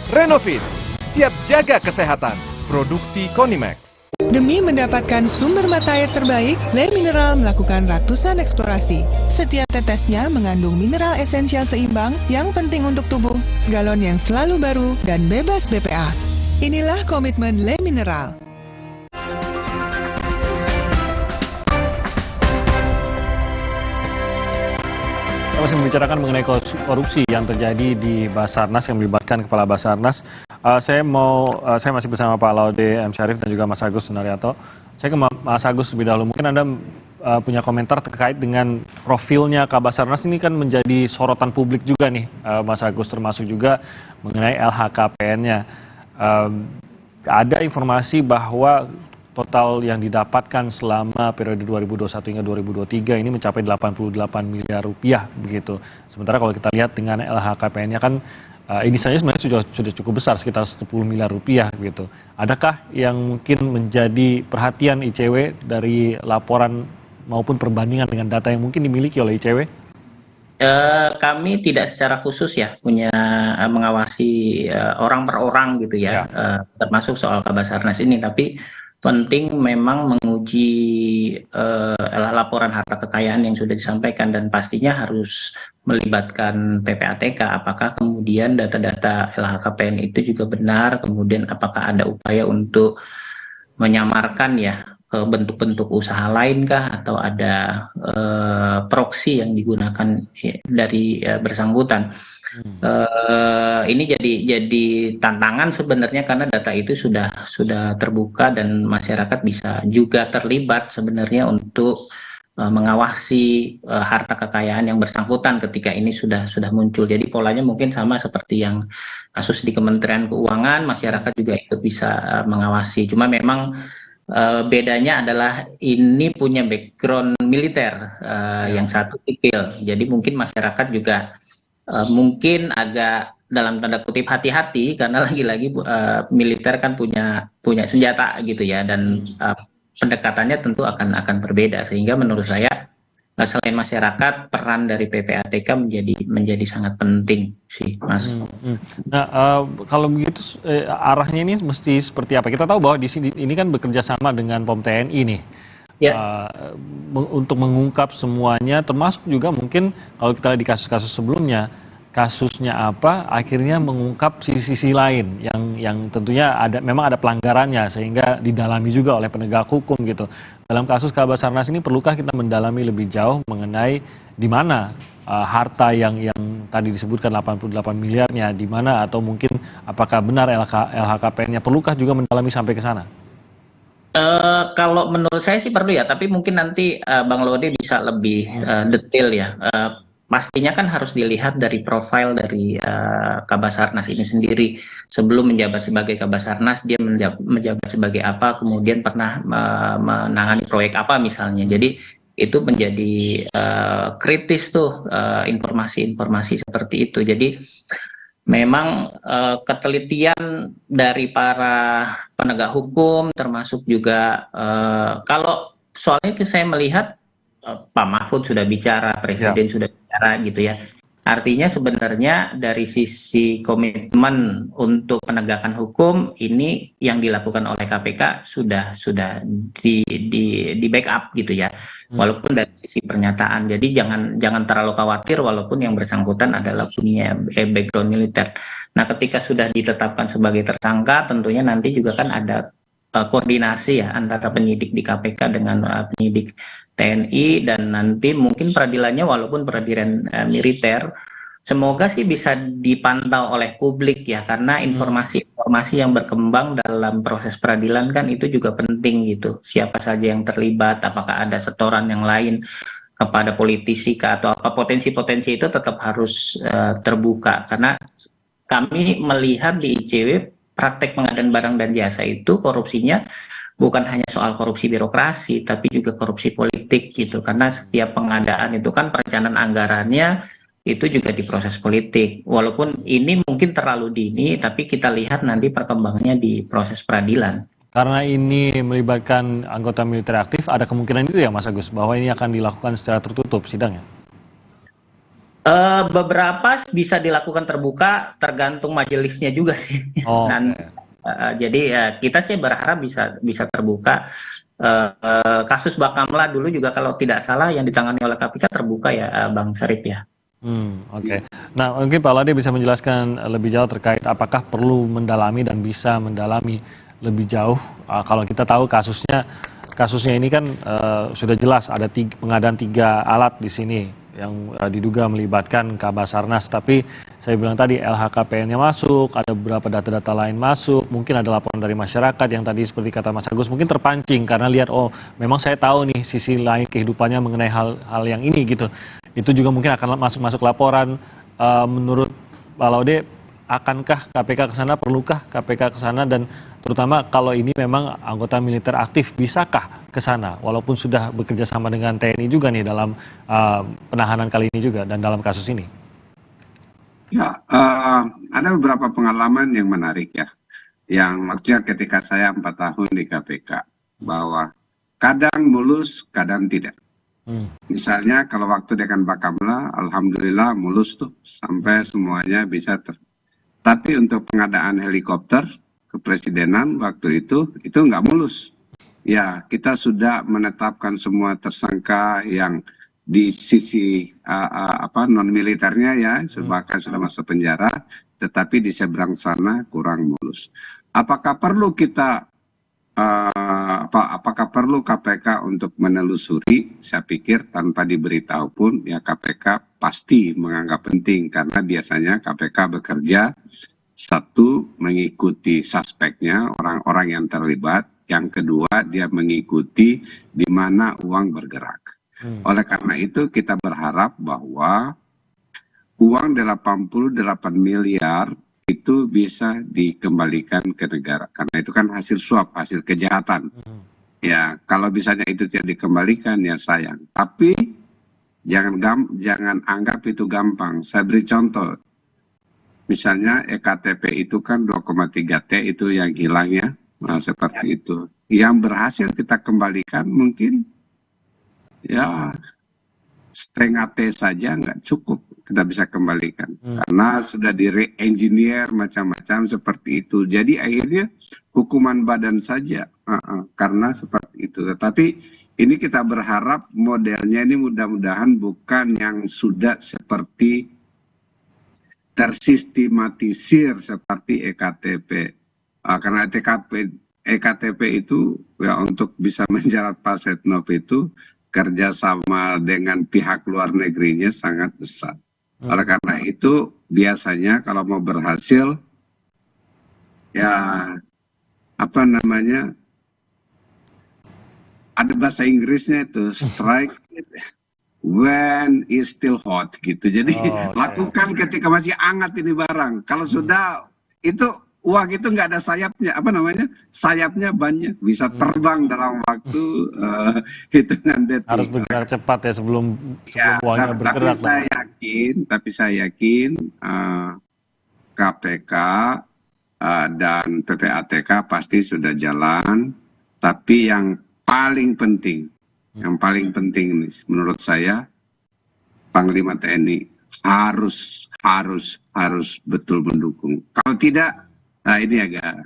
Renovit, siap jaga kesehatan. Produksi Konimax. Demi mendapatkan sumber mata air terbaik, Le Mineral melakukan ratusan eksplorasi. Setiap tetesnya mengandung mineral esensial seimbang yang penting untuk tubuh, galon yang selalu baru, dan bebas BPA. Inilah komitmen Le Mineral. Kita masih membicarakan mengenai korupsi yang terjadi di Basarnas yang melibatkan Kepala Basarnas. Saya masih bersama Pak Laude M. Syarif dan juga Mas Agus Sunaryanto. Saya ke Mas Agus lebih dahulu. Mungkin Anda punya komentar terkait dengan profilnya Kabasarnas ini kan menjadi sorotan publik juga nih, Mas Agus, termasuk juga mengenai LHKPN-nya. Ada informasi bahwa total yang didapatkan selama periode 2021 hingga 2023 ini mencapai 88 miliar rupiah begitu. Sementara kalau kita lihat dengan LHKPN-nya kan ini saja sebenarnya sudah cukup besar, sekitar 10 miliar rupiah gitu. Adakah yang mungkin menjadi perhatian ICW dari laporan maupun perbandingan dengan data yang mungkin dimiliki oleh ICW? Kami tidak secara khusus ya punya mengawasi orang per orang gitu ya, termasuk soal Kabasarnas ini, tapi penting memang menguji laporan harta kekayaan yang sudah disampaikan dan pastinya harus melibatkan PPATK. Apakah kemudian data-data LHKPN itu juga benar, kemudian apakah ada upaya untuk menyamarkan ya ke bentuk-bentuk usaha lain kah, atau ada proksi yang digunakan dari bersangkutan. Ini jadi tantangan sebenarnya karena data itu sudah terbuka dan masyarakat bisa juga terlibat sebenarnya untuk mengawasi harta kekayaan yang bersangkutan ketika ini sudah muncul. Jadi polanya mungkin sama seperti yang kasus di Kementerian Keuangan, masyarakat juga ikut bisa mengawasi. Cuma memang bedanya adalah ini punya background militer, yang satu sipil. Jadi mungkin masyarakat juga mungkin agak dalam tanda kutip hati-hati karena lagi-lagi militer kan punya senjata gitu ya, dan pendekatannya tentu akan berbeda, sehingga menurut saya selain masyarakat, peran dari PPATK menjadi sangat penting sih, Mas. Nah, kalau begitu arahnya ini mesti seperti apa? Kita tahu bahwa di sini ini kan bekerja sama dengan POM TNI nih. Untuk mengungkap semuanya, termasuk juga mungkin kalau kita lihat di kasus-kasus sebelumnya, kasusnya apa, akhirnya mengungkap sisi-sisi lain yang tentunya memang ada pelanggarannya sehingga didalami juga oleh penegak hukum gitu. Dalam kasus Kabasarnas ini perlukah kita mendalami lebih jauh mengenai di mana harta yang tadi disebutkan 88 miliarnya di mana, atau mungkin apakah benar LHKPN-nya, perlukah juga mendalami sampai ke sana? Kalau menurut saya sih perlu ya, tapi mungkin nanti Bang Laude bisa lebih detail ya. Pastinya kan harus dilihat dari profil dari Kabasarnas ini sendiri. Sebelum menjabat sebagai Kabasarnas, dia menjabat sebagai apa, kemudian pernah menangani proyek apa misalnya. Jadi itu menjadi kritis tuh informasi-informasi seperti itu. Jadi memang ketelitian dari para penegak hukum, termasuk juga kalau soalnya saya melihat Pak Mahfud sudah bicara, Presiden sudah bicara gitu ya. Artinya sebenarnya dari sisi komitmen untuk penegakan hukum ini yang dilakukan oleh KPK sudah di backup gitu ya. Walaupun dari sisi pernyataan. Jadi jangan terlalu khawatir walaupun yang bersangkutan adalah punya background militer. Nah, ketika sudah ditetapkan sebagai tersangka, tentunya nanti juga kan ada koordinasi ya antara penyidik di KPK dengan penyidik TNI, dan nanti mungkin peradilannya walaupun peradilan militer, semoga sih bisa dipantau oleh publik ya, karena informasi-informasi yang berkembang dalam proses peradilan kan itu juga penting gitu. Siapa saja yang terlibat, apakah ada setoran yang lain kepada politisi atau apa, potensi-potensi itu tetap harus terbuka, karena kami melihat di ICW praktek pengadaan barang dan jasa itu korupsinya bukan hanya soal korupsi birokrasi, tapi juga korupsi politik gitu. Karena setiap pengadaan itu kan perencanaan anggarannya itu juga diproses politik. Walaupun ini mungkin terlalu dini, tapi kita lihat nanti perkembangannya di proses peradilan. Karena ini melibatkan anggota militer aktif, ada kemungkinan itu ya Mas Agus, bahwa ini akan dilakukan secara tertutup sidangnya? Beberapa bisa dilakukan terbuka, tergantung majelisnya juga sih. Oh, Dan jadi kita sih berharap bisa terbuka. Kasus Bakamla dulu juga kalau tidak salah yang ditangani oleh KPK terbuka ya, Bang Syarif ya. Oke. Nah, mungkin Pak Laude bisa menjelaskan lebih jauh terkait apakah perlu mendalami dan bisa mendalami lebih jauh. Kalau kita tahu kasusnya ini kan sudah jelas ada pengadaan 3 alat di sini yang diduga melibatkan Kabasarnas, tapi saya bilang tadi LHKPN-nya masuk, ada beberapa data-data lain masuk, mungkin ada laporan dari masyarakat yang tadi seperti kata Mas Agus mungkin terpancing karena lihat memang saya tahu nih sisi lain kehidupannya mengenai hal yang ini gitu. Itu juga mungkin akan masuk laporan. Menurut Pak Laude, akankah KPK ke sana, perlukah KPK ke sana, dan terutama kalau ini memang anggota militer aktif, bisakah ke sana walaupun sudah bekerja sama dengan TNI juga nih dalam penahanan kali ini juga dan dalam kasus ini? Ya, ada beberapa pengalaman yang menarik ya, yang maksudnya ketika saya 4 tahun di KPK, bahwa kadang mulus, kadang tidak. Misalnya kalau waktu dengan Bakamla, alhamdulillah mulus tuh, sampai semuanya bisa tapi untuk pengadaan helikopter kepresidenan waktu itu nggak mulus. Ya, kita sudah menetapkan semua tersangka yang di sisi non militernya ya, bahkan sudah masuk penjara, tetapi di seberang sana kurang mulus. Apakah perlu kita apakah perlu KPK untuk menelusuri? Saya pikir tanpa diberitahu pun ya KPK pasti menganggap penting, karena biasanya KPK bekerja satu mengikuti suspeknya, orang-orang yang terlibat, yang kedua dia mengikuti di mana uang bergerak. Oleh karena itu kita berharap bahwa uang 88 miliar itu bisa dikembalikan ke negara, karena itu kan hasil suap, hasil kejahatan. Ya, kalau misalnya itu tidak dikembalikan ya sayang. Tapi jangan anggap itu gampang. Saya beri contoh. Misalnya EKTP itu kan 2,3 T itu yang hilang ya, seperti itu. Yang berhasil kita kembalikan mungkin ya setengah T saja nggak cukup kita bisa kembalikan, karena sudah di re-engineer macam-macam seperti itu. Jadi akhirnya hukuman badan saja, karena seperti itu. Tetapi ini kita berharap modelnya ini mudah-mudahan bukan yang sudah seperti tersistematisir seperti EKTP, karena EKTP itu ya untuk bisa menjerat Pak Setnov itu kerjasama dengan pihak luar negerinya sangat besar. Oleh karena itu biasanya kalau mau berhasil ya apa namanya, ada bahasa Inggrisnya itu strike when is still hot gitu. Jadi lakukan ketika masih hangat ini barang. Kalau sudah itu uang itu nggak ada sayapnya, apa namanya, sayapnya banyak, bisa terbang dalam waktu hitungan detik. Harus bergerak cepat ya sebelum uangnya bergerak. Tapi saya yakin KPK dan PPATK pasti sudah jalan. Tapi yang paling penting ini menurut saya, Panglima TNI harus betul mendukung. Kalau tidak, nah ini agak.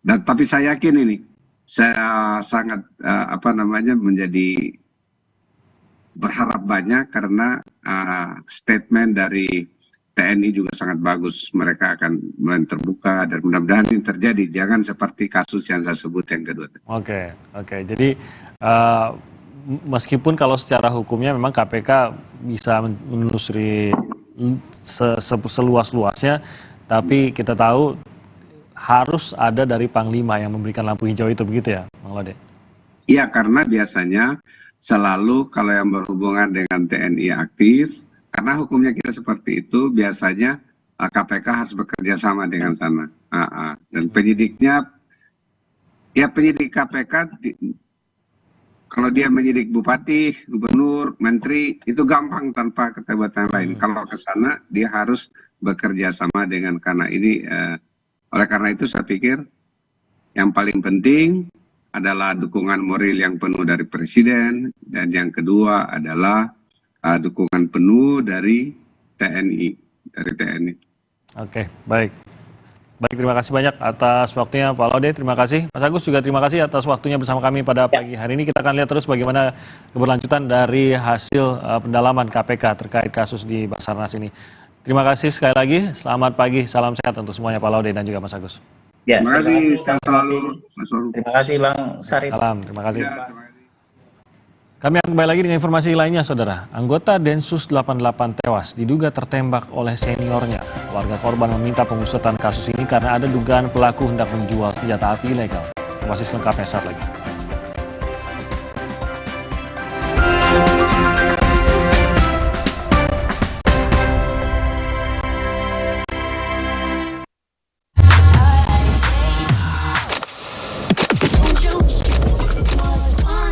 Dan tapi saya yakin ini, saya sangat menjadi berharap banyak karena statement dari TNI juga sangat bagus. Mereka akan mulai terbuka dan mudah-mudahan ini terjadi. Jangan seperti kasus yang saya sebut yang kedua. Oke. Jadi meskipun kalau secara hukumnya memang KPK bisa menelusuri seluas-luasnya, tapi kita tahu harus ada dari Panglima yang memberikan lampu hijau itu, begitu ya, Bang Laude? Iya, karena biasanya selalu kalau yang berhubungan dengan TNI aktif, karena hukumnya kita seperti itu, biasanya KPK harus bekerja sama dengan sana. Dan penyidiknya Ya penyidik KPK, kalau dia menyidik bupati, gubernur, menteri, itu gampang tanpa keterlibatan lain. Kalau ke sana, dia harus bekerja sama dengan, karena ini, oleh karena itu saya pikir yang paling penting adalah dukungan moral yang penuh dari Presiden, dan yang kedua adalah dukungan penuh dari TNI. Oke, baik. Baik, terima kasih banyak atas waktunya Pak Laude, terima kasih. Mas Agus juga terima kasih atas waktunya bersama kami pada pagi hari ini. Kita akan lihat terus bagaimana keberlanjutan dari hasil pendalaman KPK terkait kasus di Basarnas ini. Terima kasih sekali lagi, selamat pagi, salam sehat untuk semuanya Pak Laude dan juga Mas Agus. Ya, terima kasih, sehat selalu. Terima kasih Bang Sarip. Salam, terima kasih. Kami akan kembali lagi dengan informasi lainnya, Saudara. Anggota Densus 88 tewas diduga tertembak oleh seniornya. Warga korban meminta pengusutan kasus ini karena ada dugaan pelaku hendak menjual senjata api ilegal. Informasi selengkapnya saat lagi.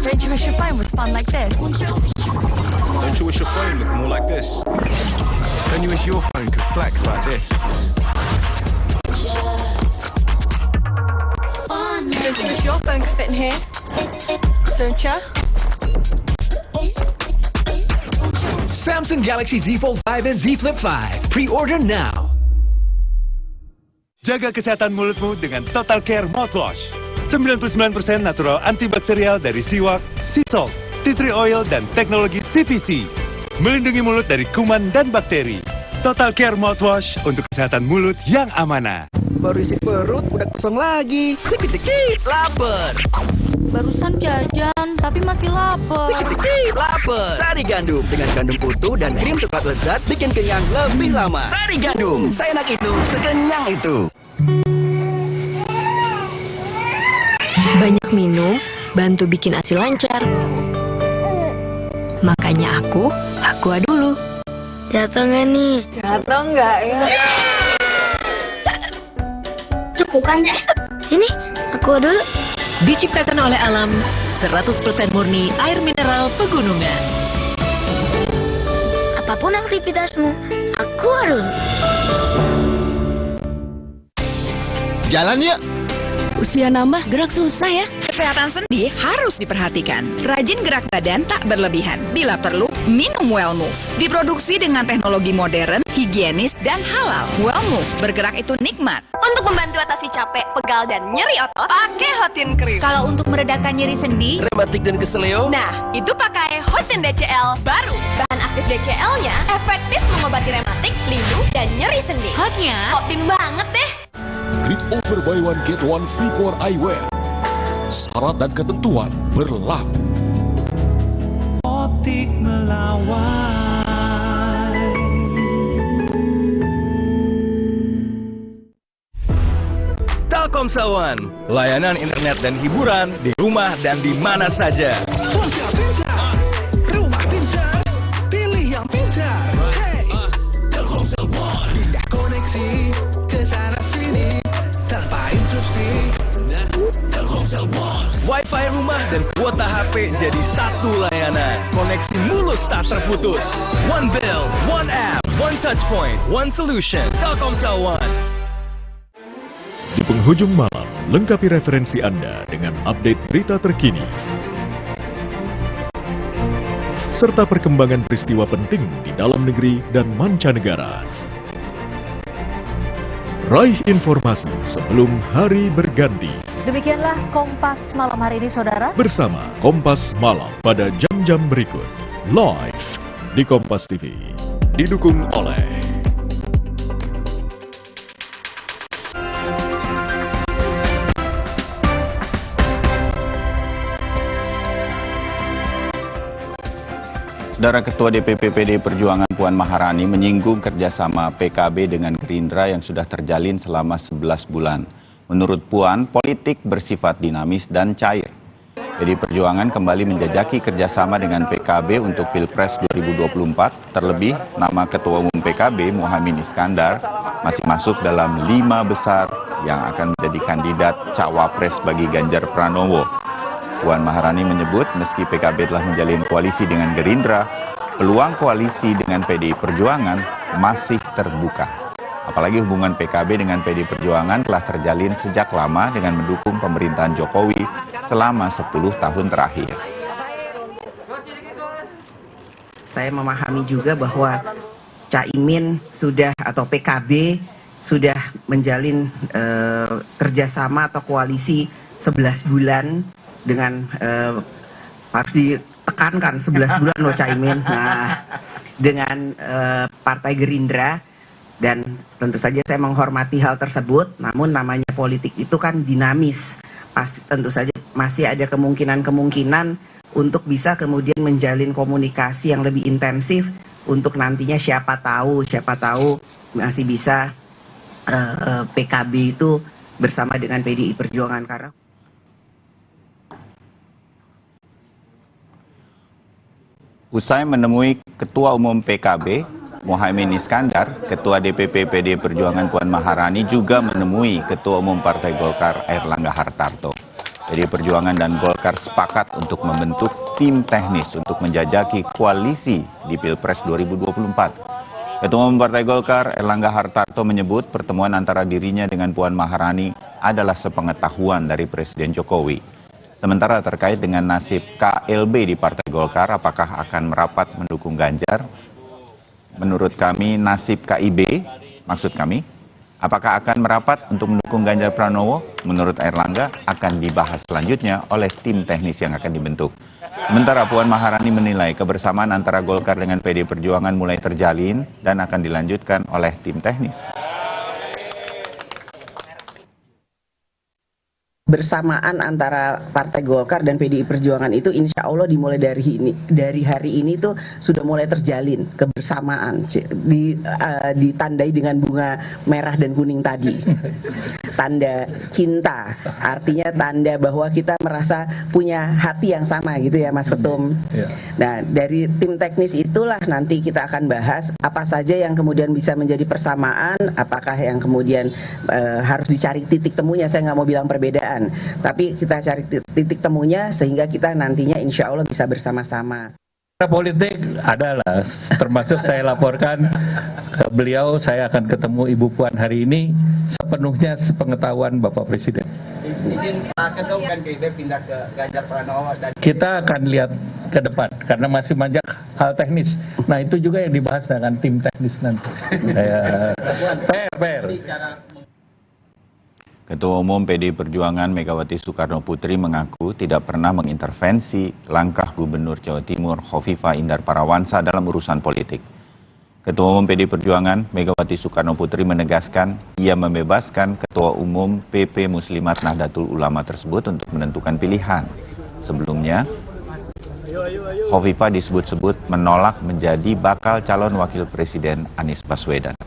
Don't you wish your phone was fun like this? Don't you wish your phone looked more like this? Don't you wish your phone could flex like this? Don't you wish your phone could fit in here? Don't you? Samsung Galaxy Z Fold 5 and Z Flip 5. Pre-order now. Jaga kesehatan mulutmu dengan Total Care Mouthwash. 99% natural antibakterial dari siwak, sea salt, tea tree oil, dan teknologi CPC. Melindungi mulut dari kuman dan bakteri. Total Care Mouthwash untuk kesehatan mulut yang amanah. Baru isi perut, udah kosong lagi. Dikit-dikit, lapar. Barusan jajan, tapi masih lapar. Dikit-dikit, lapar. Sari Gandum dengan gandum utuh dan krim coklat lezat bikin kenyang lebih lama. Sari Gandum, seenak itu, sekenyang itu. Banyak minum, bantu bikin ASI lancar. Makanya aku dulu. Jatuh nggak nih? Jatuh nggak ya? Cepukan deh. Sini, aku dulu. Diciptakan oleh alam, 100% murni air mineral pegunungan. Apapun aktivitasmu, aku dulu. Jalan yuk. Usia nambah, gerak susah ya. Kesehatan sendi harus diperhatikan. Rajin gerak badan tak berlebihan. Bila perlu, minum Wellmove. Diproduksi dengan teknologi modern, higienis, dan halal. Wellmove, bergerak itu nikmat. Untuk membantu atasi capek, pegal, dan nyeri otot, pakai Hotin Cream. Kalau untuk meredakan nyeri sendi, rematik dan keseleo, nah, itu pakai Hotin DCL baru. Bahan aktif DCL-nya efektif mengobati rematik, linu, dan nyeri sendi. hotnya Hotin banget deh. Grip over buy one get one free for eyewear. Syarat dan ketentuan berlaku. Optik melawai. Telkomsel One, layanan internet dan hiburan di rumah dan di mana saja. Ponsel pintar, rumah pintar, pilih yang pintar. Hey, Telkomsel One, pindah koneksi ke sana sini tanpa interupsi. Telkomsel One, Wi-Fi rumah dan kuota HP jadi satu layanan. Koneksi mulus tak terputus. One bill, one app, one touch point, one solution. Telkomsel One. Di penghujung malam, lengkapi referensi Anda dengan update berita terkini serta perkembangan peristiwa penting di dalam negeri dan mancanegara. Raih informasi sebelum hari berganti. Demikianlah Kompas Malam hari ini, Saudara. Bersama Kompas Malam pada jam-jam berikut. Live di Kompas TV. Didukung oleh Saudara Ketua DPP PDI Perjuangan Puan Maharani menyinggung kerjasama PKB dengan Gerindra yang sudah terjalin selama 11 bulan. Menurut Puan, politik bersifat dinamis dan cair. PDI Perjuangan kembali menjajaki kerjasama dengan PKB untuk Pilpres 2024. Terlebih, nama Ketua Umum PKB Muhaimin Iskandar masih masuk dalam 5 besar yang akan menjadi kandidat cawapres bagi Ganjar Pranowo. Puan Maharani menyebut meski PKB telah menjalin koalisi dengan Gerindra, peluang koalisi dengan PDI Perjuangan masih terbuka. Apalagi hubungan PKB dengan PDI Perjuangan telah terjalin sejak lama dengan mendukung pemerintahan Jokowi selama 10 tahun terakhir. Saya memahami juga bahwa Caimin sudah atau PKB sudah menjalin kerjasama atau koalisi 11 bulan dengan harus ditekankan 11 bulan loh Caimin. Nah, dengan Partai Gerindra. Dan tentu saja saya menghormati hal tersebut, namun namanya politik itu kan dinamis. Tentu saja masih ada kemungkinan-kemungkinan untuk bisa kemudian menjalin komunikasi yang lebih intensif untuk nantinya siapa tahu masih bisa PKB itu bersama dengan PDI Perjuangan. Karena usai menemui Ketua Umum PKB Muhaimin Iskandar, Ketua DPP PDI Perjuangan Puan Maharani juga menemui Ketua Umum Partai Golkar Airlangga Hartarto. PDI Perjuangan dan Golkar sepakat untuk membentuk tim teknis untuk menjajaki koalisi di Pilpres 2024. Ketua Umum Partai Golkar Airlangga Hartarto menyebut pertemuan antara dirinya dengan Puan Maharani adalah sepengetahuan dari Presiden Jokowi. Sementara terkait dengan nasib KLB di Partai Golkar, apakah akan merapat mendukung Ganjar? Menurut kami nasib KIB, maksud kami, apakah akan merapat untuk mendukung Ganjar Pranowo? Menurut Airlangga akan dibahas selanjutnya oleh tim teknis yang akan dibentuk. Sementara Puan Maharani menilai kebersamaan antara Golkar dengan PDI Perjuangan mulai terjalin dan akan dilanjutkan oleh tim teknis. bersamaan antara Partai Golkar dan PDI Perjuangan itu insya Allah dimulai dari hari ini tuh sudah mulai terjalin kebersamaan, ditandai dengan bunga merah dan kuning tadi, tanda cinta, artinya tanda bahwa kita merasa punya hati yang sama gitu ya Mas Ketum. Nah dari tim teknis itulah nanti kita akan bahas apa saja yang kemudian bisa menjadi persamaan, apakah yang kemudian harus dicari titik temunya. Saya nggak mau bilang perbedaan, tapi kita cari titik temunya sehingga kita nantinya insya Allah bisa bersama-sama. Politik adalah, termasuk saya laporkan ke beliau, saya akan ketemu Ibu Puan hari ini, sepenuhnya sepengetahuan Bapak Presiden. Kita akan lihat ke depan, karena masih banyak hal teknis. Nah itu juga yang dibahas dengan tim teknis nanti. Fair. Ketua Umum PDI Perjuangan Megawati Soekarno Putri mengaku tidak pernah mengintervensi langkah Gubernur Jawa Timur Khofifah Indar Parawansa dalam urusan politik. Ketua Umum PDI Perjuangan Megawati Soekarno Putri menegaskan ia membebaskan Ketua Umum PP Muslimat Nahdlatul Ulama tersebut untuk menentukan pilihan. Sebelumnya, Khofifah disebut-sebut menolak menjadi bakal calon wakil presiden Anies Baswedan.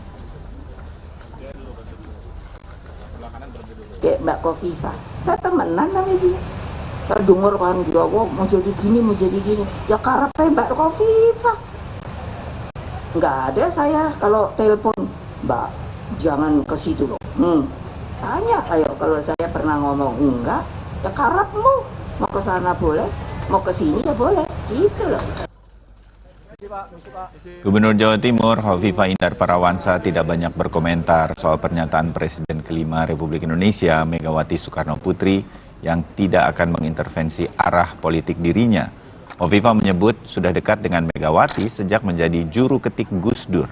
Kayak Mbak Khofifah, saya temenan namanya dia. Saya dengar kan dia, mau jadi gini, ya karepnya Mbak Khofifah. Nggak ada saya kalau telepon, Mbak, jangan ke situ loh. Tanya, ayo kalau saya pernah ngomong enggak, ya karepmu, mau ke sana boleh, mau ke sini ya boleh, gitu loh. Gubernur Jawa Timur Khofifah Indar Parawansa tidak banyak berkomentar soal pernyataan Presiden kelima Republik Indonesia Megawati Soekarno Putri yang tidak akan mengintervensi arah politik dirinya. Khofifah menyebut sudah dekat dengan Megawati sejak menjadi juru ketik Gus Dur.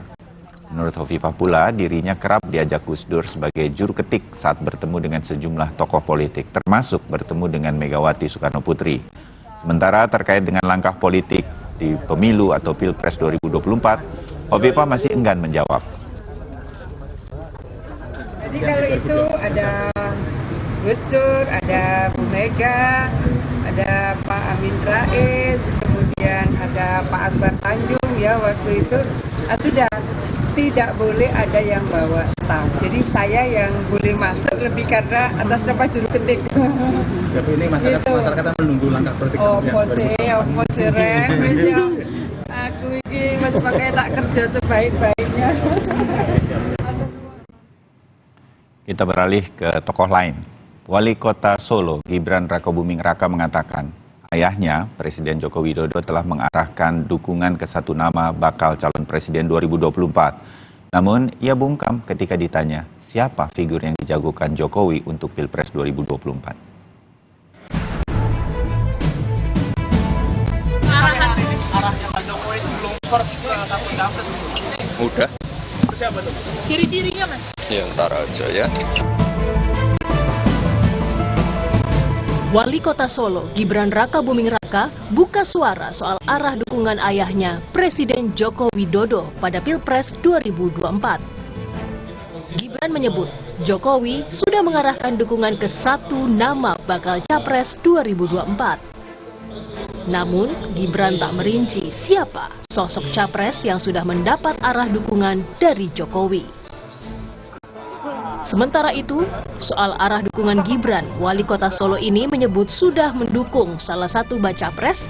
Menurut Khofifah pula, dirinya kerap diajak Gus Dur sebagai juru ketik saat bertemu dengan sejumlah tokoh politik, termasuk bertemu dengan Megawati Soekarno Putri. Sementara terkait dengan langkah politik di pemilu atau Pilpres 2024, Khofifah masih enggan menjawab. Jadi kalau itu ada Gus Dur, ada Bu Mega, ada Pak Amin Rais, kemudian ada Pak Akbar Tanjung ya waktu itu sudah tidak boleh ada yang bawa staf. Jadi saya yang boleh masuk lebih karena atas nama juru ketik. Tapi ini masyarakat menunggu langkah politik. Opo sih rek, aku ini mas pakai tak kerja sebaik-baiknya. Kita beralih ke tokoh lain. Wali Kota Solo, Gibran Rakabuming Raka mengatakan, ayahnya, Presiden Joko Widodo telah mengarahkan dukungan ke satu nama bakal calon presiden 2024. Namun, ia bungkam ketika ditanya siapa figur yang dijagokan Jokowi untuk Pilpres 2024. Arahnya Pak Jokowi itu belum firm ke satu capres. Udah. Siapa tuh? Ciri-cirinya mas? Ya ntar aja ya. Wali Kota Solo, Gibran Rakabuming Raka, buka suara soal arah dukungan ayahnya, Presiden Joko Widodo pada Pilpres 2024. Gibran menyebut, Jokowi sudah mengarahkan dukungan ke satu nama bakal Capres 2024. Namun, Gibran tak merinci siapa sosok Capres yang sudah mendapat arah dukungan dari Jokowi. Sementara itu, soal arah dukungan Gibran, Wali Kota Solo ini menyebut sudah mendukung salah satu baca pres,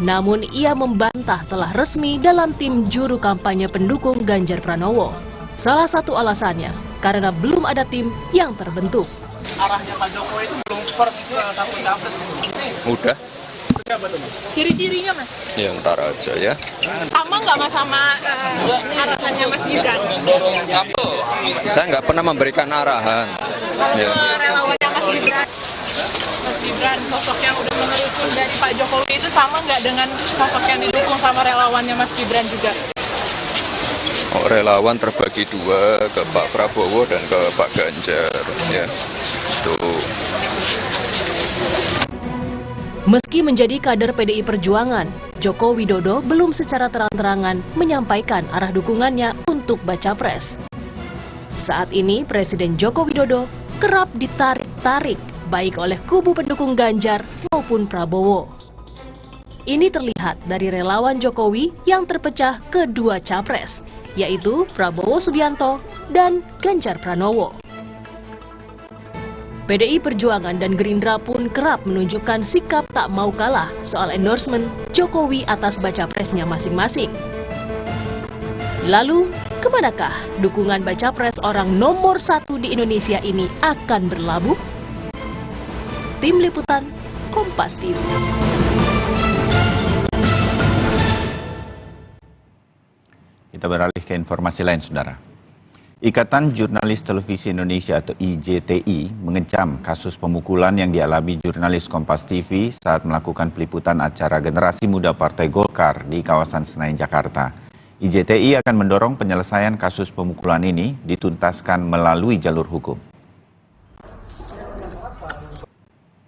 namun ia membantah telah resmi dalam tim juru kampanye pendukung Ganjar Pranowo. Salah satu alasannya, karena belum ada tim yang terbentuk. Arahnya Pak Jokowi itu belum firm ke satu capres. Udah. Siapa tuh? Ciri-cirinya mas? Ya ntar aja ya. Sama nggak mas sama arahannya mas Gibran? Saya nggak pernah memberikan arahan. Ya. Relawannya mas Gibran. Mas Gibran, sosok yang udah menurutku dari Pak Jokowi itu sama nggak dengan sosok yang didukung sama relawannya mas Gibran juga? Oh, relawan terbagi dua, ke Pak Prabowo dan ke Pak Ganjar. Ya, tuh. Meski menjadi kader PDI Perjuangan, Joko Widodo belum secara terang-terangan menyampaikan arah dukungannya untuk baca pres. Saat ini Presiden Joko Widodo kerap ditarik-tarik baik oleh kubu pendukung Ganjar maupun Prabowo. Ini terlihat dari relawan Jokowi yang terpecah ke dua capres, yaitu Prabowo Subianto dan Ganjar Pranowo. PDI Perjuangan dan Gerindra pun kerap menunjukkan sikap tak mau kalah soal endorsement Jokowi atas baca presnya masing-masing. Lalu, kemanakah dukungan baca pres orang nomor 1 di Indonesia ini akan berlabuh? Tim Liputan, Kompas TV. Kita beralih ke informasi lain, Saudara. Ikatan Jurnalis Televisi Indonesia atau IJTI mengecam kasus pemukulan yang dialami jurnalis Kompas TV saat melakukan peliputan acara Generasi Muda Partai Golkar di kawasan Senayan, Jakarta. IJTI akan mendorong penyelesaian kasus pemukulan ini dituntaskan melalui jalur hukum.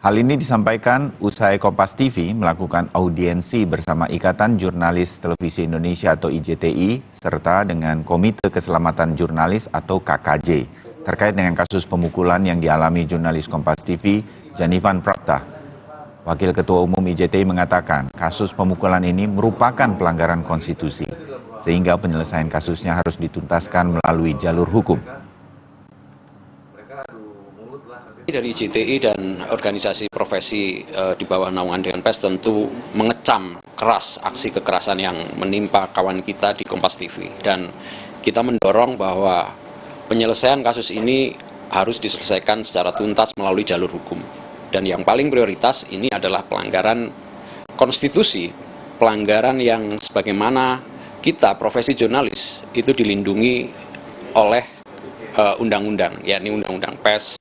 Hal ini disampaikan usai Kompas TV melakukan audiensi bersama Ikatan Jurnalis Televisi Indonesia atau IJTI serta dengan Komite Keselamatan Jurnalis atau KKJ terkait dengan kasus pemukulan yang dialami jurnalis Kompas TV Janivan Prapta. Wakil Ketua Umum IJTI mengatakan kasus pemukulan ini merupakan pelanggaran konstitusi sehingga penyelesaian kasusnya harus dituntaskan melalui jalur hukum. Dari IJTI dan organisasi profesi di bawah naungan Dewan Pers tentu mengecam keras aksi kekerasan yang menimpa kawan kita di Kompas TV, dan kita mendorong bahwa penyelesaian kasus ini harus diselesaikan secara tuntas melalui jalur hukum, dan yang paling prioritas ini adalah pelanggaran konstitusi, pelanggaran yang sebagaimana kita profesi jurnalis itu dilindungi oleh undang-undang, yakni Undang-Undang Pers.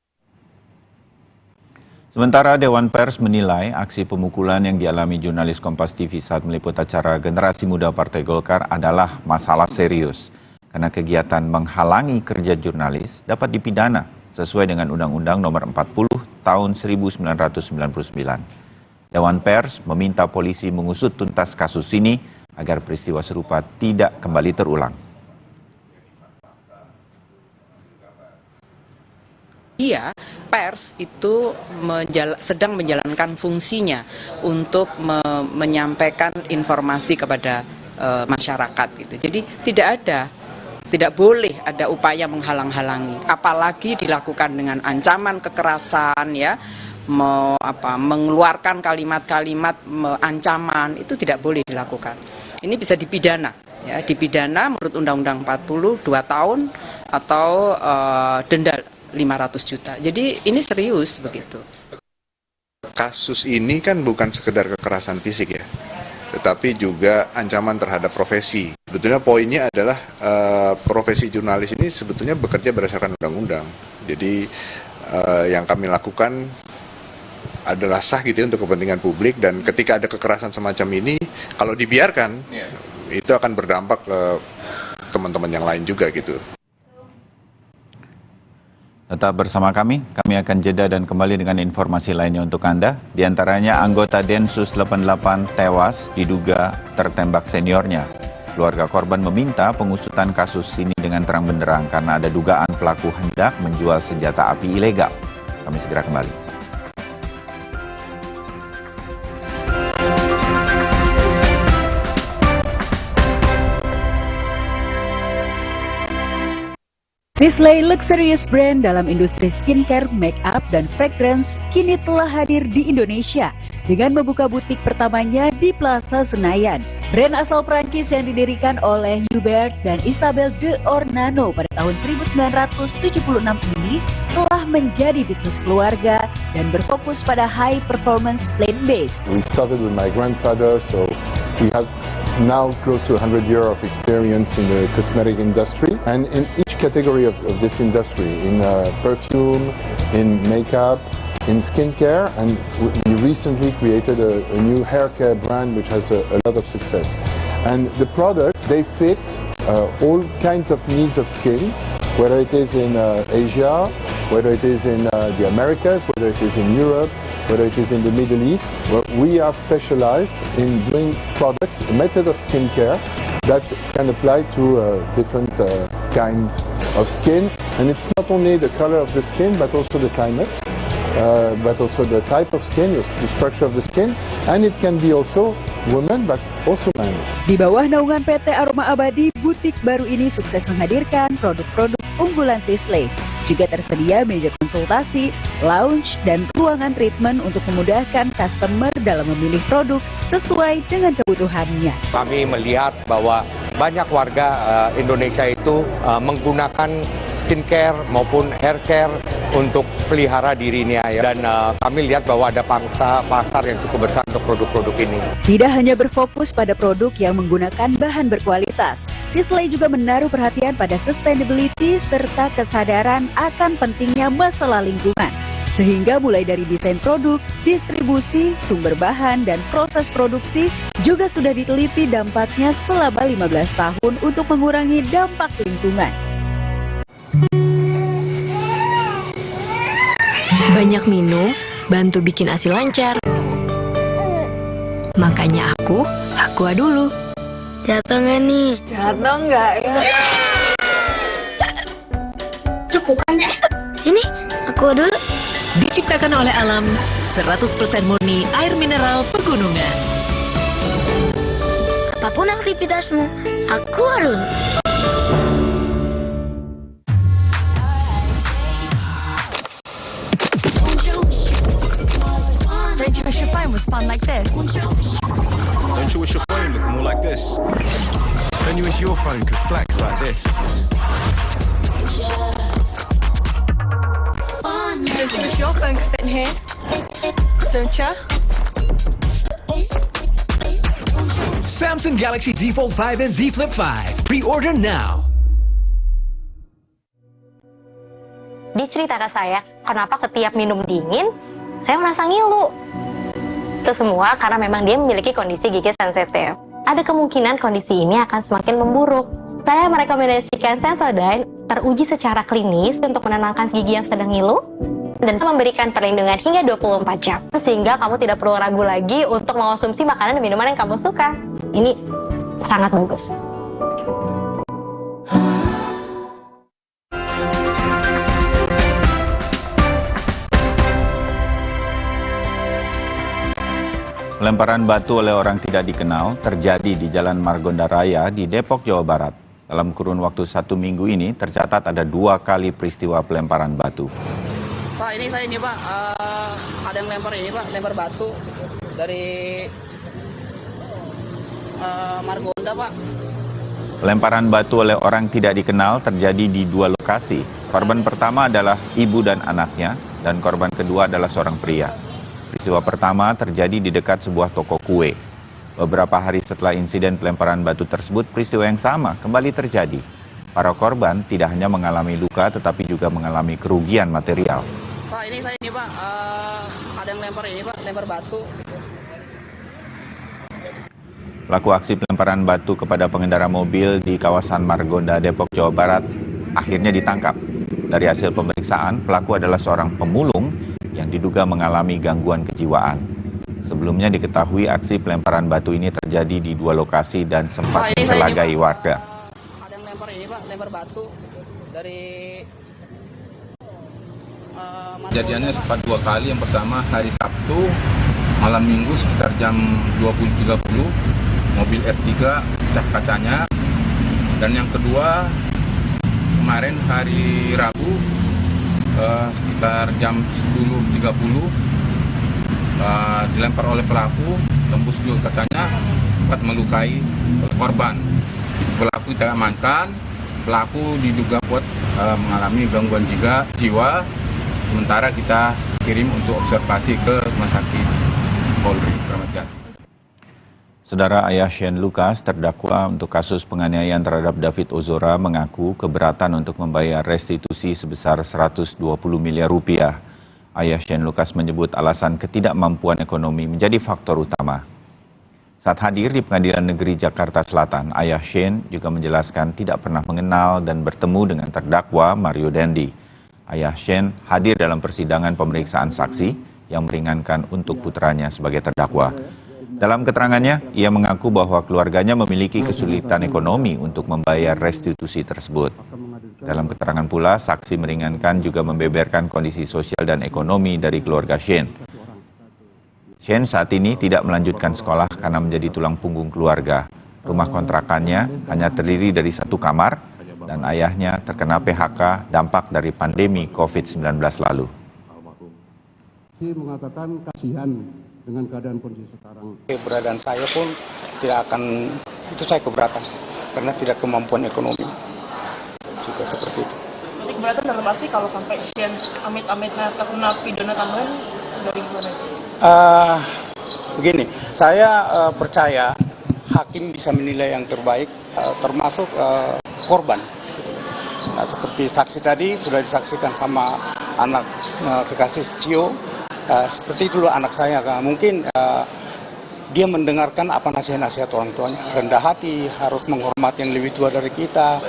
Sementara Dewan Pers menilai aksi pemukulan yang dialami jurnalis Kompas TV saat meliput acara Generasi Muda Partai Golkar adalah masalah serius. Karena kegiatan menghalangi kerja jurnalis dapat dipidana sesuai dengan Undang-Undang Nomor 40 Tahun 1999. Dewan Pers meminta polisi mengusut tuntas kasus ini agar peristiwa serupa tidak kembali terulang. Iya, pers itu sedang menjalankan fungsinya untuk menyampaikan informasi kepada masyarakat gitu. Jadi tidak ada Tidak boleh ada upaya menghalang-halangi, apalagi dilakukan dengan ancaman kekerasan, ya, mengeluarkan kalimat-kalimat ancaman, itu tidak boleh dilakukan. Ini bisa dipidana, ya, dipidana menurut Undang-Undang 40 2 tahun atau denda 500 juta. Jadi ini serius begitu. Kasus ini kan bukan sekedar kekerasan fisik ya, tetapi juga ancaman terhadap profesi. Sebetulnya poinnya adalah profesi jurnalis ini sebetulnya bekerja berdasarkan undang-undang. Jadi yang kami lakukan adalah sah gitu ya untuk kepentingan publik, dan ketika ada kekerasan semacam ini, kalau dibiarkan, itu akan berdampak ke teman-teman yang lain juga gitu. Tetap bersama kami akan jeda dan kembali dengan informasi lainnya untuk Anda. Di antaranya anggota Densus 88 tewas diduga tertembak seniornya. Keluarga korban meminta pengusutan kasus ini dengan terang benderang karena ada dugaan pelaku hendak menjual senjata api ilegal. Kami segera kembali. Sisley luxurious brand dalam industri skincare, make up, dan fragrance kini telah hadir di Indonesia dengan membuka butik pertamanya di Plaza Senayan. Brand asal Prancis yang didirikan oleh Hubert dan Isabelle de Ornano pada tahun 1976 ini telah menjadi bisnis keluarga dan berfokus pada high performance plant-based. We started with my grandfather, so we have now close to 100 years of experience in the cosmetic industry, and in each category of this industry, in perfume, in makeup, in skincare, and we recently created a new hair care brand which has a lot of success. And the products, they fit all kinds of needs of skin, whether it is in Asia, whether it is in the Americas, whether it is in Europe, whether it is in the Middle East. Well, we are specialized in doing products, a method of skincare that can apply to different kinds of skin. And it's not only the color of the skin, but also the climate, but also the type of skin, the structure of the skin, and it can be also women, but also men. Di bawah naungan PT Aroma Abadi, butik baru ini sukses menghadirkan produk-produk unggulan Sisley. Juga tersedia meja konsultasi, lounge, dan ruangan treatment untuk memudahkan customer dalam memilih produk sesuai dengan kebutuhannya. Kami melihat bahwa banyak warga Indonesia itu menggunakan skincare maupun hair care untuk pelihara dirinya, ya. Dan kami lihat bahwa ada pasar yang cukup besar untuk produk-produk ini. Tidak hanya berfokus pada produk yang menggunakan bahan berkualitas, Sisley juga menaruh perhatian pada sustainability serta kesadaran akan pentingnya masalah lingkungan. Sehingga mulai dari desain produk, distribusi, sumber bahan, dan proses produksi juga sudah diteliti dampaknya selama 15 tahun untuk mengurangi dampak lingkungan. Banyak minum, bantu bikin ASI lancar. Makanya aku aqua dulu. Jatuh nggak nih? Jatuh nggak ya? Cukup kan deh. Sini, aqua dulu. Diciptakan oleh alam, 100% murni air mineral pegunungan. Apapun aktivitasmu, aqua dulu. Don't you wish your phone was fun like this? Don't you wish your phone looked more like this? Don't you wish your phone could flex like this? Don't you wish your phone could fit in here? Don't you? Samsung Galaxy Z Fold 5 and Z Flip 5. Pre-order now. Dia cerita ke saya, kenapa setiap minum dingin, saya merasa ngilu. Itu semua karena memang dia memiliki kondisi gigi sensitif. Ada kemungkinan kondisi ini akan semakin memburuk. Saya merekomendasikan Sensodyne teruji secara klinis untuk menenangkan gigi yang sedang ngilu dan memberikan perlindungan hingga 24 jam. Sehingga kamu tidak perlu ragu lagi untuk mengonsumsi makanan dan minuman yang kamu suka. Ini sangat bagus. Pelemparan batu oleh orang tidak dikenal terjadi di Jalan Margonda Raya di Depok, Jawa Barat. Dalam kurun waktu 1 minggu ini tercatat ada 2 kali peristiwa pelemparan batu. Pak, ini saya Pak, ada yang lempar Pak, lempar batu dari Margonda Pak. Pelemparan batu oleh orang tidak dikenal terjadi di 2 lokasi. Korban pertama adalah ibu dan anaknya, dan korban kedua adalah seorang pria. Peristiwa pertama terjadi di dekat sebuah toko kue. Beberapa hari setelah insiden pelemparan batu tersebut, peristiwa yang sama kembali terjadi. Para korban tidak hanya mengalami luka, tetapi juga mengalami kerugian material. Pak, ini saya Pak, ada yang lempar Pak, lempar batu. Pelaku aksi pelemparan batu kepada pengendara mobil di kawasan Margonda, Depok, Jawa Barat akhirnya ditangkap. Dari hasil pemeriksaan, pelaku adalah seorang pemulung yang diduga mengalami gangguan kejiwaan. Sebelumnya diketahui aksi pelemparan batu ini terjadi di 2 lokasi dan sempat mencelagai warga. Ada yang lempar Pak, lempar batu dari Kejadiannya sempat 2 kali. Yang pertama hari Sabtu malam Minggu sekitar jam 20.30, mobil R3 pecah kacanya. Dan yang kedua kemarin hari Rabu sekitar jam 10.30 dilempar oleh pelaku, tembus juga kacanya, sempat melukai korban. Pelaku tidak amankan, pelaku diduga kuat mengalami gangguan jiwa. Sementara kita kirim untuk observasi ke Rumah Sakit Polri Kramat Jati. Saudara, ayah Shane Lucas terdakwa untuk kasus penganiayaan terhadap David Ozora mengaku keberatan untuk membayar restitusi sebesar 120 miliar rupiah. Ayah Shane Lucas menyebut alasan ketidakmampuan ekonomi menjadi faktor utama. Saat hadir di Pengadilan Negeri Jakarta Selatan, ayah Shane juga menjelaskan tidak pernah mengenal dan bertemu dengan terdakwa Mario Dandi. Ayah Shane hadir dalam persidangan pemeriksaan saksi yang meringankan untuk putranya sebagai terdakwa. Dalam keterangannya, ia mengaku bahwa keluarganya memiliki kesulitan ekonomi untuk membayar restitusi tersebut. Dalam keterangan pula, saksi meringankan juga membeberkan kondisi sosial dan ekonomi dari keluarga Shane. Shane saat ini tidak melanjutkan sekolah karena menjadi tulang punggung keluarga. Rumah kontrakannya hanya terdiri dari 1 kamar, dan ayahnya terkena PHK dampak dari pandemi COVID-19 lalu. Mengatakan kasihan dengan keadaan kondisi sekarang. Keberadaan saya pun tidak akan, itu saya keberatan, karena tidak kemampuan ekonomi. Juga seperti itu. Jadi keberatan dalam arti kalau sampai Shane amit-amitnya terkena pidana tambahan, dari gimana itu? Begini, saya percaya hakim bisa menilai yang terbaik, termasuk korban. Nah, seperti saksi tadi sudah disaksikan sama anak kekasih Cio, seperti itulah anak saya. Mungkin dia mendengarkan apa nasihat-nasihat orang tuanya, rendah hati, harus menghormati yang lebih tua dari kita,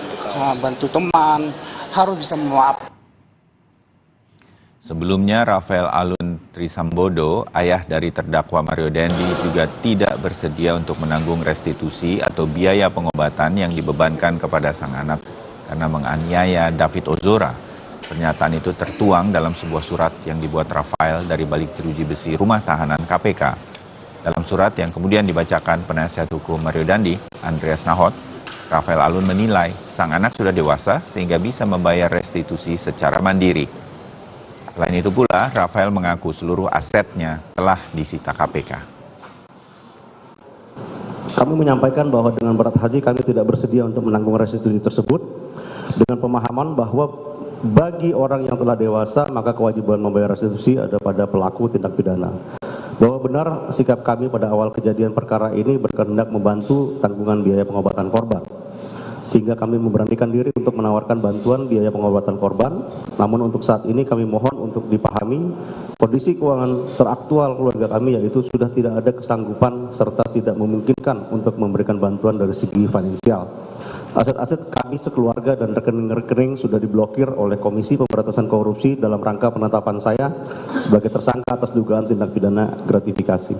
bantu teman, harus bisa memaafkan. Sebelumnya, Rafael Alun Trisambodo, ayah dari terdakwa Mario Dandi, juga tidak bersedia untuk menanggung restitusi atau biaya pengobatan yang dibebankan kepada sang anak karena menganiaya David Ozora. Pernyataan itu tertuang dalam sebuah surat yang dibuat Rafael dari balik jeruji besi rumah tahanan KPK. Dalam surat yang kemudian dibacakan penasihat hukum Mario Dandi, Andreas Nahot, Rafael Alun menilai sang anak sudah dewasa sehingga bisa membayar restitusi secara mandiri. Selain itu pula, Rafael mengaku seluruh asetnya telah disita KPK. Kami menyampaikan bahwa dengan berat hati kami tidak bersedia untuk menanggung restitusi tersebut, dengan pemahaman bahwa bagi orang yang telah dewasa maka kewajiban membayar restitusi ada pada pelaku tindak pidana. Bahwa benar sikap kami pada awal kejadian perkara ini berkehendak membantu tanggungan biaya pengobatan korban, sehingga kami memberanikan diri untuk menawarkan bantuan biaya pengobatan korban. Namun untuk saat ini kami mohon untuk dipahami kondisi keuangan teraktual keluarga kami, yaitu sudah tidak ada kesanggupan serta tidak memungkinkan untuk memberikan bantuan dari segi finansial. Aset-aset kami sekeluarga dan rekening-rekening sudah diblokir oleh Komisi Pemberantasan Korupsi dalam rangka penetapan saya sebagai tersangka atas dugaan tindak pidana gratifikasi.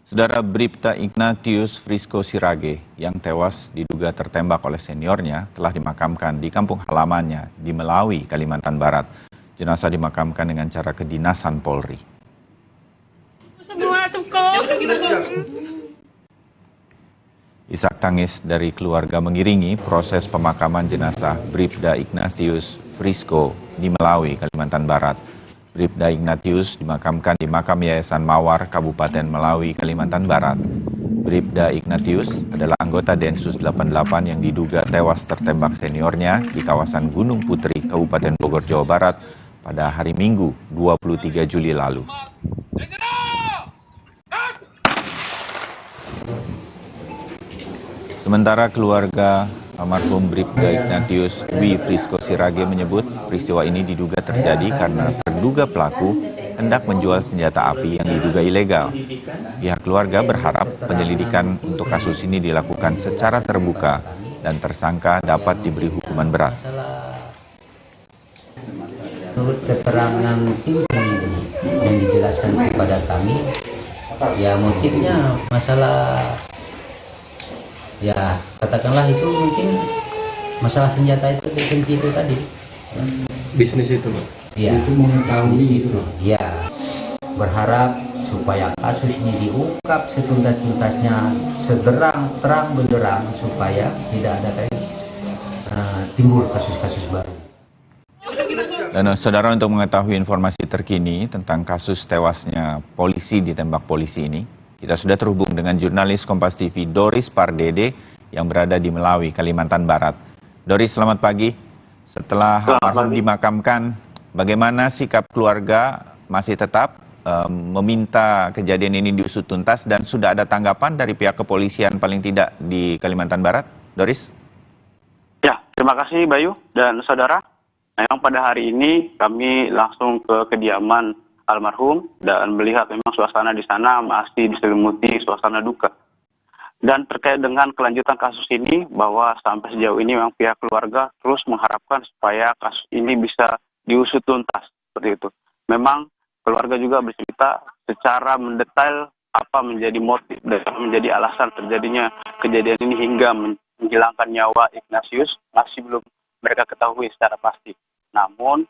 Saudara, Bribda Ignatius Frisco Sirage yang tewas diduga tertembak oleh seniornya telah dimakamkan di kampung halamannya di Melawi, Kalimantan Barat. Jenazah dimakamkan dengan cara kedinasan Polri. Isak tangis dari keluarga mengiringi proses pemakaman jenazah Bribda Ignatius Frisco di Melawi, Kalimantan Barat. Bribda Ignatius dimakamkan di makam Yayasan Mawar, Kabupaten Melawi, Kalimantan Barat. Bribda Ignatius adalah anggota Densus 88 yang diduga tewas tertembak seniornya di kawasan Gunung Putri, Kabupaten Bogor, Jawa Barat pada hari Minggu 23 Juli lalu. Sementara keluarga almarhum Bribda Ignatius Dwi Frisco Sirage menyebut peristiwa ini diduga terjadi karena terduga pelaku hendak menjual senjata api yang diduga ilegal. Pihak keluarga berharap penyelidikan untuk kasus ini dilakukan secara terbuka dan tersangka dapat diberi hukuman berat. Menurut keterangan tim yang dijelaskan kepada kami, ya motifnya masalah, ya katakanlah itu mungkin masalah senjata itu, lisensi itu tadi. Bisnis itu, Pak? Ya, itu mengetahui itu. Ya, berharap supaya kasus ini diungkap setuntas-tuntasnya, terang benderang, supaya tidak ada timbul kasus-kasus baru. Dan saudara, untuk mengetahui informasi terkini tentang kasus tewasnya polisi ditembak polisi ini, kita sudah terhubung dengan jurnalis Kompas TV Doris Pardede yang berada di Melawi, Kalimantan Barat. Doris, selamat pagi. Setelah almarhum dimakamkan, bagaimana sikap keluarga? Masih tetap meminta kejadian ini diusut tuntas dan sudah ada tanggapan dari pihak kepolisian paling tidak di Kalimantan Barat? Doris? Ya, terima kasih Bayu dan saudara. Memang pada hari ini kami langsung ke kediaman almarhum dan melihat memang suasana di sana masih diselimuti suasana duka. Dan terkait dengan kelanjutan kasus ini, bahwa sampai sejauh ini memang pihak keluarga terus mengharapkan supaya kasus ini bisa diusut tuntas, seperti itu. Memang keluarga juga bercerita secara mendetail apa menjadi motif dan menjadi alasan terjadinya kejadian ini hingga menghilangkan nyawa Ignatius masih belum mereka ketahui secara pasti. Namun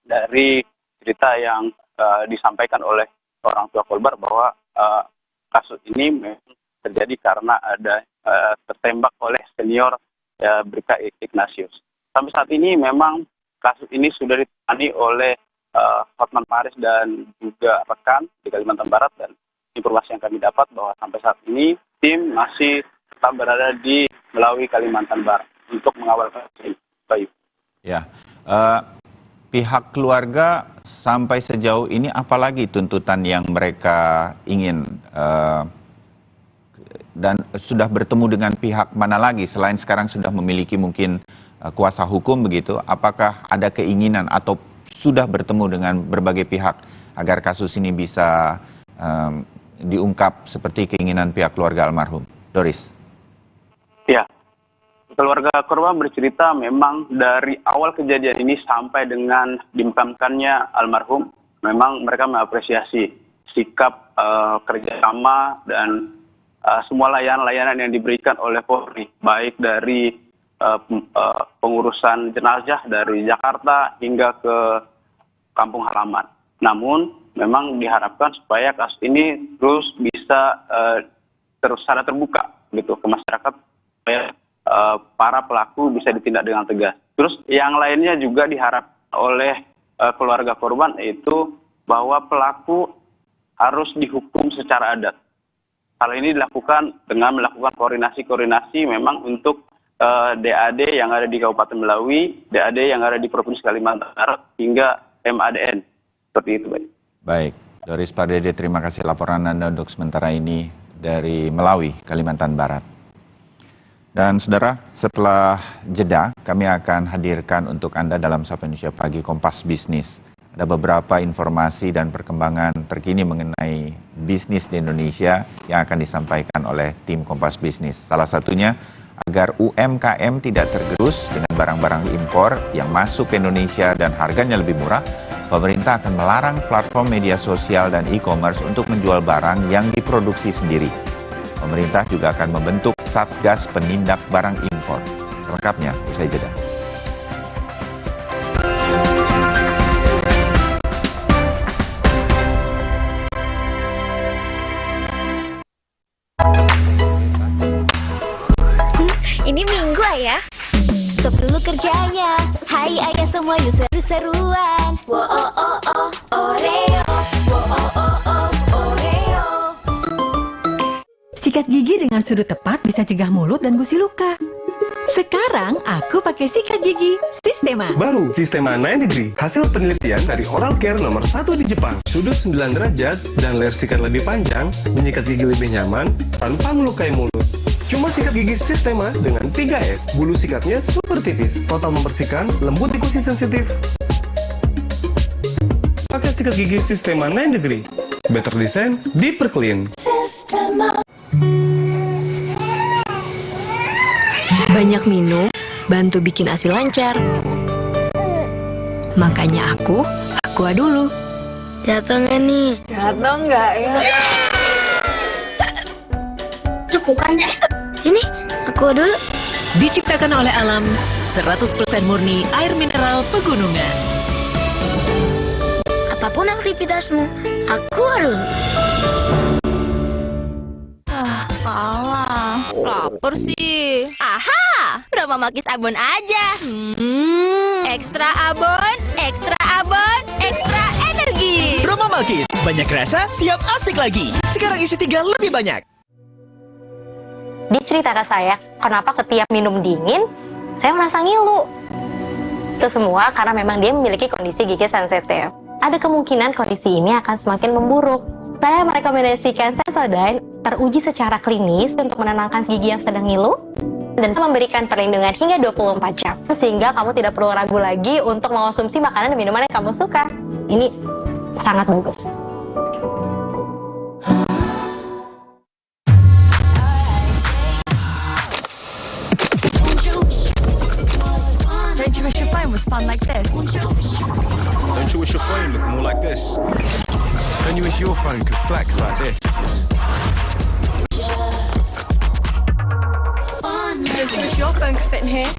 dari cerita yang disampaikan oleh orang tua korban bahwa kasus ini memang terjadi karena ada tertembak oleh senior Bribda Ignatius. Sampai saat ini memang kasus ini sudah ditangani oleh Hotman Paris dan juga rekan di Kalimantan Barat, dan informasi yang kami dapat bahwa sampai saat ini tim masih tetap berada di Melawi, Kalimantan Barat untuk mengawal kasus ini. Bayu. Ya, pihak keluarga sampai sejauh ini apalagi tuntutan yang mereka ingin dan sudah bertemu dengan pihak mana lagi selain sekarang sudah memiliki mungkin kuasa hukum begitu? Apakah ada keinginan atau sudah bertemu dengan berbagai pihak agar kasus ini bisa diungkap seperti keinginan pihak keluarga almarhum? Doris. Ya, keluarga korban bercerita memang dari awal kejadian ini sampai dengan dimakamkannya almarhum, memang mereka mengapresiasi sikap kerjasama dan semua layanan-layanan yang diberikan oleh Polri, baik dari pengurusan jenazah dari Jakarta hingga ke kampung halaman. Namun memang diharapkan supaya kasus ini terus bisa secara terbuka gitu ke masyarakat, supaya para pelaku bisa ditindak dengan tegas. Terus yang lainnya juga diharapkan oleh keluarga korban, yaitu bahwa pelaku harus dihukum secara adat. Hal ini dilakukan dengan melakukan koordinasi memang untuk DAD yang ada di Kabupaten Melawi, DAD yang ada di Provinsi Kalimantan Barat, hingga MADN. Seperti itu, Baik. Baik, Doris Pardede, terima kasih laporan Anda untuk sementara ini dari Melawi, Kalimantan Barat. Dan saudara, setelah jeda, kami akan hadirkan untuk Anda dalam Sapa Indonesia Pagi Kompas Bisnis. Ada beberapa informasi dan perkembangan terkini mengenai bisnis di Indonesia yang akan disampaikan oleh tim Kompas Bisnis. Salah satunya, agar UMKM tidak tergerus dengan barang-barang impor yang masuk ke Indonesia dan harganya lebih murah, pemerintah akan melarang platform media sosial dan e-commerce untuk menjual barang yang diproduksi sendiri. Pemerintah juga akan membentuk Satgas Penindak Barang Impor. Selengkapnya usai jeda. duluan. Wo oh oh oh Oreo. Wo oh oh oh Oreo. Sikat gigi dengan sudut tepat bisa cegah mulut dan gusi luka. Sekarang aku pakai sikat gigi Sistema. Baru Sistema 9 Degree, hasil penelitian dari oral care nomor 1 di Jepang. Sudut 9 derajat dan layar sikat lebih panjang, menyikat gigi lebih nyaman tanpa melukai mulut. Cuma sikat gigi Sistema dengan 3S. Bulu sikatnya super tipis, total membersihkan, lembut di gusi sensitif. Pakai sikat gigi Sistema 9 Degree. Better design, deeper clean. Sistema. Banyak minum, bantu bikin ASI lancar. Makanya Aqua dulu. Jatuh nggak nih? Jatuh nggak ya? Cukupan deh. Sini, Aqua dulu. Diciptakan oleh alam, 100% murni air mineral pegunungan. Apapun aktivitasmu, Aqua dulu. Lapar sih. Aha, Brahma Makis Abon aja. Ekstra abon, ekstra abon, ekstra energi. Brahma Makis, banyak rasa, siap asik lagi. Sekarang isi 3 lebih banyak. Di cerita ke saya, kenapa setiap minum dingin, saya merasa ngilu. Itu semua karena memang dia memiliki kondisi gigi sensitif. Ada kemungkinan kondisi ini akan semakin memburuk. Saya merekomendasikan Sensodyne teruji secara klinis untuk menenangkan gigi yang sedang ngilu dan memberikan perlindungan hingga 24 jam. Sehingga kamu tidak perlu ragu lagi untuk mengonsumsi makanan dan minuman yang kamu suka. Ini sangat bagus. Don't you wish your phone was fun like this? Don't you wish your phone looked more like this? Don't you wish your phone could flex like this? Don't you wish your phone could fit in here?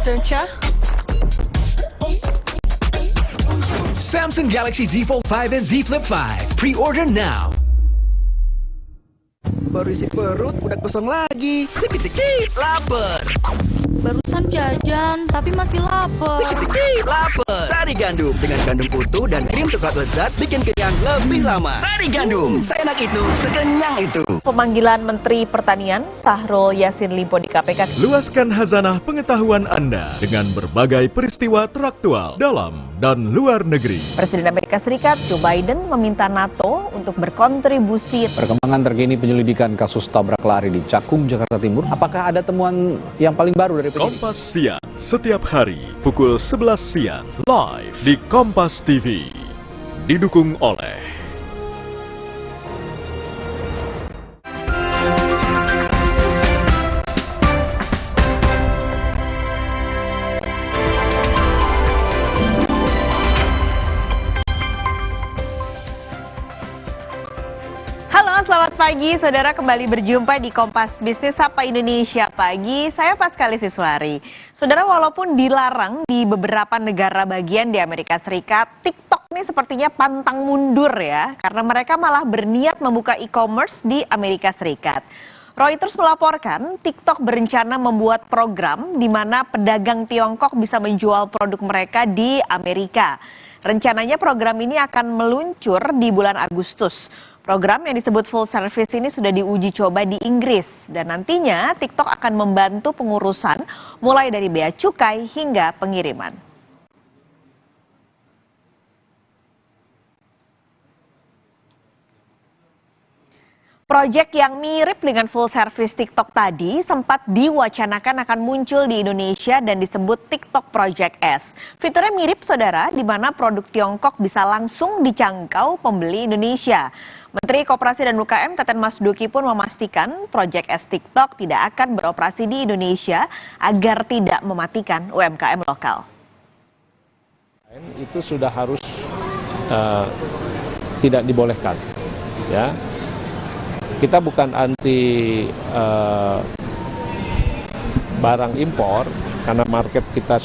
Don't you? Samsung Galaxy Z Fold 5 and Z Flip 5. Pre-order now. Baru isi perut, udah kosong lagi. Dikit-dikit lapar. Barusan jajan, tapi masih lapar. Dikit-dikit lapar. Sari Gandum dengan gandum utuh dan krim coklat lezat bikin kenyang lebih lama. Sari Gandum, seenak itu, sekenyang itu. Pemanggilan Menteri Pertanian Syahrul Yassin Limpo di KPK. Luaskan khazanah pengetahuan Anda dengan berbagai peristiwa teraktual dalam dan luar negeri. Presiden Amerika Serikat Joe Biden meminta NATO untuk berkontribusi. Perkembangan terkini penyelidikan kasus tabrak lari di Cakung, Jakarta Timur. Apakah ada temuan yang paling baru dari penyidik? Kompas Siang, setiap hari pukul 11 siang, live di Kompas TV. Didukung oleh Selamat pagi, saudara, kembali berjumpa di Kompas Bisnis Sapa Indonesia Pagi. Saya Paskali Siswari. Saudara, walaupun dilarang di beberapa negara bagian di Amerika Serikat, TikTok ini sepertinya pantang mundur ya, karena mereka malah berniat membuka e-commerce di Amerika Serikat. Reuters melaporkan TikTok berencana membuat program di mana pedagang Tiongkok bisa menjual produk mereka di Amerika. Rencananya program ini akan meluncur di bulan Agustus. Program yang disebut full service ini sudah diuji coba di Inggris dan nantinya TikTok akan membantu pengurusan mulai dari bea cukai hingga pengiriman. Proyek yang mirip dengan full service TikTok tadi sempat diwacanakan akan muncul di Indonesia dan disebut TikTok Project S. Fiturnya mirip, saudara, di mana produk Tiongkok bisa langsung dicangkau pembeli Indonesia. Menteri Koperasi dan UKM Teten Mas Duki pun memastikan Project S TikTok tidak akan beroperasi di Indonesia agar tidak mematikan UMKM lokal. Itu sudah harus tidak dibolehkan, ya. Kita bukan anti barang impor karena market kita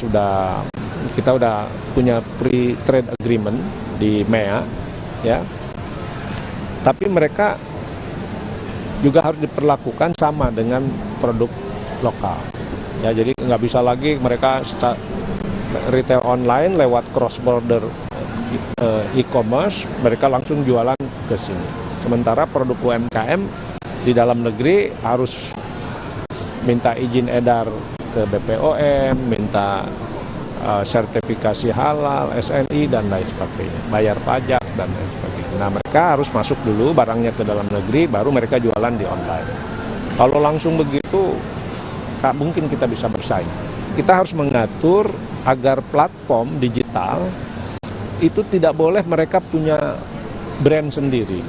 udah punya free trade agreement di MEA, ya. Tapi mereka juga harus diperlakukan sama dengan produk lokal. Ya, jadi nggak bisa lagi mereka retail online lewat cross border e-commerce, mereka langsung jualan ke sini. Sementara produk UMKM di dalam negeri harus minta izin edar ke BPOM, minta sertifikasi halal, SNI, dan lain sebagainya, bayar pajak, dan lain sebagainya. Nah, mereka harus masuk dulu barangnya ke dalam negeri, baru mereka jualan di online. Kalau langsung begitu, tak mungkin kita bisa bersaing. Kita harus mengatur agar platform digital itu tidak boleh mereka punya brand sendiri.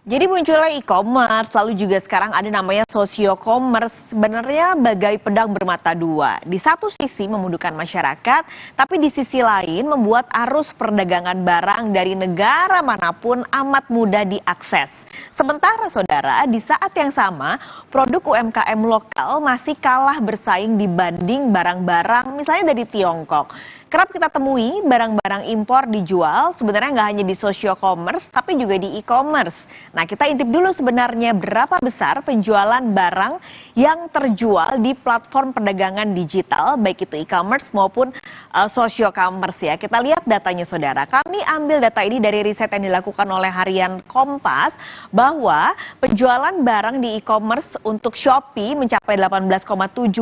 Jadi munculnya e-commerce, lalu juga sekarang ada namanya socio-commerce, sebenarnya bagai pedang bermata dua. Di satu sisi memudahkan masyarakat, tapi di sisi lain membuat arus perdagangan barang dari negara manapun amat mudah diakses. Sementara saudara, di saat yang sama, produk UMKM lokal masih kalah bersaing dibanding barang-barang misalnya dari Tiongkok. Kerap kita temui barang-barang impor dijual sebenarnya nggak hanya di socio-commerce tapi juga di e-commerce. Nah, kita intip dulu sebenarnya berapa besar penjualan barang yang terjual di platform perdagangan digital baik itu e-commerce maupun socio-commerce ya. Kita lihat datanya saudara. Kami ambil data ini dari riset yang dilakukan oleh harian Kompas bahwa penjualan barang di e-commerce untuk Shopee mencapai 18,7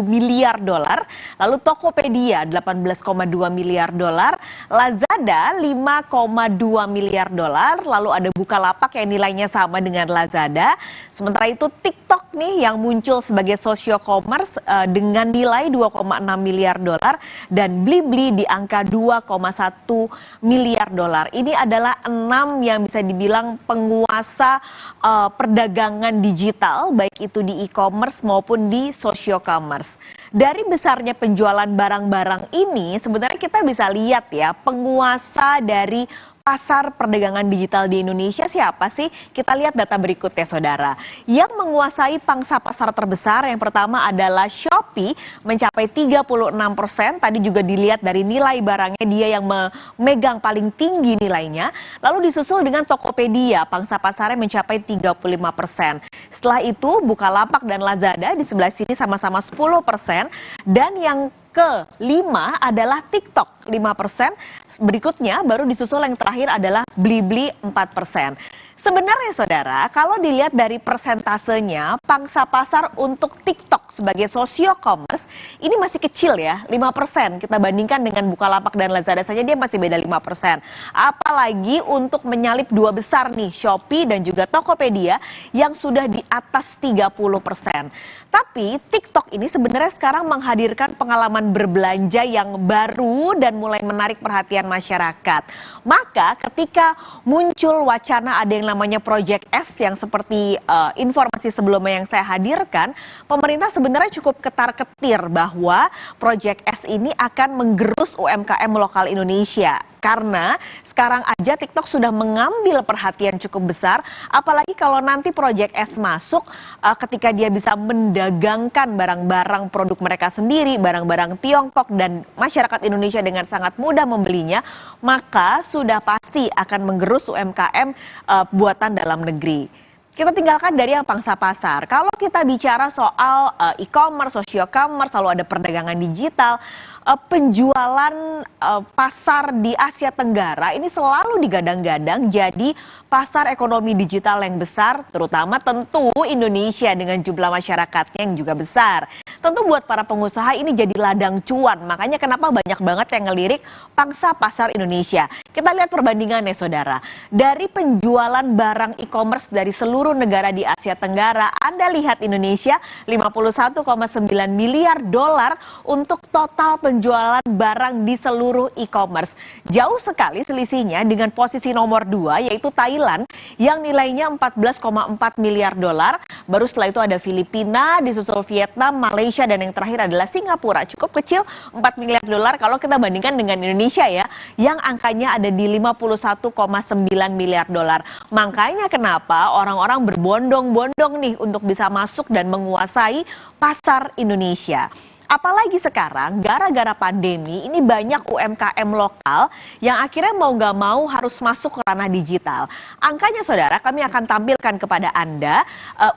miliar dolar, lalu Tokopedia 18,2 miliar dolar, Lazada 5,2 miliar dolar, lalu ada Bukalapak yang nilainya sama dengan Lazada. Sementara itu TikTok nih yang muncul sebagai socio-commerce dengan nilai 2,6 miliar dolar dan Blibli di angka 2,1 miliar dolar. Ini adalah 6 yang bisa dibilang penguasa perdagangan digital baik itu di e-commerce maupun di socio-commerce. Dari besarnya penjualan barang-barang ini sebenarnya kita bisa lihat ya penguasa dari pasar perdagangan digital di Indonesia siapa sih? Kita lihat data berikutnya saudara. Yang menguasai pangsa pasar terbesar yang pertama adalah Shopee mencapai 36%. Tadi juga dilihat dari nilai barangnya dia yang memegang paling tinggi nilainya. Lalu disusul dengan Tokopedia, pangsa pasarnya mencapai 35%. Setelah itu Bukalapak dan Lazada di sebelah sini sama-sama 10%. Dan yang kelima adalah TikTok 5%. Berikutnya baru disusul yang terakhir adalah Blibli 4%. Sebenarnya saudara, kalau dilihat dari persentasenya, pangsa pasar untuk TikTok sebagai socio-commerce ini masih kecil ya, 5%. Kita bandingkan dengan Bukalapak dan Lazada saja dia masih beda 5%. Apalagi untuk menyalip dua besar nih, Shopee dan juga Tokopedia yang sudah di atas 30%. Tapi TikTok ini sebenarnya sekarang menghadirkan pengalaman berbelanja yang baru dan mulai menarik perhatian masyarakat. Maka ketika muncul wacana ada yang namanya Project S yang seperti informasi sebelumnya yang saya hadirkan, pemerintah sebenarnya cukup ketar-ketir bahwa Project S ini akan menggerus UMKM lokal Indonesia. Karena sekarang aja TikTok sudah mengambil perhatian cukup besar, apalagi kalau nanti Project S masuk ketika dia bisa mendagangkan barang-barang produk mereka sendiri, barang-barang Tiongkok dan masyarakat Indonesia dengan sangat mudah membelinya, maka sudah pasti akan menggerus UMKM buatan dalam negeri. Kita tinggalkan dari yang pangsa pasar. Kalau kita bicara soal e-commerce, socio-commerce, lalu ada perdagangan digital, penjualan pasar di Asia Tenggara ini selalu digadang-gadang jadi pasar ekonomi digital yang besar, terutama tentu Indonesia dengan jumlah masyarakatnya yang juga besar. Tentu buat para pengusaha ini jadi ladang cuan, makanya kenapa banyak banget yang ngelirik pangsa pasar Indonesia. Kita lihat perbandingannya saudara. Dari penjualan barang e-commerce dari seluruh negara di Asia Tenggara, Anda lihat Indonesia 51,9 miliar dolar untuk total penjualan barang di seluruh e-commerce. Jauh sekali selisihnya dengan posisi nomor 2 yaitu Thailand yang nilainya 14,4 miliar dolar. Baru setelah itu ada Filipina, disusul Vietnam, Malaysia, dan yang terakhir adalah Singapura. Cukup kecil 4 miliar dolar kalau kita bandingkan dengan Indonesia ya, yang angkanya ada di 51,9 miliar dolar. Makanya kenapa orang-orang berbondong-bondong nih untuk bisa masuk dan menguasai pasar Indonesia. Apalagi sekarang gara-gara pandemi ini banyak UMKM lokal yang akhirnya mau nggak mau harus masuk ke ranah digital. Angkanya saudara kami akan tampilkan kepada Anda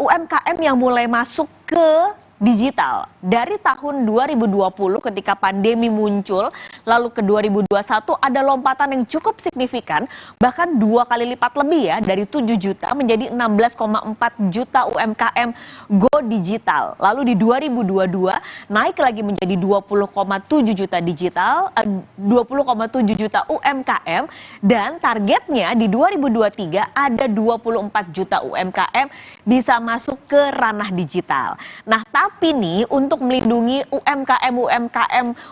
UMKM yang mulai masuk ke digital. Dari tahun 2020 ketika pandemi muncul, lalu ke 2021 ada lompatan yang cukup signifikan, bahkan 2 kali lipat lebih ya, dari 7 juta menjadi 16,4 juta UMKM go digital. Lalu di 2022 naik lagi menjadi 20,7 juta digital, 20,7 juta UMKM, dan targetnya di 2023 ada 24 juta UMKM bisa masuk ke ranah digital. Nah, tapi nih untuk melindungi UMKM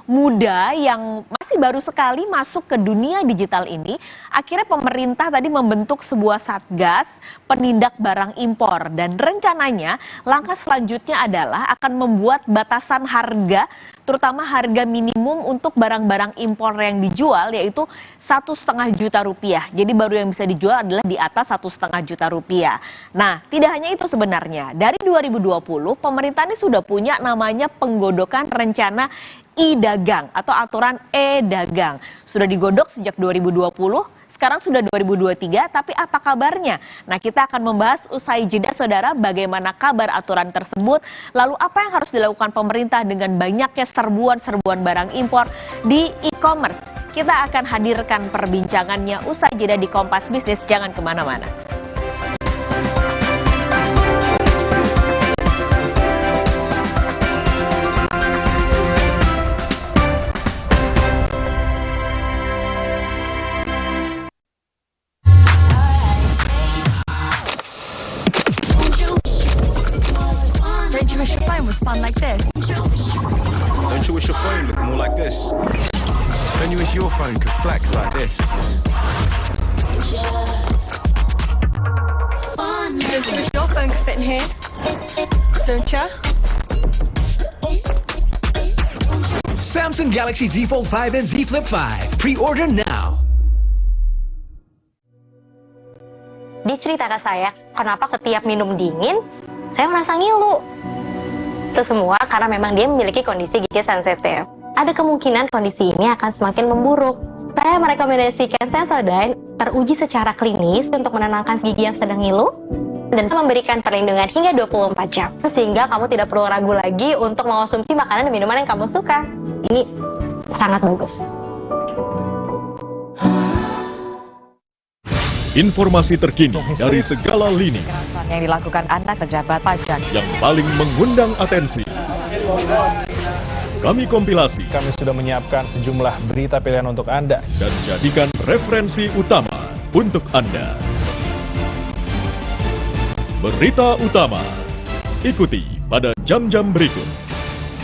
muda yang masih baru sekali masuk ke dunia digital ini, akhirnya pemerintah tadi membentuk sebuah satgas penindak barang impor, dan rencananya langkah selanjutnya adalah akan membuat batasan harga, terutama harga minimum untuk barang-barang impor yang dijual, yaitu 1,5 juta rupiah. Jadi baru yang bisa dijual adalah di atas 1,5 juta rupiah. Nah, tidak hanya itu sebenarnya. Dari 2020, pemerintah ini sudah punya namanya penggodokan rencana e-dagang atau aturan e-dagang. Sudah digodok sejak 2020, sekarang sudah 2023, tapi apa kabarnya? Nah, kita akan membahas usai jeda, saudara, bagaimana kabar aturan tersebut, lalu apa yang harus dilakukan pemerintah dengan banyaknya serbuan-serbuan barang impor di e-commerce. Kita akan hadirkan perbincangannya usai jeda di Kompas Bisnis, jangan kemana-mana. Don't you wish your phone was fun like this? Don't you wish your phone looked more like this? Don't you wish your phone could flex like this? Don't you wish your phone could fit in here? Don't you? Samsung Galaxy Z Fold 5 and Z Flip 5. Pre-order now. Dia cerita ke saya, kenapa setiap minum dingin, saya merasa ngilu. Itu semua karena memang dia memiliki kondisi gigi sensitif. Ada kemungkinan kondisi ini akan semakin memburuk. Saya merekomendasikan Sensodyne teruji secara klinis untuk menenangkan gigi yang sedang ngilu dan memberikan perlindungan hingga 24 jam. Sehingga kamu tidak perlu ragu lagi untuk mengonsumsi makanan dan minuman yang kamu suka. Ini sangat bagus. Informasi terkini dari segala lini yang dilakukan anak pejabat pajak yang paling mengundang atensi. Kami kompilasi. Kami sudah menyiapkan sejumlah berita pilihan untuk Anda dan jadikan referensi utama untuk Anda. Berita utama ikuti pada jam-jam berikut.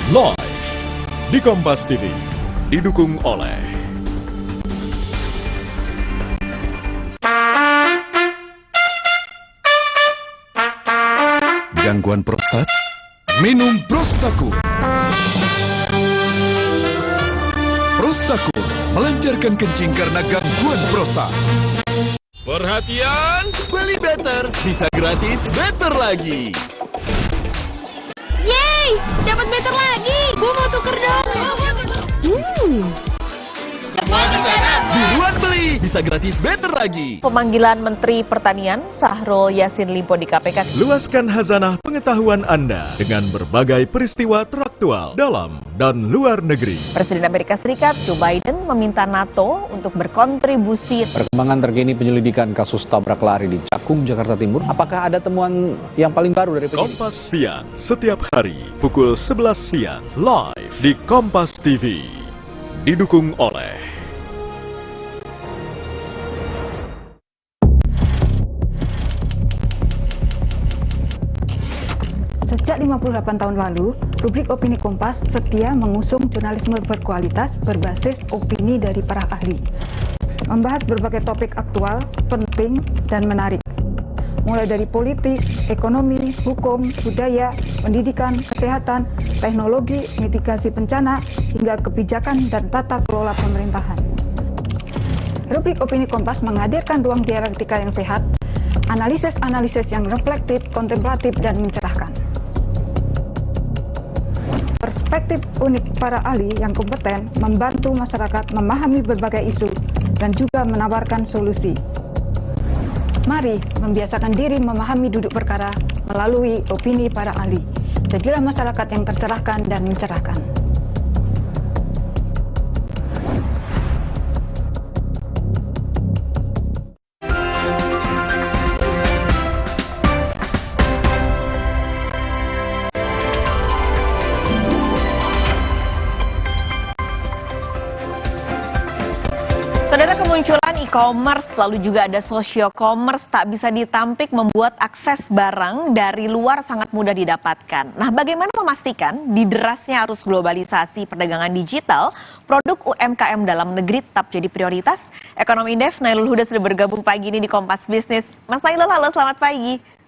Live di Kompas TV, didukung oleh gangguan prostat, minum Prostakur. Prostakur melancarkan kencing karena gangguan prostat. Perhatian, beli better bisa gratis better lagi. Yeay, dapat better lagi. Gue mau tuker dong. Semua di sana. Buruan beli, bisa gratis better lagi. Pemanggilan Menteri Pertanian Syahrul Yassin Limpo di KPK. Luaskan khazanah pengetahuan Anda dengan berbagai peristiwa teraktual dalam dan luar negeri. Presiden Amerika Serikat Joe Biden meminta NATO untuk berkontribusi. Perkembangan terkini penyelidikan kasus tabrak lari di Cakung, Jakarta Timur. Apakah ada temuan yang paling baru dari penyidik? Kompas Siang setiap hari pukul 11 siang live di Kompas TV. Didukung oleh Sejak 58 tahun lalu, rubrik Opini Kompas setia mengusung jurnalisme berkualitas berbasis opini dari para ahli. Membahas berbagai topik aktual, penting, dan menarik. Mulai dari politik, ekonomi, hukum, budaya, pendidikan, kesehatan, teknologi, mitigasi bencana, hingga kebijakan dan tata kelola pemerintahan. Rubrik Opini Kompas menghadirkan ruang dialektika yang sehat, analisis-analisis yang reflektif, kontemplatif, dan mencerahkan. Perspektif unik para ahli yang kompeten membantu masyarakat memahami berbagai isu dan juga menawarkan solusi. Mari membiasakan diri memahami duduk perkara melalui opini para ahli. Jadilah masyarakat yang tercerahkan dan mencerahkan. Saudara, kemunculan e-commerce lalu juga ada social commerce tak bisa ditampik membuat akses barang dari luar sangat mudah didapatkan. Nah, bagaimana memastikan di derasnya arus globalisasi perdagangan digital, produk UMKM dalam negeri tetap jadi prioritas? Ekonomi Indef Nailul Huda sudah bergabung pagi ini di Kompas Bisnis. Mas Nailul, halo, selamat pagi.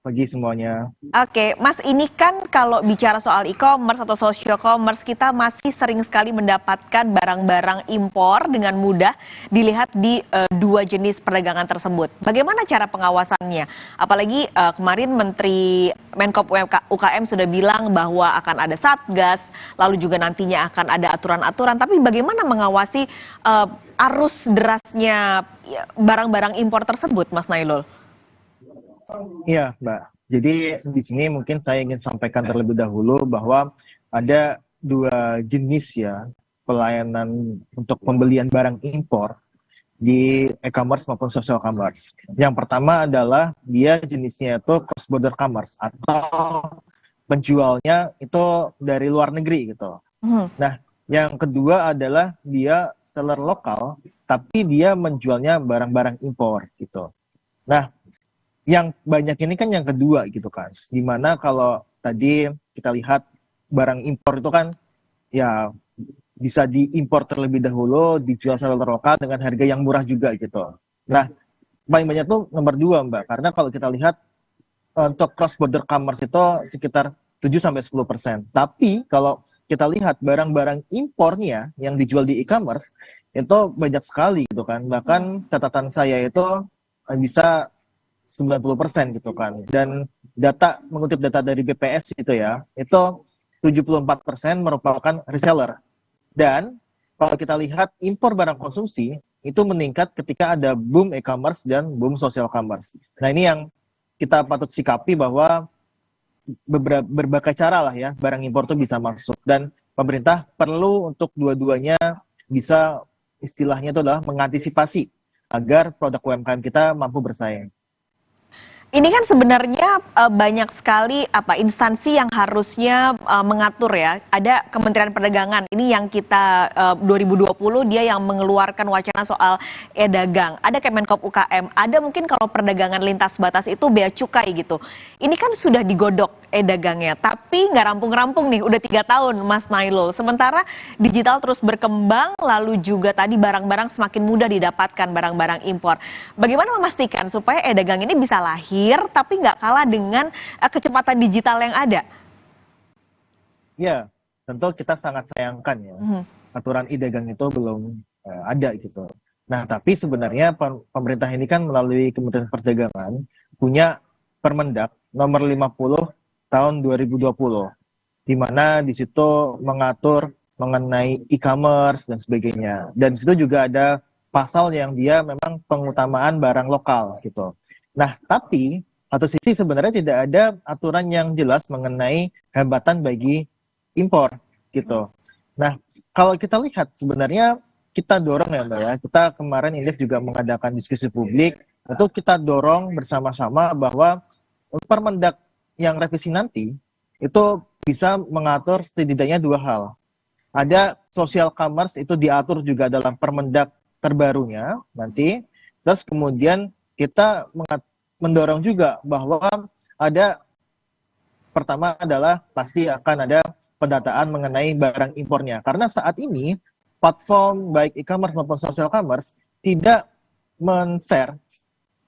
Pagi semuanya. Oke, Mas, ini kan kalau bicara soal e-commerce atau social commerce, kita masih sering sekali mendapatkan barang-barang impor dengan mudah dilihat di dua jenis perdagangan tersebut. Bagaimana cara pengawasannya? Apalagi kemarin Menteri Menkop UKM sudah bilang bahwa akan ada satgas, lalu juga nantinya akan ada aturan-aturan. Tapi bagaimana mengawasi arus derasnya barang-barang impor tersebut, Mas Nailul? Iya, Mbak. Jadi di sini mungkin saya ingin sampaikan terlebih dahulu bahwa ada dua jenis ya pelayanan untuk pembelian barang impor di e-commerce maupun social commerce. Yang pertama adalah dia jenisnya itu cross border commerce atau penjualnya itu dari luar negeri gitu. Nah, yang kedua adalah dia seller lokal tapi dia menjualnya barang-barang impor gitu. Nah, yang banyak ini kan yang kedua gitu kan, dimana kalau tadi kita lihat barang impor itu kan ya bisa diimpor terlebih dahulu, dijual secara lokal dengan harga yang murah juga gitu. Nah, paling banyak tuh nomor 2 Mbak, karena kalau kita lihat untuk cross border commerce itu sekitar 7-10%. Tapi kalau kita lihat barang-barang impornya yang dijual di e-commerce itu banyak sekali gitu kan. Bahkan catatan saya itu bisa 90% gitu kan. Dan mengutip data dari BPS itu ya, itu 74% merupakan reseller. Dan kalau kita lihat impor barang konsumsi itu meningkat ketika ada boom e-commerce dan boom social commerce. Nah, ini yang kita patut sikapi bahwa berbagai cara lah ya barang impor itu bisa masuk. Dan pemerintah perlu untuk dua-duanya bisa istilahnya itu adalah mengantisipasi agar produk UMKM kita mampu bersaing. Ini kan sebenarnya banyak sekali instansi yang harusnya mengatur ya. Ada Kementerian Perdagangan, ini yang kita 2020 dia yang mengeluarkan wacana soal e-dagang. Ada Kemenkop UKM, ada mungkin kalau perdagangan lintas batas itu bea cukai gitu. Ini kan sudah digodok e-dagangnya, tapi nggak rampung-rampung nih, udah 3 tahun Mas Nailul. Sementara digital terus berkembang, lalu juga tadi barang-barang semakin mudah didapatkan, barang-barang impor. Bagaimana memastikan supaya e-dagang ini bisa lahir tapi nggak kalah dengan kecepatan digital yang ada? Ya, tentu kita sangat sayangkan ya. Aturan e-dagang itu belum ada gitu. Nah, tapi sebenarnya pemerintah ini kan melalui Kementerian Perdagangan punya Permendak nomor 50 tahun 2020, di mana di situ mengatur mengenai e-commerce dan sebagainya. Dan di situ juga ada pasal yang dia memang pengutamaan barang lokal gitu. Nah, tapi satu sisi sebenarnya tidak ada aturan yang jelas mengenai hambatan bagi impor gitu. Nah, kalau kita lihat sebenarnya kita dorong ya Mbak ya, kita kemarin Indef juga mengadakan diskusi publik, itu kita dorong bersama-sama bahwa Permendak yang revisi nanti itu bisa mengatur setidaknya 2 hal. Ada social commerce itu diatur juga dalam Permendak terbarunya nanti, terus kemudian kita mendorong juga bahwa ada, pertama adalah pasti akan ada pendataan mengenai barang impornya. Karena saat ini platform baik e-commerce maupun social commerce tidak men-share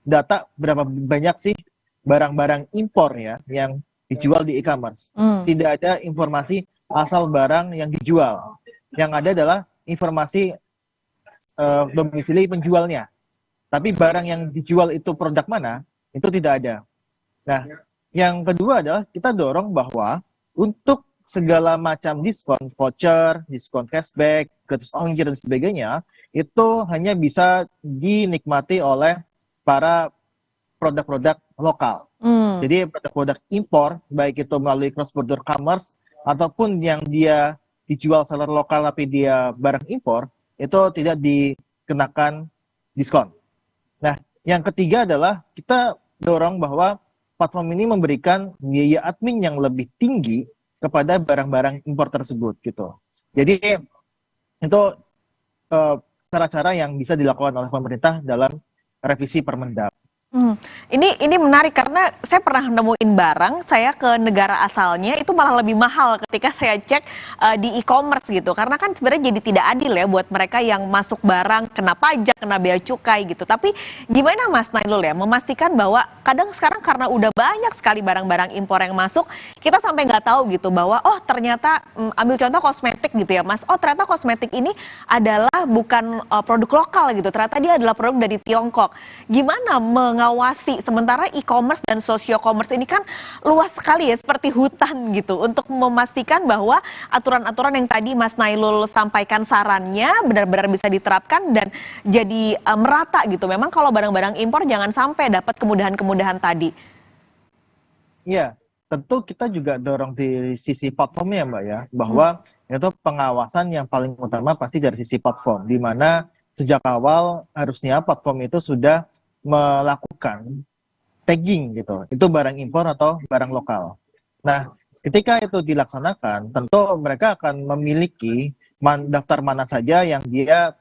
data berapa banyak sih barang-barang impor ya yang dijual di e-commerce. Tidak ada informasi asal barang yang dijual. Yang ada adalah informasi domisili penjualnya. Tapi barang yang dijual itu produk mana, itu tidak ada. Nah, yang kedua adalah kita dorong bahwa untuk segala macam diskon, voucher, diskon cashback, gratis ongkir dan sebagainya, itu hanya bisa dinikmati oleh para produk-produk lokal. Jadi produk-produk impor, baik itu melalui cross-border commerce, ataupun yang dia dijual seller lokal tapi dia barang impor, itu tidak dikenakan diskon. Nah, yang ketiga adalah kita dorong bahwa platform ini memberikan biaya admin yang lebih tinggi kepada barang-barang impor tersebut gitu. Jadi itu cara-cara yang bisa dilakukan oleh pemerintah dalam revisi Permendag. Ini menarik karena saya pernah nemuin barang, saya ke negara asalnya itu malah lebih mahal ketika saya cek di e-commerce gitu. Karena kan sebenarnya jadi tidak adil ya buat mereka yang masuk barang kena pajak, kena bea cukai gitu. Tapi gimana Mas Nailul ya memastikan bahwa kadang sekarang karena udah banyak sekali barang-barang impor yang masuk, kita sampai nggak tahu gitu bahwa oh ternyata ambil contoh kosmetik gitu ya Mas. Oh ternyata kosmetik ini adalah bukan produk lokal gitu. Ternyata dia adalah produk dari Tiongkok. Gimana mengawasi sementara e-commerce dan socio-commerce ini kan luas sekali ya seperti hutan gitu untuk memastikan bahwa aturan-aturan yang tadi Mas Nailul sampaikan sarannya benar-benar bisa diterapkan dan jadi merata gitu. Memang kalau barang-barang impor jangan sampai dapat kemudahan-kemudahan tadi. Iya, tentu kita juga dorong di sisi platformnya Mbak ya, bahwa itu pengawasan yang paling utama pasti dari sisi platform, di mana sejak awal harusnya platform itu sudah melakukan tagging gitu, itu barang impor atau barang lokal. Nah, ketika itu dilaksanakan, tentu mereka akan memiliki daftar mana saja yang dia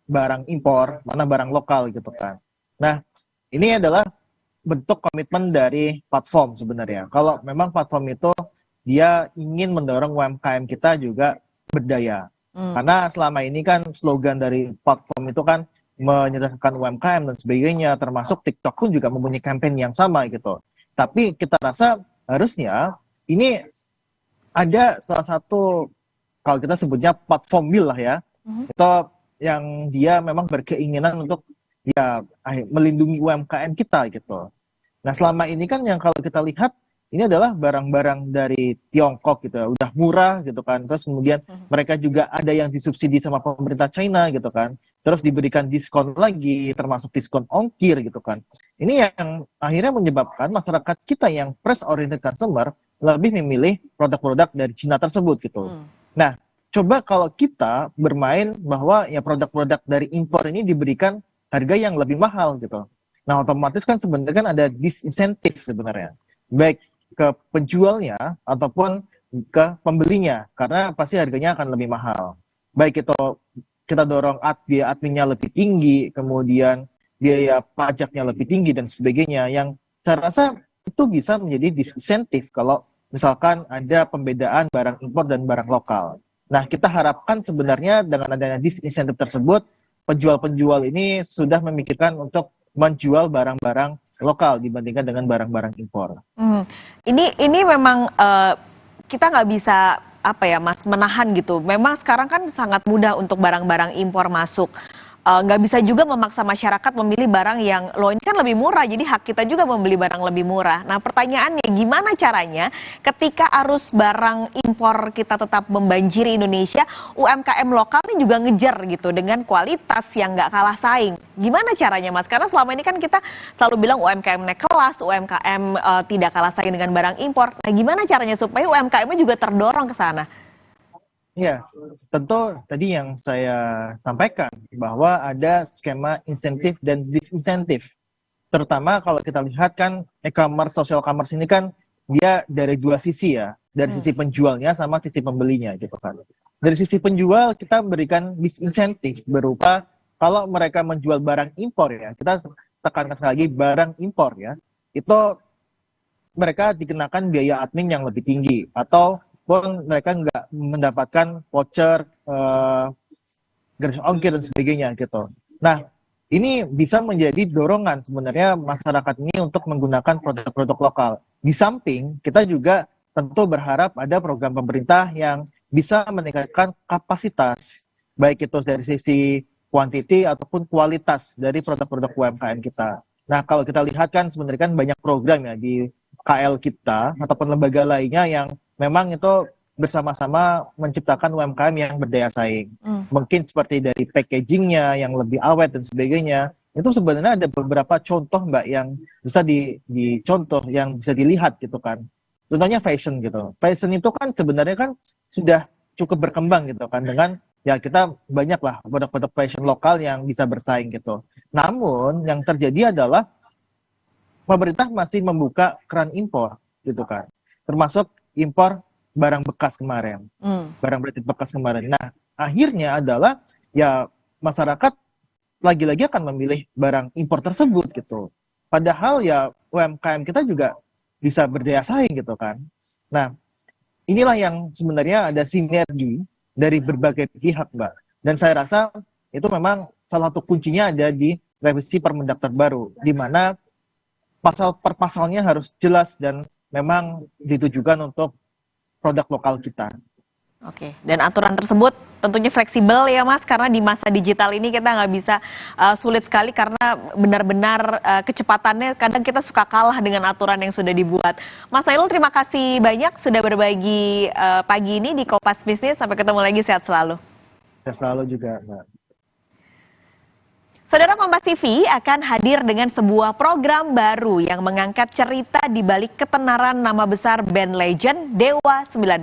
barang impor, mana barang lokal gitu kan. Nah, ini adalah bentuk komitmen dari platform sebenarnya. Kalau memang platform itu dia ingin mendorong UMKM kita juga berdaya. Karena selama ini kan slogan dari platform itu kan menyederhanakan UMKM dan sebagainya, termasuk TikTok pun juga mempunyai campaign yang sama gitu. Tapi kita rasa harusnya ini ada salah satu, kalau kita sebutnya platform mill lah ya, itu yang dia memang berkeinginan untuk ya melindungi UMKM kita gitu. Nah selama ini kan yang kalau kita lihat ini adalah barang-barang dari Tiongkok gitu ya, udah murah gitu kan. Terus kemudian mereka juga ada yang disubsidi sama pemerintah China gitu kan. Terus diberikan diskon lagi, termasuk diskon ongkir gitu kan. Ini yang akhirnya menyebabkan masyarakat kita yang price oriented consumer lebih memilih produk-produk dari Cina tersebut gitu. Nah, coba kalau kita bermain bahwa ya produk-produk dari impor ini diberikan harga yang lebih mahal gitu. Nah, otomatis kan sebenarnya kan ada disinsentif sebenarnya. Baik ke penjualnya ataupun ke pembelinya, karena pasti harganya akan lebih mahal. Baik itu kita dorong biaya adminnya lebih tinggi, kemudian biaya pajaknya lebih tinggi dan sebagainya, yang saya rasa itu bisa menjadi disinsentif kalau misalkan ada pembedaan barang impor dan barang lokal. Nah, kita harapkan sebenarnya dengan adanya disinsentif tersebut, penjual-penjual ini sudah memikirkan untuk menjual barang-barang lokal dibandingkan dengan barang-barang impor. Ini memang kita nggak bisa apa ya Mas menahan gitu. Memang sekarang kan sangat mudah untuk barang-barang impor masuk. Nggak bisa juga memaksa masyarakat memilih barang yang loh ini kan lebih murah, jadi hak kita juga membeli barang lebih murah. Nah pertanyaannya gimana caranya ketika arus barang impor kita tetap membanjiri Indonesia, UMKM lokal ini juga ngejar gitu dengan kualitas yang nggak kalah saing. Gimana caranya Mas? Karena selama ini kan kita selalu bilang UMKM naik kelas, UMKM tidak kalah saing dengan barang impor. Nah gimana caranya supaya UMKM-nya juga terdorong ke sana? Ya, tentu tadi yang saya sampaikan bahwa ada skema insentif dan disinsentif. Terutama kalau kita lihat kan e-commerce, social commerce ini kan dia dari dua sisi ya, dari sisi penjualnya sama sisi pembelinya gitu kan. Dari sisi penjual kita berikan disinsentif berupa kalau mereka menjual barang impor ya, kita tekankan sekali lagi barang impor ya, itu mereka dikenakan biaya admin yang lebih tinggi atau pun mereka nggak mendapatkan voucher, garis ongkir dan sebagainya gitu. Nah, ini bisa menjadi dorongan sebenarnya masyarakat ini untuk menggunakan produk-produk lokal. Di samping kita juga tentu berharap ada program pemerintah yang bisa meningkatkan kapasitas, baik itu dari sisi kuantiti ataupun kualitas dari produk-produk UMKM kita. Nah, kalau kita lihat kan sebenarnya kan banyak program ya di KL kita ataupun lembaga lainnya yang memang itu bersama-sama menciptakan UMKM yang berdaya saing. Mungkin seperti dari packagingnya yang lebih awet dan sebagainya, itu sebenarnya ada beberapa contoh Mbak yang bisa dicontoh, yang bisa dilihat gitu kan. Contohnya fashion gitu. Fashion itu kan sebenarnya kan sudah cukup berkembang gitu kan, dengan ya kita banyak lah produk-produk fashion lokal yang bisa bersaing gitu. Namun yang terjadi adalah pemerintah masih membuka keran impor gitu kan, termasuk impor barang bekas kemarin, barang branded bekas kemarin. Nah akhirnya adalah ya masyarakat lagi-lagi akan memilih barang impor tersebut gitu. Padahal ya UMKM kita juga bisa berdaya saing gitu kan. Nah inilah yang sebenarnya ada sinergi dari berbagai pihak Mbak. Dan saya rasa itu memang salah satu kuncinya ada di revisi Permendak terbaru, di mana pasal per pasalnya harus jelas dan memang ditujukan untuk produk lokal kita. Oke, dan aturan tersebut tentunya fleksibel ya Mas, karena di masa digital ini kita nggak bisa sulit sekali karena benar-benar kecepatannya kadang kita suka kalah dengan aturan yang sudah dibuat. Mas Nailul, terima kasih banyak sudah berbagi pagi ini di Kompas Bisnis. Sampai ketemu lagi, sehat selalu. Sehat selalu juga, Mbak. Saudara, Kompas TV akan hadir dengan sebuah program baru yang mengangkat cerita di balik ketenaran nama besar band legend Dewa 19.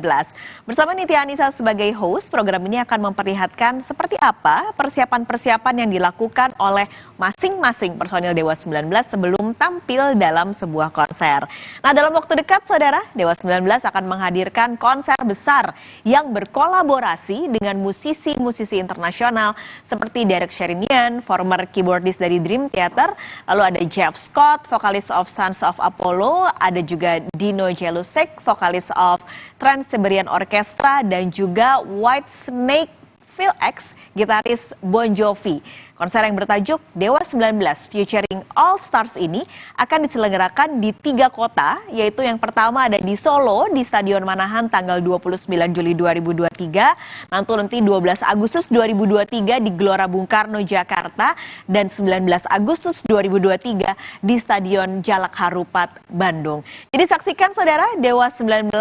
Bersama Nitya Anissa sebagai host, program ini akan memperlihatkan seperti apa persiapan-persiapan yang dilakukan oleh masing-masing personil Dewa 19 sebelum tampil dalam sebuah konser. Nah, dalam waktu dekat, Saudara, Dewa 19 akan menghadirkan konser besar yang berkolaborasi dengan musisi-musisi internasional seperti Derek Sherinian, former keyboardist dari Dream Theater, lalu ada Jeff Scott, vokalis of Sons of Apollo, ada juga Dino Jelusek, vokalis of Trans-Siberian Orchestra, dan juga Whitesnake Phil X, gitaris Bon Jovi. Konser yang bertajuk Dewa 19 featuring All Stars ini akan diselenggarakan di 3 kota, yaitu yang pertama ada di Solo, di Stadion Manahan tanggal 29 Juli 2023, nanti 12 Agustus 2023 di Gelora Bung Karno, Jakarta, dan 19 Agustus 2023 di Stadion Jalak Harupat, Bandung. Jadi saksikan Saudara Dewa 19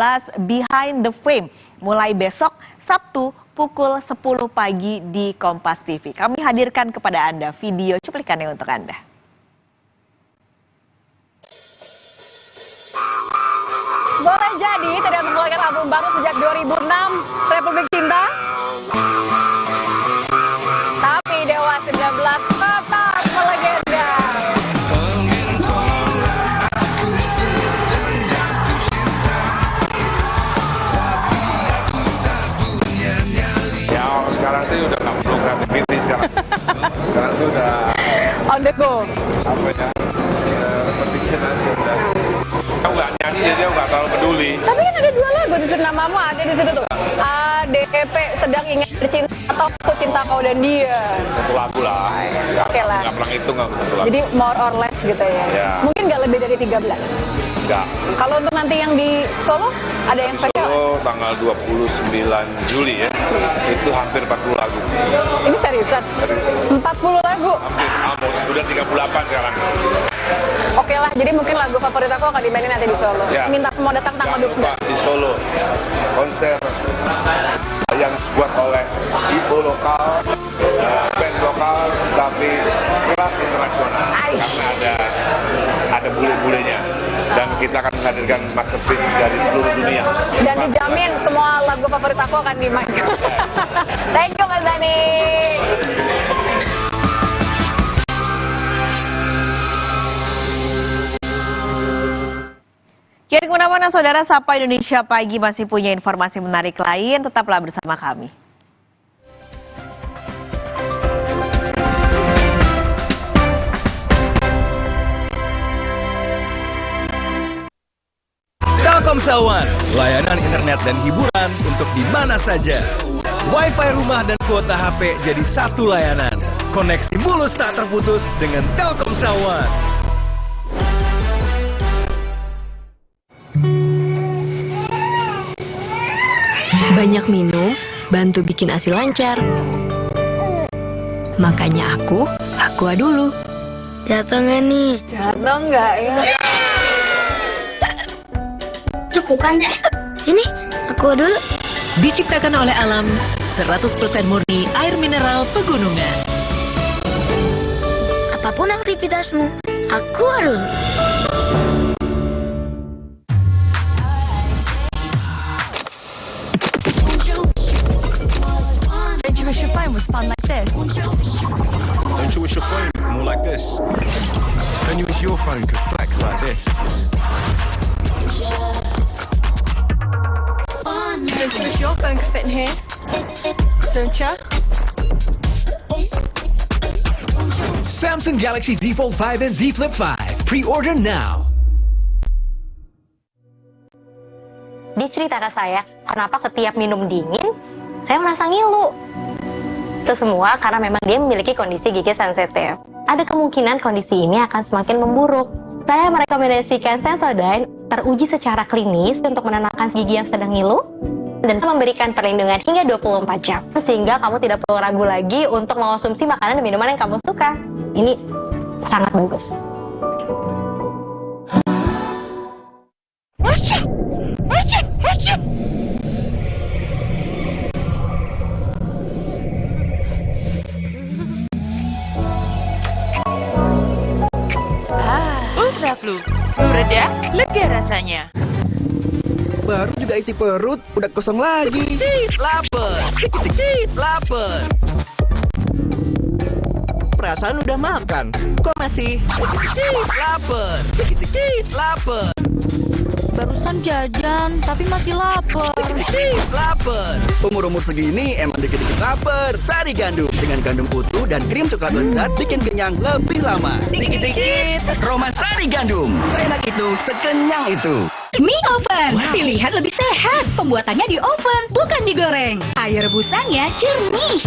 Behind the Fame mulai besok Sabtu pukul 10 pagi di Kompas TV. Kami hadirkan kepada Anda video cuplikannya untuk Anda. Boleh jadi tidak mengeluarkan album baru sejak 2006, Republik Cinta. Tapi Dewa 19 tetap melegenda. Sekarang sih udah nggak perlu kreativiti sekarang. Sekarang sih udah on the go. Apa ya? Prediction aja udah. Aku nggak nyanyi jadi aku nggak terlalu peduli. Tapi kan ada 2 lagu di situ, namamu ada di situ tuh. ADP sedang ingin bercinta atau Aku Cinta Kau dan Dia. Satu lagu lah. Oke lah. Nggak pernah hitung aku satu lagu. Jadi more or less gitu ya. Ya. Mungkin nggak lebih dari 13. Enggak. Kalau untuk nanti yang di Solo ada yang spesial? Solo tanggal 29 Juli ya. Itu hampir 40 lagu. Ini seriusan? 40 lagu? Hampir, almost. Udah 38 sekarang. Oke lah, jadi mungkin lagu favorit aku akan dimainin nanti di Solo. Ya. Minta mau datang tanggal 29. Di Solo, konser yang dibuat oleh ibu lokal, band lokal, tapi kelas internasional. Karena ada bule-bulenya. Dan kita akan menghadirkan masterpiece dari seluruh dunia. Dan dijamin semua lagu favorit aku akan dimainkan. Thank you Mas Dani. Jadi kemana-mana Saudara, Sapa Indonesia Pagi masih punya informasi menarik lain. Tetaplah bersama kami. Telkomsel One, layanan internet dan hiburan untuk di mana saja. Wi-Fi rumah dan kuota HP jadi satu layanan. Koneksi mulus tak terputus dengan Telkomsel One. Banyak minum, bantu bikin ASI lancar. Makanya Aqua dulu. Jatuh nggak nih? Jatuh nggak ya? Cepukan deh. Sini, Aqua dulu. Diciptakan oleh alam, 100% murni air mineral pegunungan. Apa Apapun aktivitasmu, aku dulu. Don't you wish your phone was fun like this? Don't you wish your phone more like this? Don't you wish your phone could flex like this? Don't you wish your phone could fit in here? Don't you? Samsung Galaxy Z Fold 5 and Z Flip 5. Pre-order now. Dia cerita ke saya, kenapa setiap minum dingin, saya merasa ngilu. Itu semua karena memang dia memiliki kondisi gigi sensitif. Ada kemungkinan kondisi ini akan semakin memburuk. Saya merekomendasikan Sensodyne teruji secara klinis untuk menenangkan gigi yang sedang ngilu dan memberikan perlindungan hingga 24 jam. Sehingga kamu tidak perlu ragu lagi untuk mengonsumsi makanan dan minuman yang kamu suka. Ini sangat bagus. Ultra Flu. Flu reda, lega rasanya. Baru juga isi perut, udah kosong lagi. Lapar, lapar. Perasaan udah makan, kok masih lapar, lapar. Barusan jajan, tapi masih lapar. Lapar. Umur-umur segini emang dikit-dikit lapar. Sari gandum dengan gandum utuh dan krim coklat lezat bikin kenyang lebih lama. Dikit-dikit. Roma Sari gandum. Seenak itu, sekenyang itu. Mie oven, pilihan lebih sehat. Pembuatannya di oven, bukan digoreng. Air rebusannya jernih.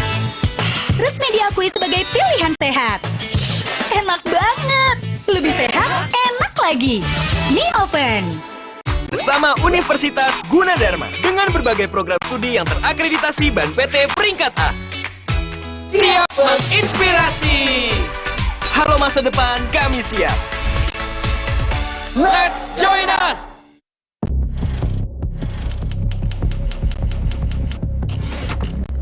Resmi diakui sebagai pilihan sehat. Enak banget. Lebih sehat, enak lagi. Mie oven. Bersama Universitas Gunadarma dengan berbagai program studi yang terakreditasi BAN PT peringkat A. Siap menginspirasi. Halo masa depan, kami siap. Let's join us.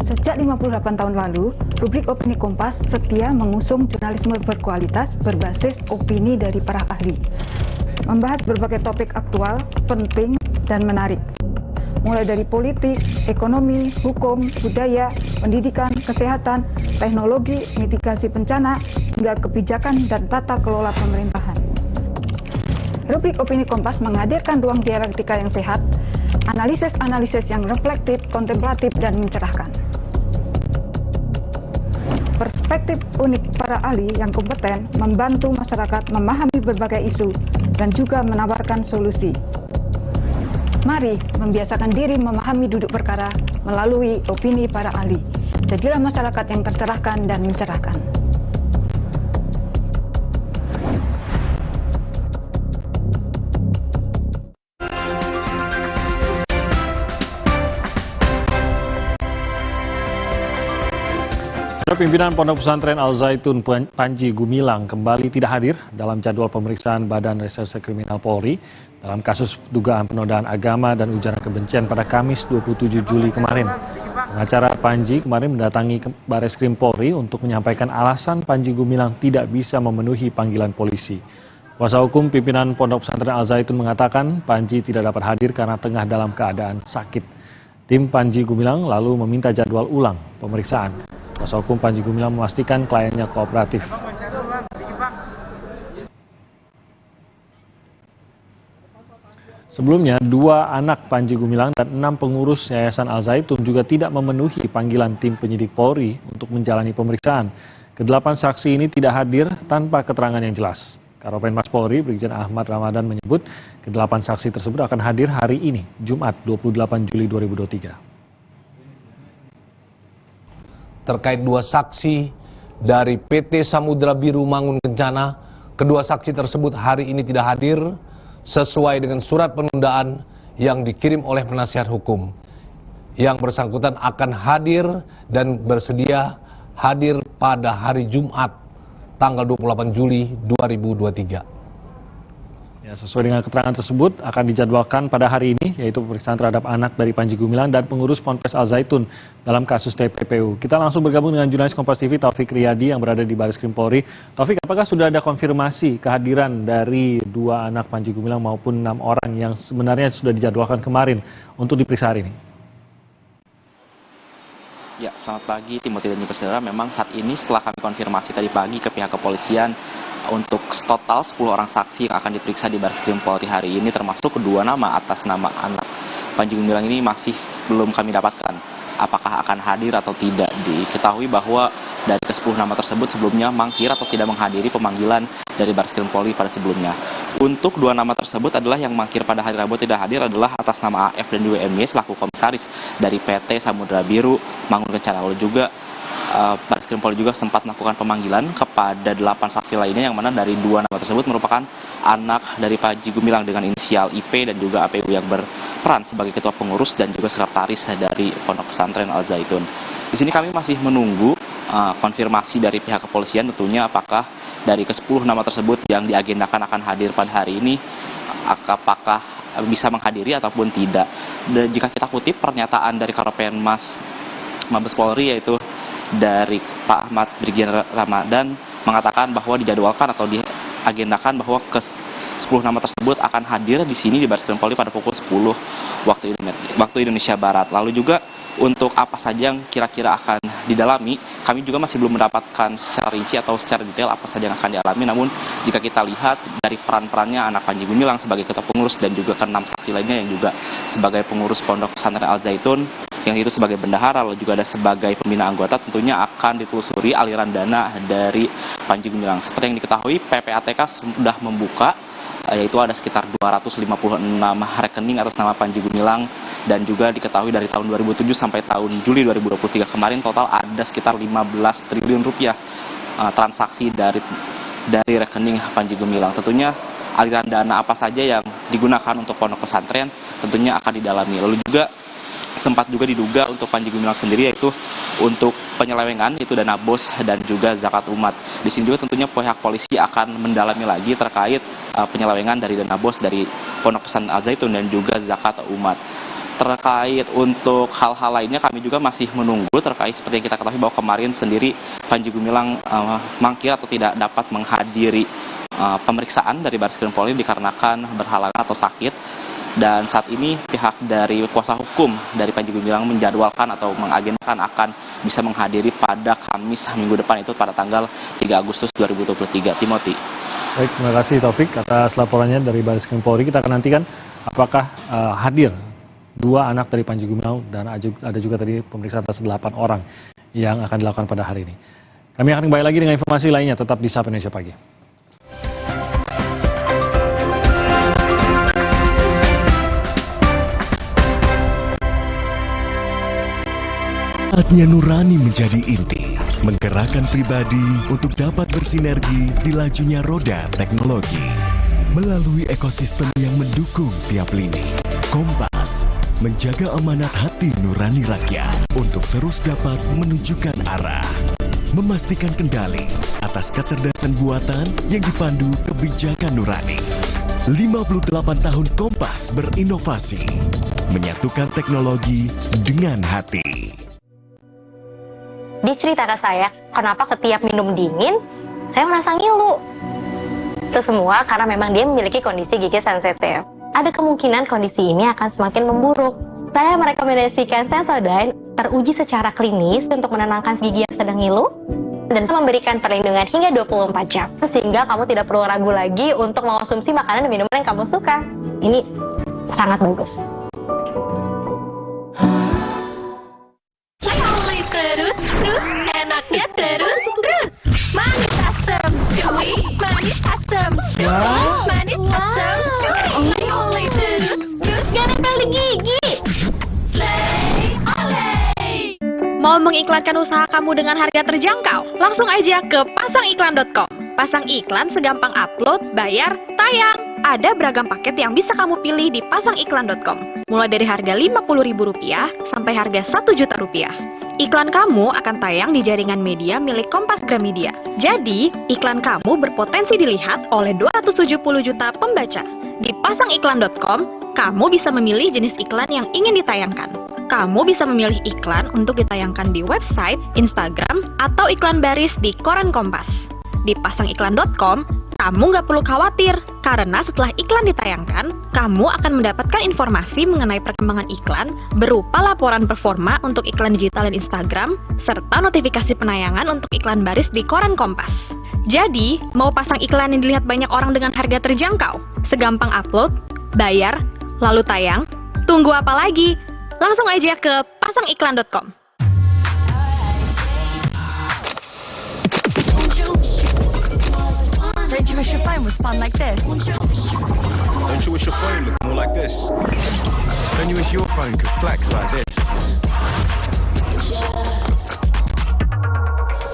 Sejak 58 tahun lalu, rubrik Opini Kompas setia mengusung jurnalisme berkualitas berbasis opini dari para ahli. Membahas berbagai topik aktual, penting, dan menarik. Mulai dari politik, ekonomi, hukum, budaya, pendidikan, kesehatan, teknologi, mitigasi bencana, hingga kebijakan dan tata kelola pemerintahan. Rubrik Opini Kompas menghadirkan ruang dialektika yang sehat, analisis-analisis yang reflektif, kontemplatif, dan mencerahkan. Perspektif unik para ahli yang kompeten membantu masyarakat memahami berbagai isu dan juga menawarkan solusi. Mari membiasakan diri memahami duduk perkara melalui opini para ahli. Jadilah masyarakat yang tercerahkan dan mencerahkan. Pimpinan Pondok Pesantren Al Zaitun Panji Gumilang kembali tidak hadir dalam jadwal pemeriksaan Badan Reserse Kriminal Polri dalam kasus dugaan penodaan agama dan ujaran kebencian pada Kamis 27 Juli kemarin. Pengacara Panji kemarin mendatangi Bareskrim Polri untuk menyampaikan alasan Panji Gumilang tidak bisa memenuhi panggilan polisi. Kuasa hukum pimpinan Pondok Pesantren Al Zaitun mengatakan Panji tidak dapat hadir karena tengah dalam keadaan sakit. Tim Panji Gumilang lalu meminta jadwal ulang pemeriksaan. Kuasa hukum Panji Gumilang memastikan kliennya kooperatif. Sebelumnya, 2 anak Panji Gumilang dan 6 pengurus Yayasan Al Zaitun juga tidak memenuhi panggilan tim penyidik Polri untuk menjalani pemeriksaan. Ke-8 saksi ini tidak hadir tanpa keterangan yang jelas. Karopenmas Polri, Brigjen Ahmad Ramadan menyebut ke-8 saksi tersebut akan hadir hari ini, Jumat 28 Juli 2023. Terkait 2 saksi dari PT Samudra Biru Mangun Kencana, kedua saksi tersebut hari ini tidak hadir sesuai dengan surat penundaan yang dikirim oleh penasihat hukum. Yang bersangkutan akan hadir dan bersedia hadir pada hari Jumat tanggal 28 Juli 2023. Ya, sesuai dengan keterangan tersebut akan dijadwalkan pada hari ini, yaitu pemeriksaan terhadap anak dari Panji Gumilang dan pengurus Ponpes Al Zaitun dalam kasus TPPU. Kita langsung bergabung dengan jurnalis Kompas TV Taufik Riyadi yang berada di Barreskrim Polri. Taufik, apakah sudah ada konfirmasi kehadiran dari 2 anak Panji Gumilang maupun 6 orang yang sebenarnya sudah dijadwalkan kemarin untuk diperiksa hari ini? Ya, selamat pagi Timothy dan juga saudara. Memang saat ini setelah kami konfirmasi tadi pagi ke pihak kepolisian untuk total 10 orang saksi yang akan diperiksa di Barreskrim Polri hari ini, termasuk kedua nama atas nama anak Panji Gumilang ini masih belum kami dapatkan. Apakah akan hadir atau tidak? Diketahui bahwa dari ke-10 nama tersebut sebelumnya mangkir atau tidak menghadiri pemanggilan dari Barreskrim Polri pada sebelumnya. Untuk 2 nama tersebut adalah yang mangkir pada hari Rabu tidak hadir adalah atas nama AF dan juga MY selaku komisaris dari PT Samudra Biru Mangun Kencana. Lalu juga Barreskrim Polri juga sempat melakukan pemanggilan kepada 8 saksi lainnya, yang mana dari 2 nama tersebut merupakan anak dari Panji Gumilang dengan inisial IP dan juga APU yang berperan sebagai ketua pengurus dan juga sekretaris dari Pondok Pesantren Al Zaitun. Di sini kami masih menunggu konfirmasi dari pihak kepolisian tentunya apakah dari ke-10 nama tersebut yang diagendakan akan hadir pada hari ini apakah bisa menghadiri ataupun tidak. Dan jika kita kutip pernyataan dari Karopenmas Mabes Polri, yaitu dari Pak Ahmad Brigjen Ramadan, mengatakan bahwa dijadwalkan atau diagendakan bahwa ke-10 nama tersebut akan hadir di sini di Barreskrim Polri pada pukul 10 waktu Indonesia Barat. Lalu juga untuk apa saja yang kira-kira akan didalami, kami juga masih belum mendapatkan secara rinci atau secara detail apa saja yang akan dialami. Namun jika kita lihat dari peran-perannya anak Panji Gumilang sebagai ketua pengurus dan juga ke-6 saksi lainnya yang juga sebagai pengurus Pondok Pesantren Al Zaitun, yang itu sebagai bendahara, lalu juga ada sebagai pembina anggota, tentunya akan ditelusuri aliran dana dari Panji Gumilang. Seperti yang diketahui, PPATK sudah membuka, yaitu ada sekitar 256 rekening atas nama Panji Gumilang, dan juga diketahui dari tahun 2007 sampai tahun Juli 2023 kemarin total ada sekitar 15 triliun rupiah transaksi dari rekening Panji Gumilang. Tentunya aliran dana apa saja yang digunakan untuk pondok pesantren tentunya akan didalami. Lalu juga sempat juga diduga untuk Panji Gumilang sendiri, yaitu untuk penyelewengan, yaitu dana bos dan juga zakat umat. Di sini juga tentunya pihak polisi akan mendalami lagi terkait penyelewengan dari dana bos dari Pondok Pesantren Al Zaitun dan juga zakat umat. Terkait untuk hal-hal lainnya kami juga masih menunggu terkait seperti yang kita ketahui bahwa kemarin sendiri Panji Gumilang mangkir atau tidak dapat menghadiri pemeriksaan dari Barreskrim Polri dikarenakan berhalangan atau sakit. Dan saat ini pihak dari kuasa hukum dari Panji Gumilang menjadwalkan atau mengagendakan akan bisa menghadiri pada Kamis minggu depan, itu pada tanggal 3 Agustus 2023. Timothy. Baik, terima kasih Taufik atas laporannya dari Barreskrim Polri. Kita akan nantikan apakah hadir 2 anak dari Panji Gumilang dan ada juga tadi pemeriksaan atas 8 orang yang akan dilakukan pada hari ini. Kami akan kembali lagi dengan informasi lainnya, tetap di Sapa Indonesia Pagi. Saatnya nurani menjadi inti, menggerakkan pribadi untuk dapat bersinergi di lajunya roda teknologi. Melalui ekosistem yang mendukung tiap lini, Kompas menjaga amanat hati nurani rakyat untuk terus dapat menunjukkan arah. Memastikan kendali atas kecerdasan buatan yang dipandu kebijakan nurani. 58 tahun Kompas berinovasi, menyatukan teknologi dengan hati. Dia cerita ke saya, kenapa setiap minum dingin, saya merasa ngilu. Itu semua karena memang dia memiliki kondisi gigi sensitif. Ada kemungkinan kondisi ini akan semakin memburuk. Saya merekomendasikan Sensodyne teruji secara klinis untuk menenangkan gigi yang sedang ngilu dan memberikan perlindungan hingga 24 jam. Sehingga kamu tidak perlu ragu lagi untuk mengonsumsi makanan dan minuman yang kamu suka. Ini sangat bagus. Terus enaknya terus manis asam cuy, manis asam cuy, manis asam cuy. Slay oleh terus gak nempel di gigi. Slay oleh. Mau mengiklankan usaha kamu dengan harga terjangkau? Langsung aja ke pasangiklan.com. Pasang iklan segampang upload, bayar, tayang. Ada beragam paket yang bisa kamu pilih di pasangiklan.com. mulai dari harga Rp50.000 sampai harga Rp1.000.000. Iklan kamu akan tayang di jaringan media milik Kompas Gramedia. Jadi, iklan kamu berpotensi dilihat oleh 270 juta pembaca. Di pasangiklan.com, kamu bisa memilih jenis iklan yang ingin ditayangkan. Kamu bisa memilih iklan untuk ditayangkan di website, Instagram, atau iklan baris di koran Kompas. Di pasangiklan.com, kamu nggak perlu khawatir, karena setelah iklan ditayangkan, kamu akan mendapatkan informasi mengenai perkembangan iklan berupa laporan performa untuk iklan digital dan Instagram, serta notifikasi penayangan untuk iklan baris di koran Kompas. Jadi, mau pasang iklan yang dilihat banyak orang dengan harga terjangkau? Segampang upload, bayar, lalu tayang? Tunggu apa lagi? Langsung aja ke pasangiklan.com. Don't you wish your phone was fun like this? Don't you wish your phone looked more like this? Don't you wish your phone could flex like this?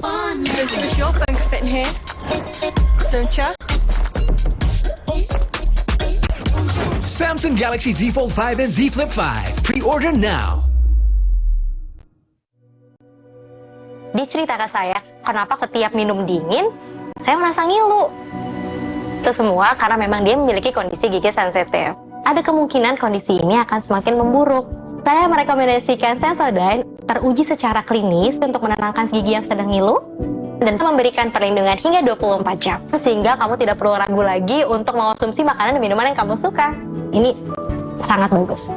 Don't you wish your phone could fit in here? Don't you? Samsung Galaxy Z Fold 5 and Z Flip 5. Pre-order now. Dia cerita ke saya, kenapa setiap minum dingin, saya merasa ngilu. Itu semua karena memang dia memiliki kondisi gigi sensitif. Ada kemungkinan kondisi ini akan semakin memburuk. Saya merekomendasikan Sensodyne teruji secara klinis untuk menenangkan gigi yang sedang ngilu dan memberikan perlindungan hingga 24 jam. Sehingga kamu tidak perlu ragu lagi untuk mengonsumsi makanan dan minuman yang kamu suka. Ini sangat bagus.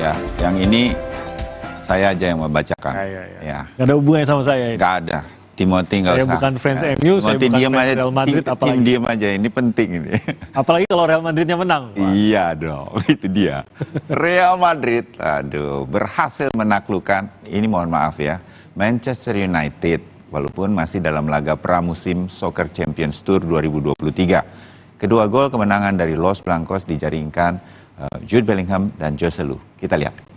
Ya, yang ini saya aja yang membacakan. Ya. Nggak ada hubungannya sama saya. Nggak ada. Timothy nggak usah. Saya bukan fans MU, saya bukan fans Real Madrid. Tim diam aja, ini penting ini. Apalagi kalau Real Madridnya menang. Iya dong, itu dia. Real Madrid, aduh, berhasil menaklukkan, ini mohon maaf ya, Manchester United, walaupun masih dalam laga pramusim Soccer Champions Tour 2023. Kedua gol kemenangan dari Los Blancos dijaringkan Jude Bellingham dan Joselu. Kita lihat.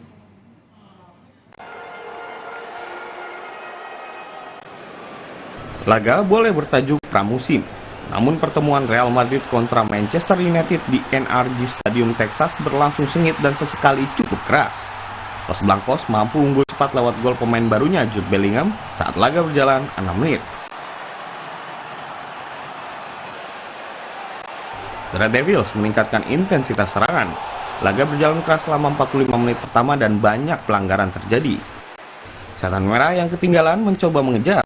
Laga boleh bertajuk pramusim, namun pertemuan Real Madrid kontra Manchester United di NRG Stadium Texas berlangsung sengit dan sesekali cukup keras. Los Blancos mampu unggul cepat lewat gol pemain barunya Jude Bellingham saat laga berjalan 6 menit. The Red Devils meningkatkan intensitas serangan. Laga berjalan keras selama 45 menit pertama dan banyak pelanggaran terjadi. Setan Merah yang ketinggalan mencoba mengejar,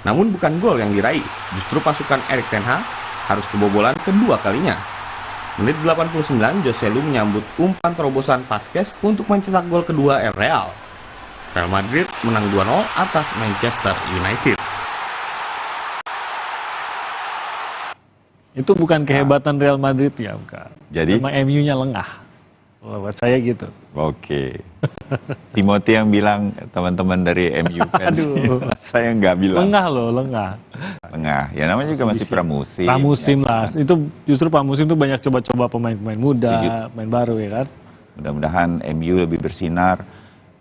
namun bukan gol yang diraih, justru pasukan Erik ten Hag harus kebobolan kedua kalinya. Menit 89, Joselu menyambut umpan terobosan Vazquez untuk mencetak gol kedua El Real. Real Madrid menang 2-0 atas Manchester United. Itu bukan kehebatan Real Madrid ya, bukan. Jadi? Memang MU-nya lengah. Buat saya gitu. Oke. Timothy yang bilang teman-teman dari MU fans. Saya nggak bilang. Lengah loh, lengah. Lengah. Ya namanya juga masih pramusim. Pramusim ya, lah. kan? Itu justru pramusim itu banyak coba-coba pemain-pemain muda, pemain baru ya kan. Mudah-mudahan MU lebih bersinar.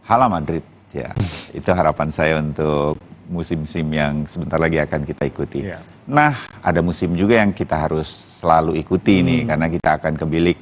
Hala Madrid ya. Itu harapan saya untuk musim-musim yang sebentar lagi akan kita ikuti. Yeah. Nah, ada musim juga yang kita harus selalu ikuti nih, karena kita akan ke bilik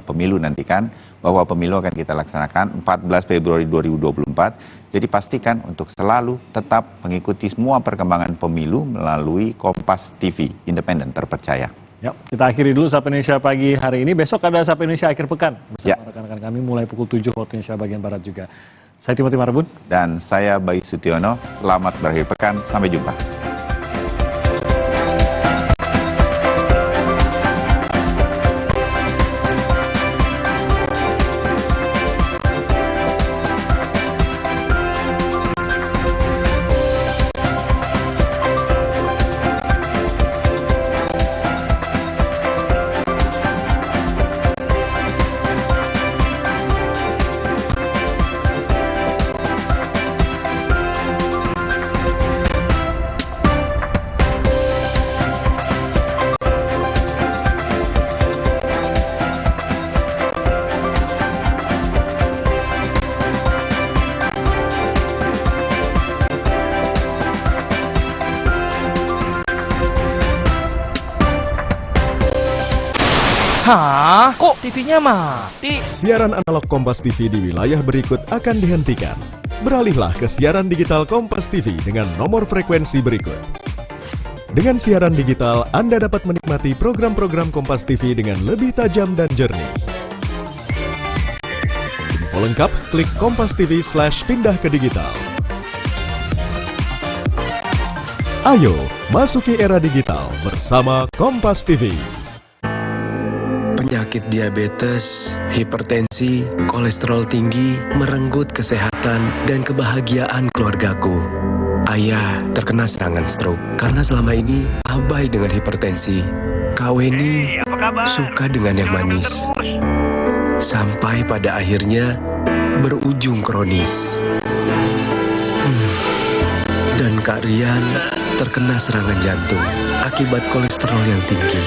pemilu nanti kan, bahwa pemilu akan kita laksanakan 14 Februari 2024. Jadi pastikan untuk selalu tetap mengikuti semua perkembangan pemilu melalui Kompas TV, independen terpercaya. Ya, kita akhiri dulu Sapa Indonesia Pagi hari ini. Besok ada Sapa Indonesia Akhir Pekan bersama rekan-rekan kami mulai pukul 7 waktu Indonesia bagian Barat juga. Saya Timothy Marbun. Dan saya Bayu Sutiono. Selamat berakhir pekan. Sampai jumpa. Hah? Kok TV-nya mati? Siaran analog Kompas TV di wilayah berikut akan dihentikan. Beralihlah ke siaran digital Kompas TV dengan nomor frekuensi berikut. Dengan siaran digital, Anda dapat menikmati program-program Kompas TV dengan lebih tajam dan jernih. Info lengkap, klik Kompas TV/pindah ke digital. Ayo, masuki era digital bersama Kompas TV. Penyakit diabetes, hipertensi, kolesterol tinggi merenggut kesehatan dan kebahagiaan keluargaku. Ayah terkena serangan stroke karena selama ini abai dengan hipertensi. Kak Weni suka dengan yang manis. Sampai pada akhirnya berujung kronis. Dan Kak Rian terkena serangan jantung akibat kolesterol yang tinggi.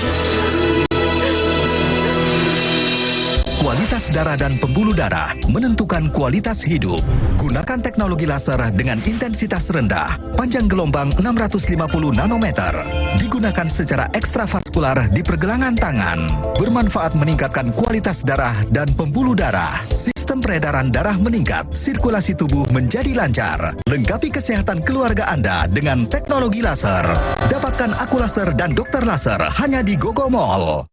Kualitas darah dan pembuluh darah menentukan kualitas hidup. Gunakan teknologi laser dengan intensitas rendah, panjang gelombang 650 nanometer. Digunakan secara ekstravaskular di pergelangan tangan. Bermanfaat meningkatkan kualitas darah dan pembuluh darah. Sistem peredaran darah meningkat, sirkulasi tubuh menjadi lancar. Lengkapi kesehatan keluarga Anda dengan teknologi laser. Dapatkan aku laser dan dokter laser hanya di Gogo Mall.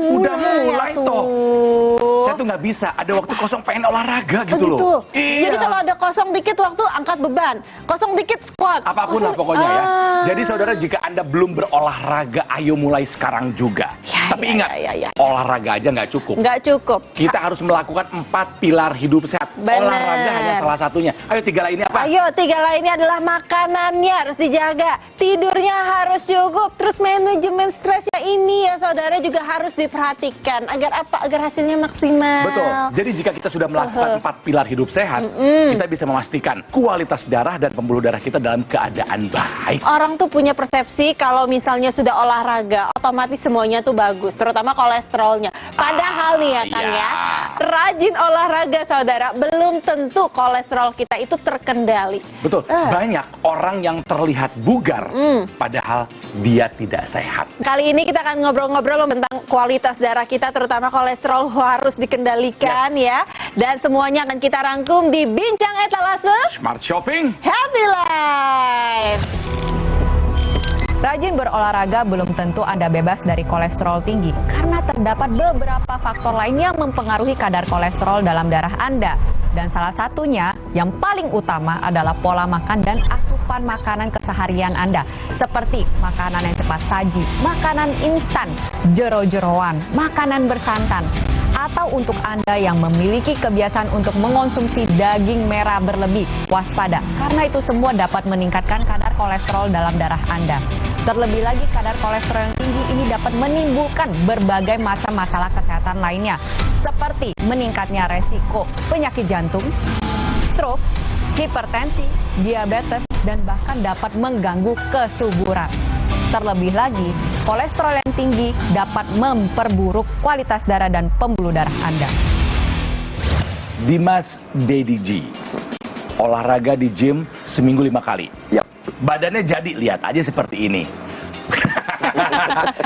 Udah mulai toh. Saya tuh nggak bisa, ada waktu kosong pengen olahraga gitu loh. Iya. Jadi kalau ada kosong dikit waktu angkat beban, kosong dikit squat. Apapun lah pokoknya ya. Jadi saudara, jika Anda belum berolahraga, ayo mulai sekarang juga. Tapi ingat, olahraga aja nggak cukup. Nggak cukup. Kita harus melakukan 4 pilar hidup sehat. Bener. Olahraga hanya salah satunya. Ayo 3 lainnya apa? Ayo 3 lainnya adalah makanannya harus dijaga, tidurnya harus cukup, terus manajemen stresnya ini ya saudara juga harus diperhatikan agar apa? Agar hasilnya maksimal. Betul. Jadi jika kita sudah melakukan 4 pilar hidup sehat, kita bisa memastikan kualitas darah dan pembuluh darah kita dalam keadaan baik. Orang tuh punya persepsi kalau misalnya sudah olahraga, otomatis semuanya tuh bagus, terutama kolesterolnya. Padahal nih ya Kang ya, rajin olahraga saudara, belum tentu kolesterol kita itu terkendali. Betul. Banyak orang yang terlihat bugar, padahal dia tidak sehat. Kali ini kita akan ngobrol-ngobrol tentang kualitas darah kita, terutama kolesterol harus dikendalikan ya. Dan semuanya akan kita rangkum di Bincang Etalase Smart Shopping Happy Life. Rajin berolahraga belum tentu Anda bebas dari kolesterol tinggi, karena terdapat beberapa faktor lain yang mempengaruhi kadar kolesterol dalam darah Anda. Dan salah satunya yang paling utama adalah pola makan dan asupan makanan keseharian Anda. Seperti makanan yang cepat saji, makanan instan, jero-jeroan, makanan bersantan. Atau untuk Anda yang memiliki kebiasaan untuk mengonsumsi daging merah berlebih, waspada, karena itu semua dapat meningkatkan kadar kolesterol dalam darah Anda. Terlebih lagi, kadar kolesterol yang tinggi ini dapat menimbulkan berbagai macam masalah kesehatan lainnya, seperti meningkatnya resiko penyakit jantung, stroke, hipertensi, diabetes, dan bahkan dapat mengganggu kesuburan. Terlebih lagi, kolesterol yang tinggi dapat memperburuk kualitas darah dan pembuluh darah Anda. Dimas Daddy G, olahraga di gym seminggu 5 kali. Badannya jadi, lihat aja seperti ini.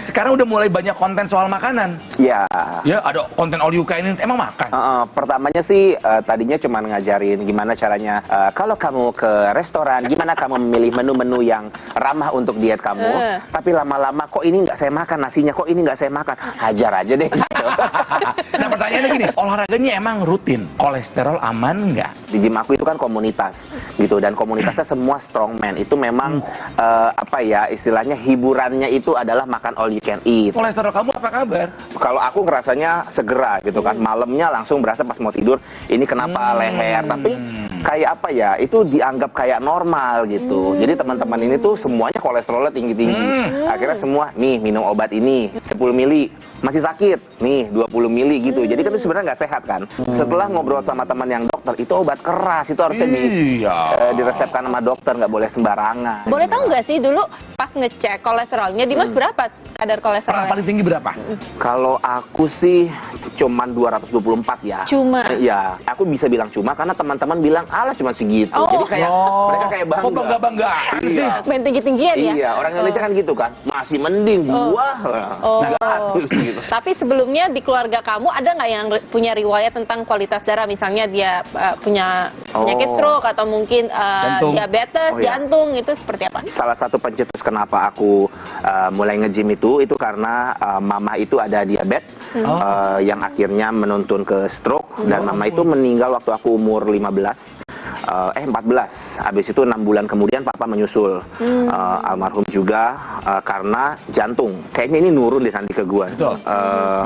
Sekarang udah mulai banyak konten soal makanan. Ya. Ya, ada konten all you can, emang makan. Pertamanya sih tadinya cuma ngajarin gimana caranya kalau kamu ke restoran, gimana kamu memilih menu-menu yang ramah untuk diet kamu. Tapi lama-lama kok ini nggak saya makan nasinya, kok ini nggak saya makan. Hajar aja deh. Gitu. Nah pertanyaannya gini, olahraganya emang rutin, kolesterol aman nggak? Di gym aku itu kan komunitas gitu, dan komunitasnya semua strongman. Itu memang apa ya istilahnya, hiburannya itu adalah makan all you can eat. Kolesterol kamu apa kabar? Kalau aku ngerasanya segera gitu kan, malamnya langsung berasa pas mau tidur ini kenapa leher, tapi kayak apa ya, itu dianggap kayak normal gitu. Jadi teman-teman ini tuh semuanya kolesterolnya tinggi-tinggi. Akhirnya semua nih minum obat ini 10 mili, masih sakit nih 20 mili gitu. Jadi kan itu sebenarnya nggak sehat kan. Setelah ngobrol sama teman yang dokter dokter. Itu obat keras, itu harusnya diresepkan sama dokter, nggak boleh sembarangan. Boleh tahu nggak sih dulu pas ngecek kolesterolnya, Dimas berapa kadar kolesterol? Paling tinggi berapa? Kalau aku sih cuman 224 ya. Cuma? Ya, aku bisa bilang cuma karena teman-teman bilang, alah cuma segitu. Jadi kayak mereka kayak bangga. Kok bangga-banggaan sih? Main tinggi-tinggian ya? Iya, orang Indonesia kan gitu kan. Masih mending gua. Gitu. Tapi sebelumnya di keluarga kamu ada nggak yang punya riwayat tentang kualitas darah? Misalnya dia punya penyakit stroke atau mungkin diabetes, jantung, itu seperti apa? Salah satu pencetus kenapa aku mulai nge-gym itu karena mama itu ada diabetes yang akhirnya menuntun ke stroke dan mama itu meninggal waktu aku umur 14. 14. Habis itu 6 bulan kemudian papa menyusul. Almarhum juga karena jantung. Kayaknya ini nurun deh nanti ke gua.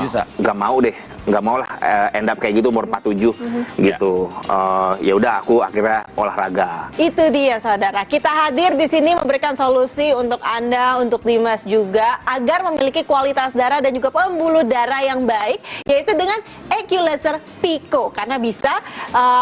Bisa. Gak mau deh. Nggak mau lah end up kayak gitu umur 47 gitu. Ya udah aku akhirnya olahraga. Itu dia saudara. Kita hadir di sini memberikan solusi untuk Anda, untuk Dimas juga agar memiliki kualitas darah dan juga pembuluh darah yang baik, yaitu dengan EQ Laser Pico karena bisa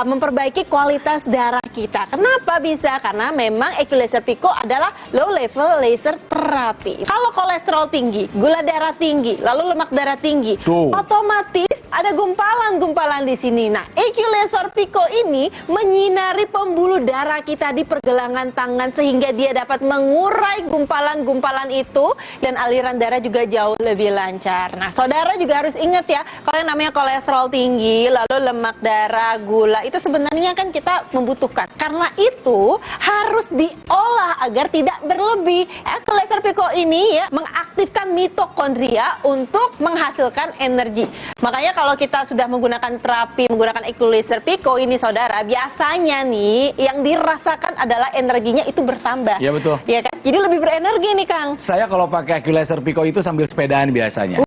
memperbaiki kualitas darah kita. Kenapa bisa? Karena memang EQ Laser Pico adalah low level laser terapi. Kalau kolesterol tinggi, gula darah tinggi, lalu lemak darah tinggi, otomatis ada gumpalan-gumpalan di sini. Nah, EQ Laser Pico ini menyinari pembuluh darah kita di pergelangan tangan sehingga dia dapat mengurai gumpalan-gumpalan itu dan aliran darah juga jauh lebih lancar. Nah, saudara juga harus ingat ya, kalau yang namanya kolesterol tinggi, lalu lemak darah, gula, itu sebenarnya kan kita membutuhkan. Karena itu harus diolah agar tidak berlebih. EQ Laser Pico ini ya mengaktifkan mitokondria untuk menghasilkan energi. Makanya kalau kita sudah menggunakan terapi, menggunakan EQ Laser Pico ini saudara, biasanya nih yang dirasakan adalah energinya itu bertambah. Iya betul. Iya kan? Jadi lebih berenergi nih Kang. Saya kalau pakai EQ Laser Pico itu sambil sepedaan biasanya.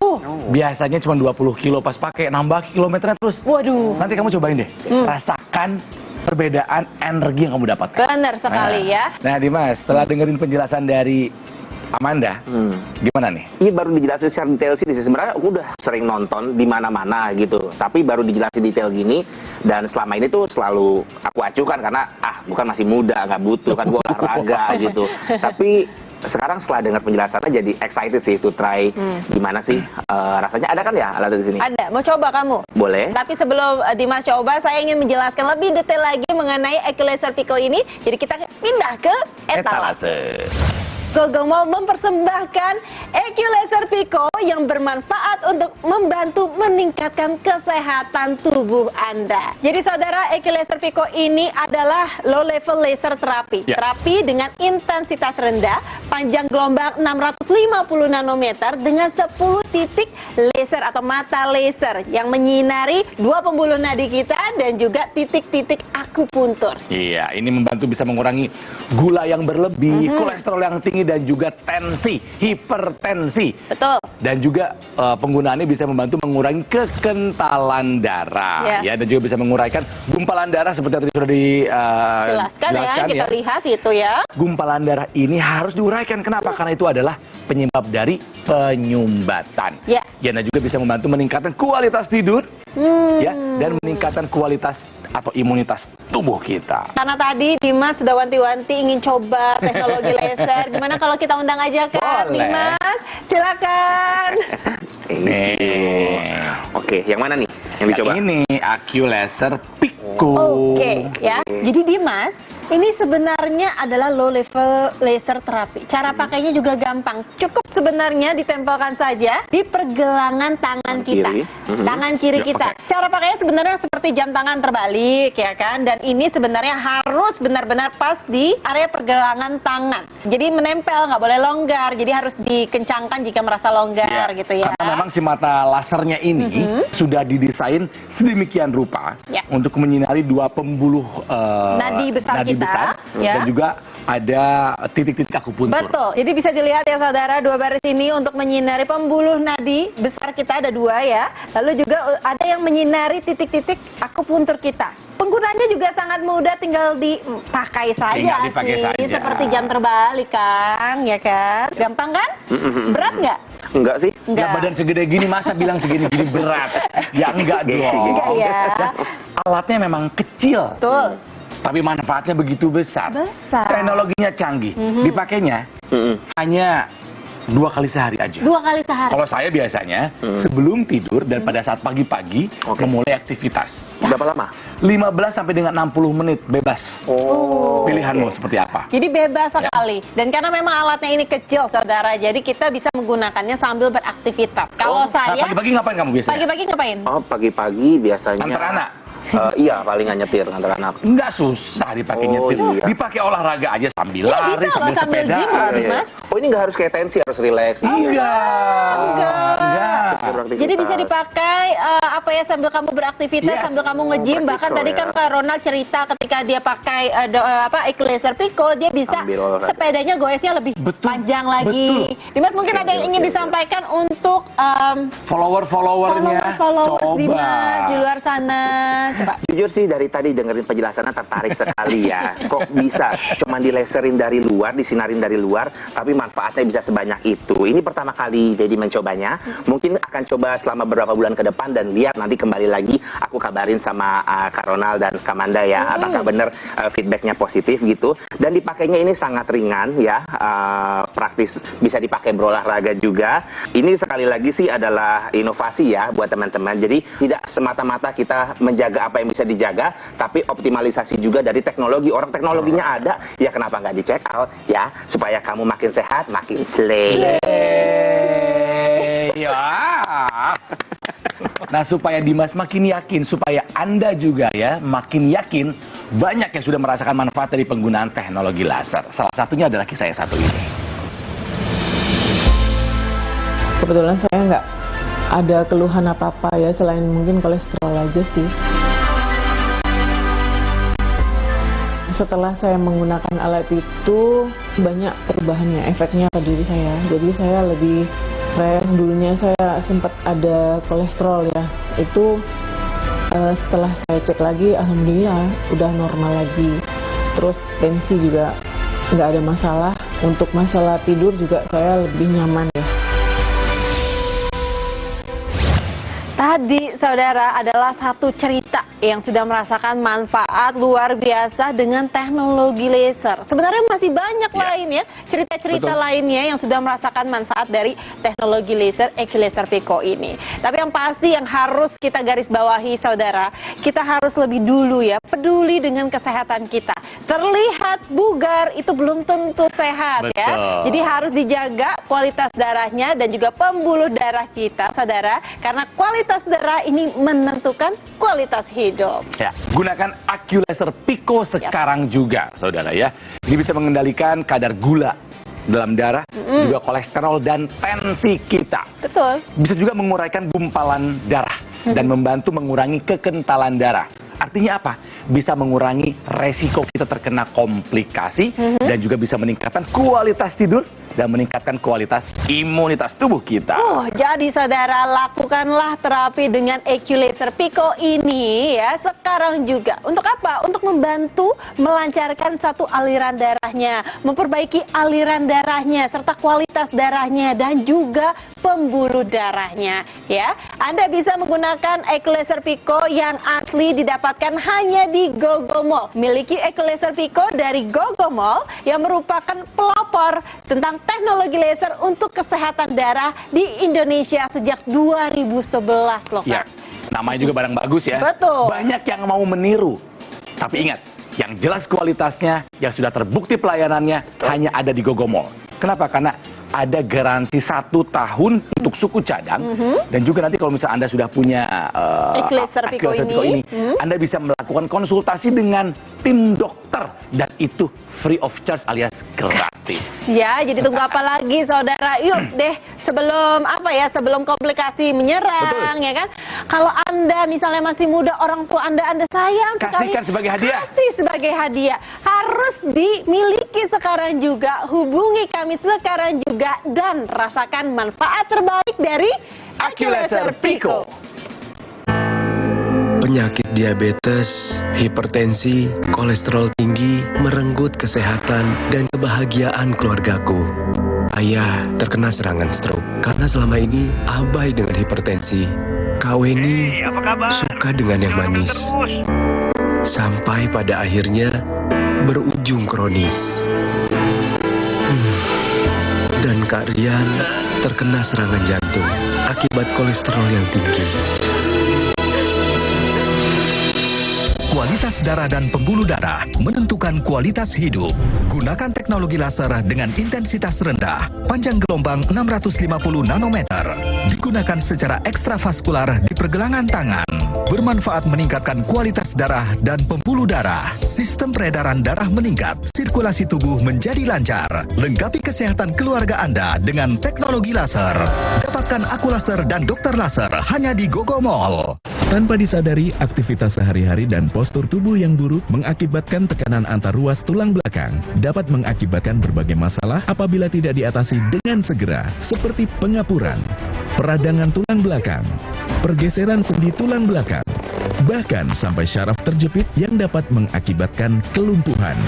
Biasanya cuma 20 kilo, pas pakai nambah kilometernya terus. Waduh. Nanti kamu cobain deh. Rasakan perbedaan energi yang kamu dapatkan. Benar sekali ya. Nah Dimas, setelah dengerin penjelasan dari Amanda, gimana nih? Iya baru dijelasin secara detail sih. Sebenarnya aku udah sering nonton di mana-mana gitu, tapi baru dijelasin detail gini. Dan selama ini tuh selalu aku acuhkan karena bukan masih muda, nggak butuh kan gua olahraga gitu. Tapi sekarang setelah dengar penjelasannya jadi excited sih to try gimana sih rasanya. Ada kan ya alat di sini? Ada. Mau coba kamu? Boleh. Tapi sebelum Dimas coba, saya ingin menjelaskan lebih detail lagi mengenai EQ Laser Pico ini. Jadi kita pindah ke etalase. Gogong mau mempersembahkan EQ Laser Pico yang bermanfaat untuk membantu meningkatkan kesehatan tubuh Anda. Jadi saudara, EQ Laser Pico ini adalah low level laser terapi. Terapi dengan intensitas rendah, panjang gelombang 650 nanometer dengan 10 titik laser atau mata laser yang menyinari 2 pembuluh nadi kita dan juga titik-titik akupuntur. Iya, ini membantu bisa mengurangi gula yang berlebih, kolesterol yang tinggi dan juga tensi, hipertensi. Betul. Dan juga penggunaannya bisa membantu mengurangi kekentalan darah, ya, dan juga bisa menguraikan gumpalan darah seperti yang sudah dijelaskan ya, kita lihat itu ya. Gumpalan darah ini harus diuraikan. Kenapa? Karena itu adalah penyebab dari penyumbatan. Ya, dan juga bisa membantu meningkatkan kualitas tidur, ya, dan meningkatkan kualitas atau imunitas tubuh kita. Karena tadi Dimas sudah wanti-wanti ingin coba teknologi laser. Gimana kalau kita undang aja kan? Boleh. Dimas, silakan. Ini. Oke, yang mana nih yang dicoba? Ini EQ Laser Pico. Oke, ya. Jadi Dimas, ini sebenarnya adalah low level laser terapi. Cara pakainya juga gampang. Cukup sebenarnya ditempelkan saja di pergelangan tangan kita. Tangan kiri kita. Cara pakainya sebenarnya seperti jam tangan terbalik ya kan. Dan ini sebenarnya harus benar-benar pas di area pergelangan tangan. Jadi menempel, nggak boleh longgar. Jadi harus dikencangkan jika merasa longgar gitu ya. Karena memang si mata lasernya ini sudah didesain sedemikian rupa untuk menyinari 2 pembuluh nadi besar kita. Dan juga ada titik-titik akupuntur. Betul. Jadi bisa dilihat ya saudara, 2 baris ini untuk menyinari pembuluh nadi besar kita ada 2 ya. Lalu juga ada yang menyinari titik-titik akupuntur kita. Penggunaannya juga sangat mudah, tinggal dipakai saja sih. Seperti jam terbalik Kang, ya kan? Gampang kan? Berat nggak? Enggak sih. Ya badan segede gini masa bilang segini-gini berat? Ya enggak dong. Enggak ya. Alatnya memang kecil. Betul. Tapi manfaatnya begitu besar. Teknologinya canggih. Dipakainya hanya 2 kali sehari aja. 2 kali sehari. Kalau saya biasanya sebelum tidur dan pada saat pagi-pagi memulai aktivitas. Berapa lama? 15 sampai dengan 60 menit bebas. Pilihanmu seperti apa? Jadi bebas sekali. Dan karena memang alatnya ini kecil, saudara, jadi kita bisa menggunakannya sambil beraktivitas. Kalau saya... Pagi-pagi ngapain kamu biasanya? Pagi-pagi ngapain? Oh, pagi-pagi biasanya... Antar anak? Iya, paling nyetir antar anak. Enggak susah dipakai nyetir. Iya. Dipakai olahraga aja sambil lari, bisa loh, sambil sepeda. gym loh, Mas. Oh, ini nggak harus kayak tensi, harus relax. Enggak. Jadi bisa dipakai sambil kamu beraktivitas, sambil kamu nge-gym. Bahkan tadi kan Kak Ronald cerita ketika dia pakai Equalizer Pico, dia bisa sepedanya goesnya lebih panjang lagi. Dimas, mungkin ada yang ingin disampaikan untuk follower-followernya. Followers Dimas di luar sana. Coba. Jujur sih dari tadi dengerin penjelasannya tertarik sekali ya. Kok bisa cuman dileserin dari luar, disinarin dari luar, tapi manfaatnya bisa sebanyak itu. Ini pertama kali Dedi mencobanya. Mungkin akan coba selama beberapa bulan ke depan dan lihat nanti kembali lagi. Aku kabarin sama Kak Ronald dan Kak Manda ya, apakah benar feedbacknya positif gitu. Dan dipakainya ini sangat ringan ya, praktis, bisa dipakai berolahraga juga. Ini sekali lagi sih adalah inovasi ya buat teman-teman. Jadi tidak semata-mata kita menjaga apa yang bisa dijaga, tapi optimalisasi juga dari teknologi. Orang teknologinya ada, ya kenapa nggak di-check out ya, supaya kamu makin sehat, makin slay. Ya. Nah, supaya Dimas makin yakin, supaya Anda juga ya makin yakin, banyak yang sudah merasakan manfaat dari penggunaan teknologi laser. Salah satunya adalah kisah yang satu ini. Kebetulan saya nggak ada keluhan apa-apa ya, selain mungkin kolesterol aja sih. Setelah saya menggunakan alat itu, banyak perubahannya, efeknya ke diri saya. Jadi saya lebih fresh. Dulunya saya sempat ada kolesterol ya. Itu setelah saya cek lagi, alhamdulillah udah normal lagi. Terus tensi juga nggak ada masalah. Untuk masalah tidur juga saya lebih nyaman ya. Tadi, saudara, adalah satu cerita yang sudah merasakan manfaat luar biasa dengan teknologi laser. Sebenarnya masih banyak lain ya, cerita-cerita lainnya yang sudah merasakan manfaat dari teknologi laser Equalizer Pico ini. Tapi yang pasti yang harus kita garis bawahi, saudara, kita harus lebih dulu ya, peduli dengan kesehatan kita. Terlihat bugar itu belum tentu sehat ya. Jadi harus dijaga kualitas darahnya dan juga pembuluh darah kita, saudara, karena kualitas darah ini menentukan kualitas hidup. Ya, gunakan Equalizer Pico sekarang juga, saudara ya. Ini bisa mengendalikan kadar gula dalam darah, juga kolesterol dan tensi kita. Betul. Bisa juga menguraikan gumpalan darah dan membantu mengurangi kekentalan darah. Artinya apa? Bisa mengurangi resiko kita terkena komplikasi dan juga bisa meningkatkan kualitas tidur dan meningkatkan kualitas imunitas tubuh kita. Jadi saudara, lakukanlah terapi dengan Equalizer Pico ini ya sekarang juga. Untuk apa? Untuk membantu melancarkan satu aliran darahnya, memperbaiki aliran darahnya serta kualitas darahnya dan juga pembuluh darahnya ya. Anda bisa menggunakan Equalizer Pico yang asli didapatkan hanya di GoGo Mall. Miliki Equalizer Pico dari GoGo Mall yang merupakan pelopor tentang teknologi laser untuk kesehatan darah di Indonesia sejak 2011 loh, Kak. Ya, namanya juga barang bagus ya. Betul. Banyak yang mau meniru. Tapi ingat, yang jelas kualitasnya, yang sudah terbukti pelayanannya hanya ada di GoGo Mall. Kenapa? Karena ada garansi 1 tahun untuk suku cadang dan juga nanti kalau misalnya Anda sudah punya Equalizer Pico ini, Anda bisa melakukan konsultasi dengan tim dokter dan itu free of charge alias gratis. Ya, jadi tunggu apa lagi, saudara? Yuk deh, sebelum komplikasi menyerang, ya kan? Kalau Anda misalnya masih muda, orang tua Anda sayang sekali, kasihkan sebagai hadiah. Kasih sebagai hadiah. Harus dimiliki sekarang juga. Hubungi kami sekarang juga dan rasakan manfaat terbaik dari Equalizer Pico. Penyakit diabetes, hipertensi, kolesterol tinggi merenggut kesehatan dan kebahagiaan keluargaku. Ayah terkena serangan stroke karena selama ini abai dengan hipertensi. Kak Weni suka dengan yang manis. Sampai pada akhirnya berujung kronis. Dan Kak Rian terkena serangan jantung akibat kolesterol yang tinggi. Kualitas darah dan pembuluh darah menentukan kualitas hidup. Gunakan teknologi laser dengan intensitas rendah, panjang gelombang 650 nanometer. Digunakan secara ekstravaskular di pergelangan tangan. Bermanfaat meningkatkan kualitas darah dan pembuluh darah. Sistem peredaran darah meningkat, sirkulasi tubuh menjadi lancar. Lengkapi kesehatan keluarga Anda dengan teknologi laser. Dapatkan aku laser dan dokter laser hanya di Gogo Mall. Tanpa disadari, aktivitas sehari-hari dan postur tubuh yang buruk mengakibatkan tekanan antar ruas tulang belakang. Dapat mengakibatkan berbagai masalah apabila tidak diatasi dengan segera, seperti pengapuran, peradangan tulang belakang, pergeseran sendi tulang belakang, bahkan sampai syaraf terjepit yang dapat mengakibatkan kelumpuhan.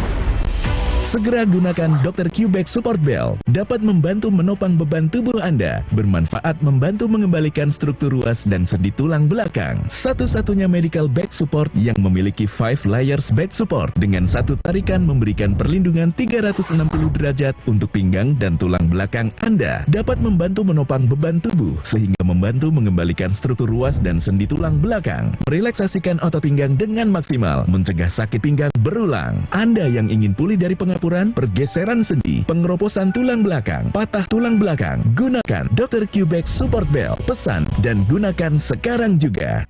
Segera gunakan Dr. Q-Back Support Belt. Dapat membantu menopang beban tubuh Anda. Bermanfaat membantu mengembalikan struktur ruas dan sendi tulang belakang. Satu-satunya medical back support yang memiliki 5 layers back support. Dengan satu tarikan memberikan perlindungan 360 derajat untuk pinggang dan tulang belakang Anda. Dapat membantu menopang beban tubuh sehingga membantu mengembalikan struktur ruas dan sendi tulang belakang. Merelaksasikan otot pinggang dengan maksimal. Mencegah sakit pinggang berulang. Anda yang ingin pulih dari pengapuran, pergeseran sendi, pengeroposan tulang belakang, patah tulang belakang, gunakan Dr. Q-Back Support Belt. Pesan dan gunakan sekarang juga.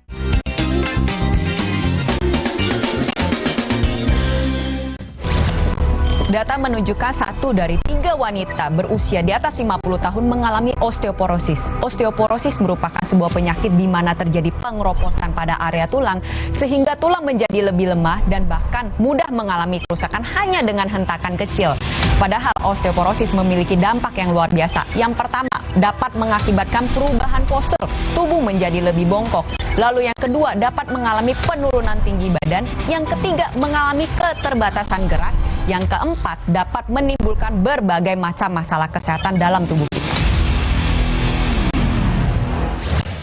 Data menunjukkan 1 dari 3 wanita berusia di atas 50 tahun mengalami osteoporosis. Osteoporosis merupakan sebuah penyakit di mana terjadi pengeroposan pada area tulang sehingga tulang menjadi lebih lemah dan bahkan mudah mengalami kerusakan hanya dengan hentakan kecil. Padahal osteoporosis memiliki dampak yang luar biasa. Yang pertama, dapat mengakibatkan perubahan postur, tubuh menjadi lebih bongkok. Lalu yang kedua, dapat mengalami penurunan tinggi badan. Yang ketiga, mengalami keterbatasan gerak. Yang keempat, dapat menimbulkan berbagai macam masalah kesehatan dalam tubuh kita.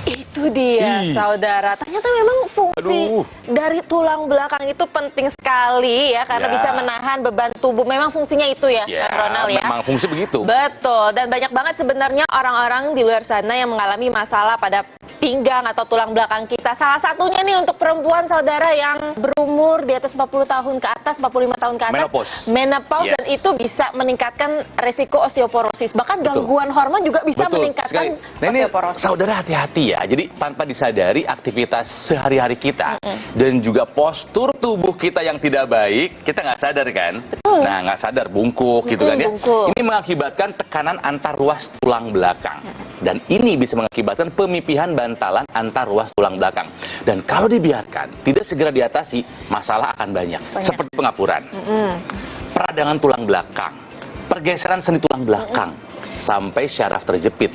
Itu dia, saudara. Ternyata memang fungsi dari tulang belakang itu penting sekali ya, karena bisa menahan beban tubuh. Memang fungsinya itu ya, Kang Ronald ya. Memang fungsi begitu. Betul. Dan banyak banget sebenarnya orang-orang di luar sana yang mengalami masalah pada pinggang atau tulang belakang kita. Salah satunya nih untuk perempuan, saudara, yang berumur di atas 40 tahun ke atas, 45 tahun ke atas. Menopause. Dan itu bisa meningkatkan resiko osteoporosis. Bahkan gangguan hormon juga bisa meningkatkan osteoporosis. Saudara hati-hati ya. Jadi tanpa disadari aktivitas sehari-hari kita dan juga postur tubuh kita yang tidak baik, kita nggak sadar kan? Nah, nggak sadar bungkuk gitu kan ya. Ini mengakibatkan tekanan antar ruas tulang belakang. Dan ini bisa mengakibatkan pemipihan bantalan antar ruas tulang belakang. Dan kalau dibiarkan, tidak segera diatasi, masalah akan banyak. Seperti pengapuran, peradangan tulang belakang, pergeseran sendi tulang belakang, sampai syaraf terjepit.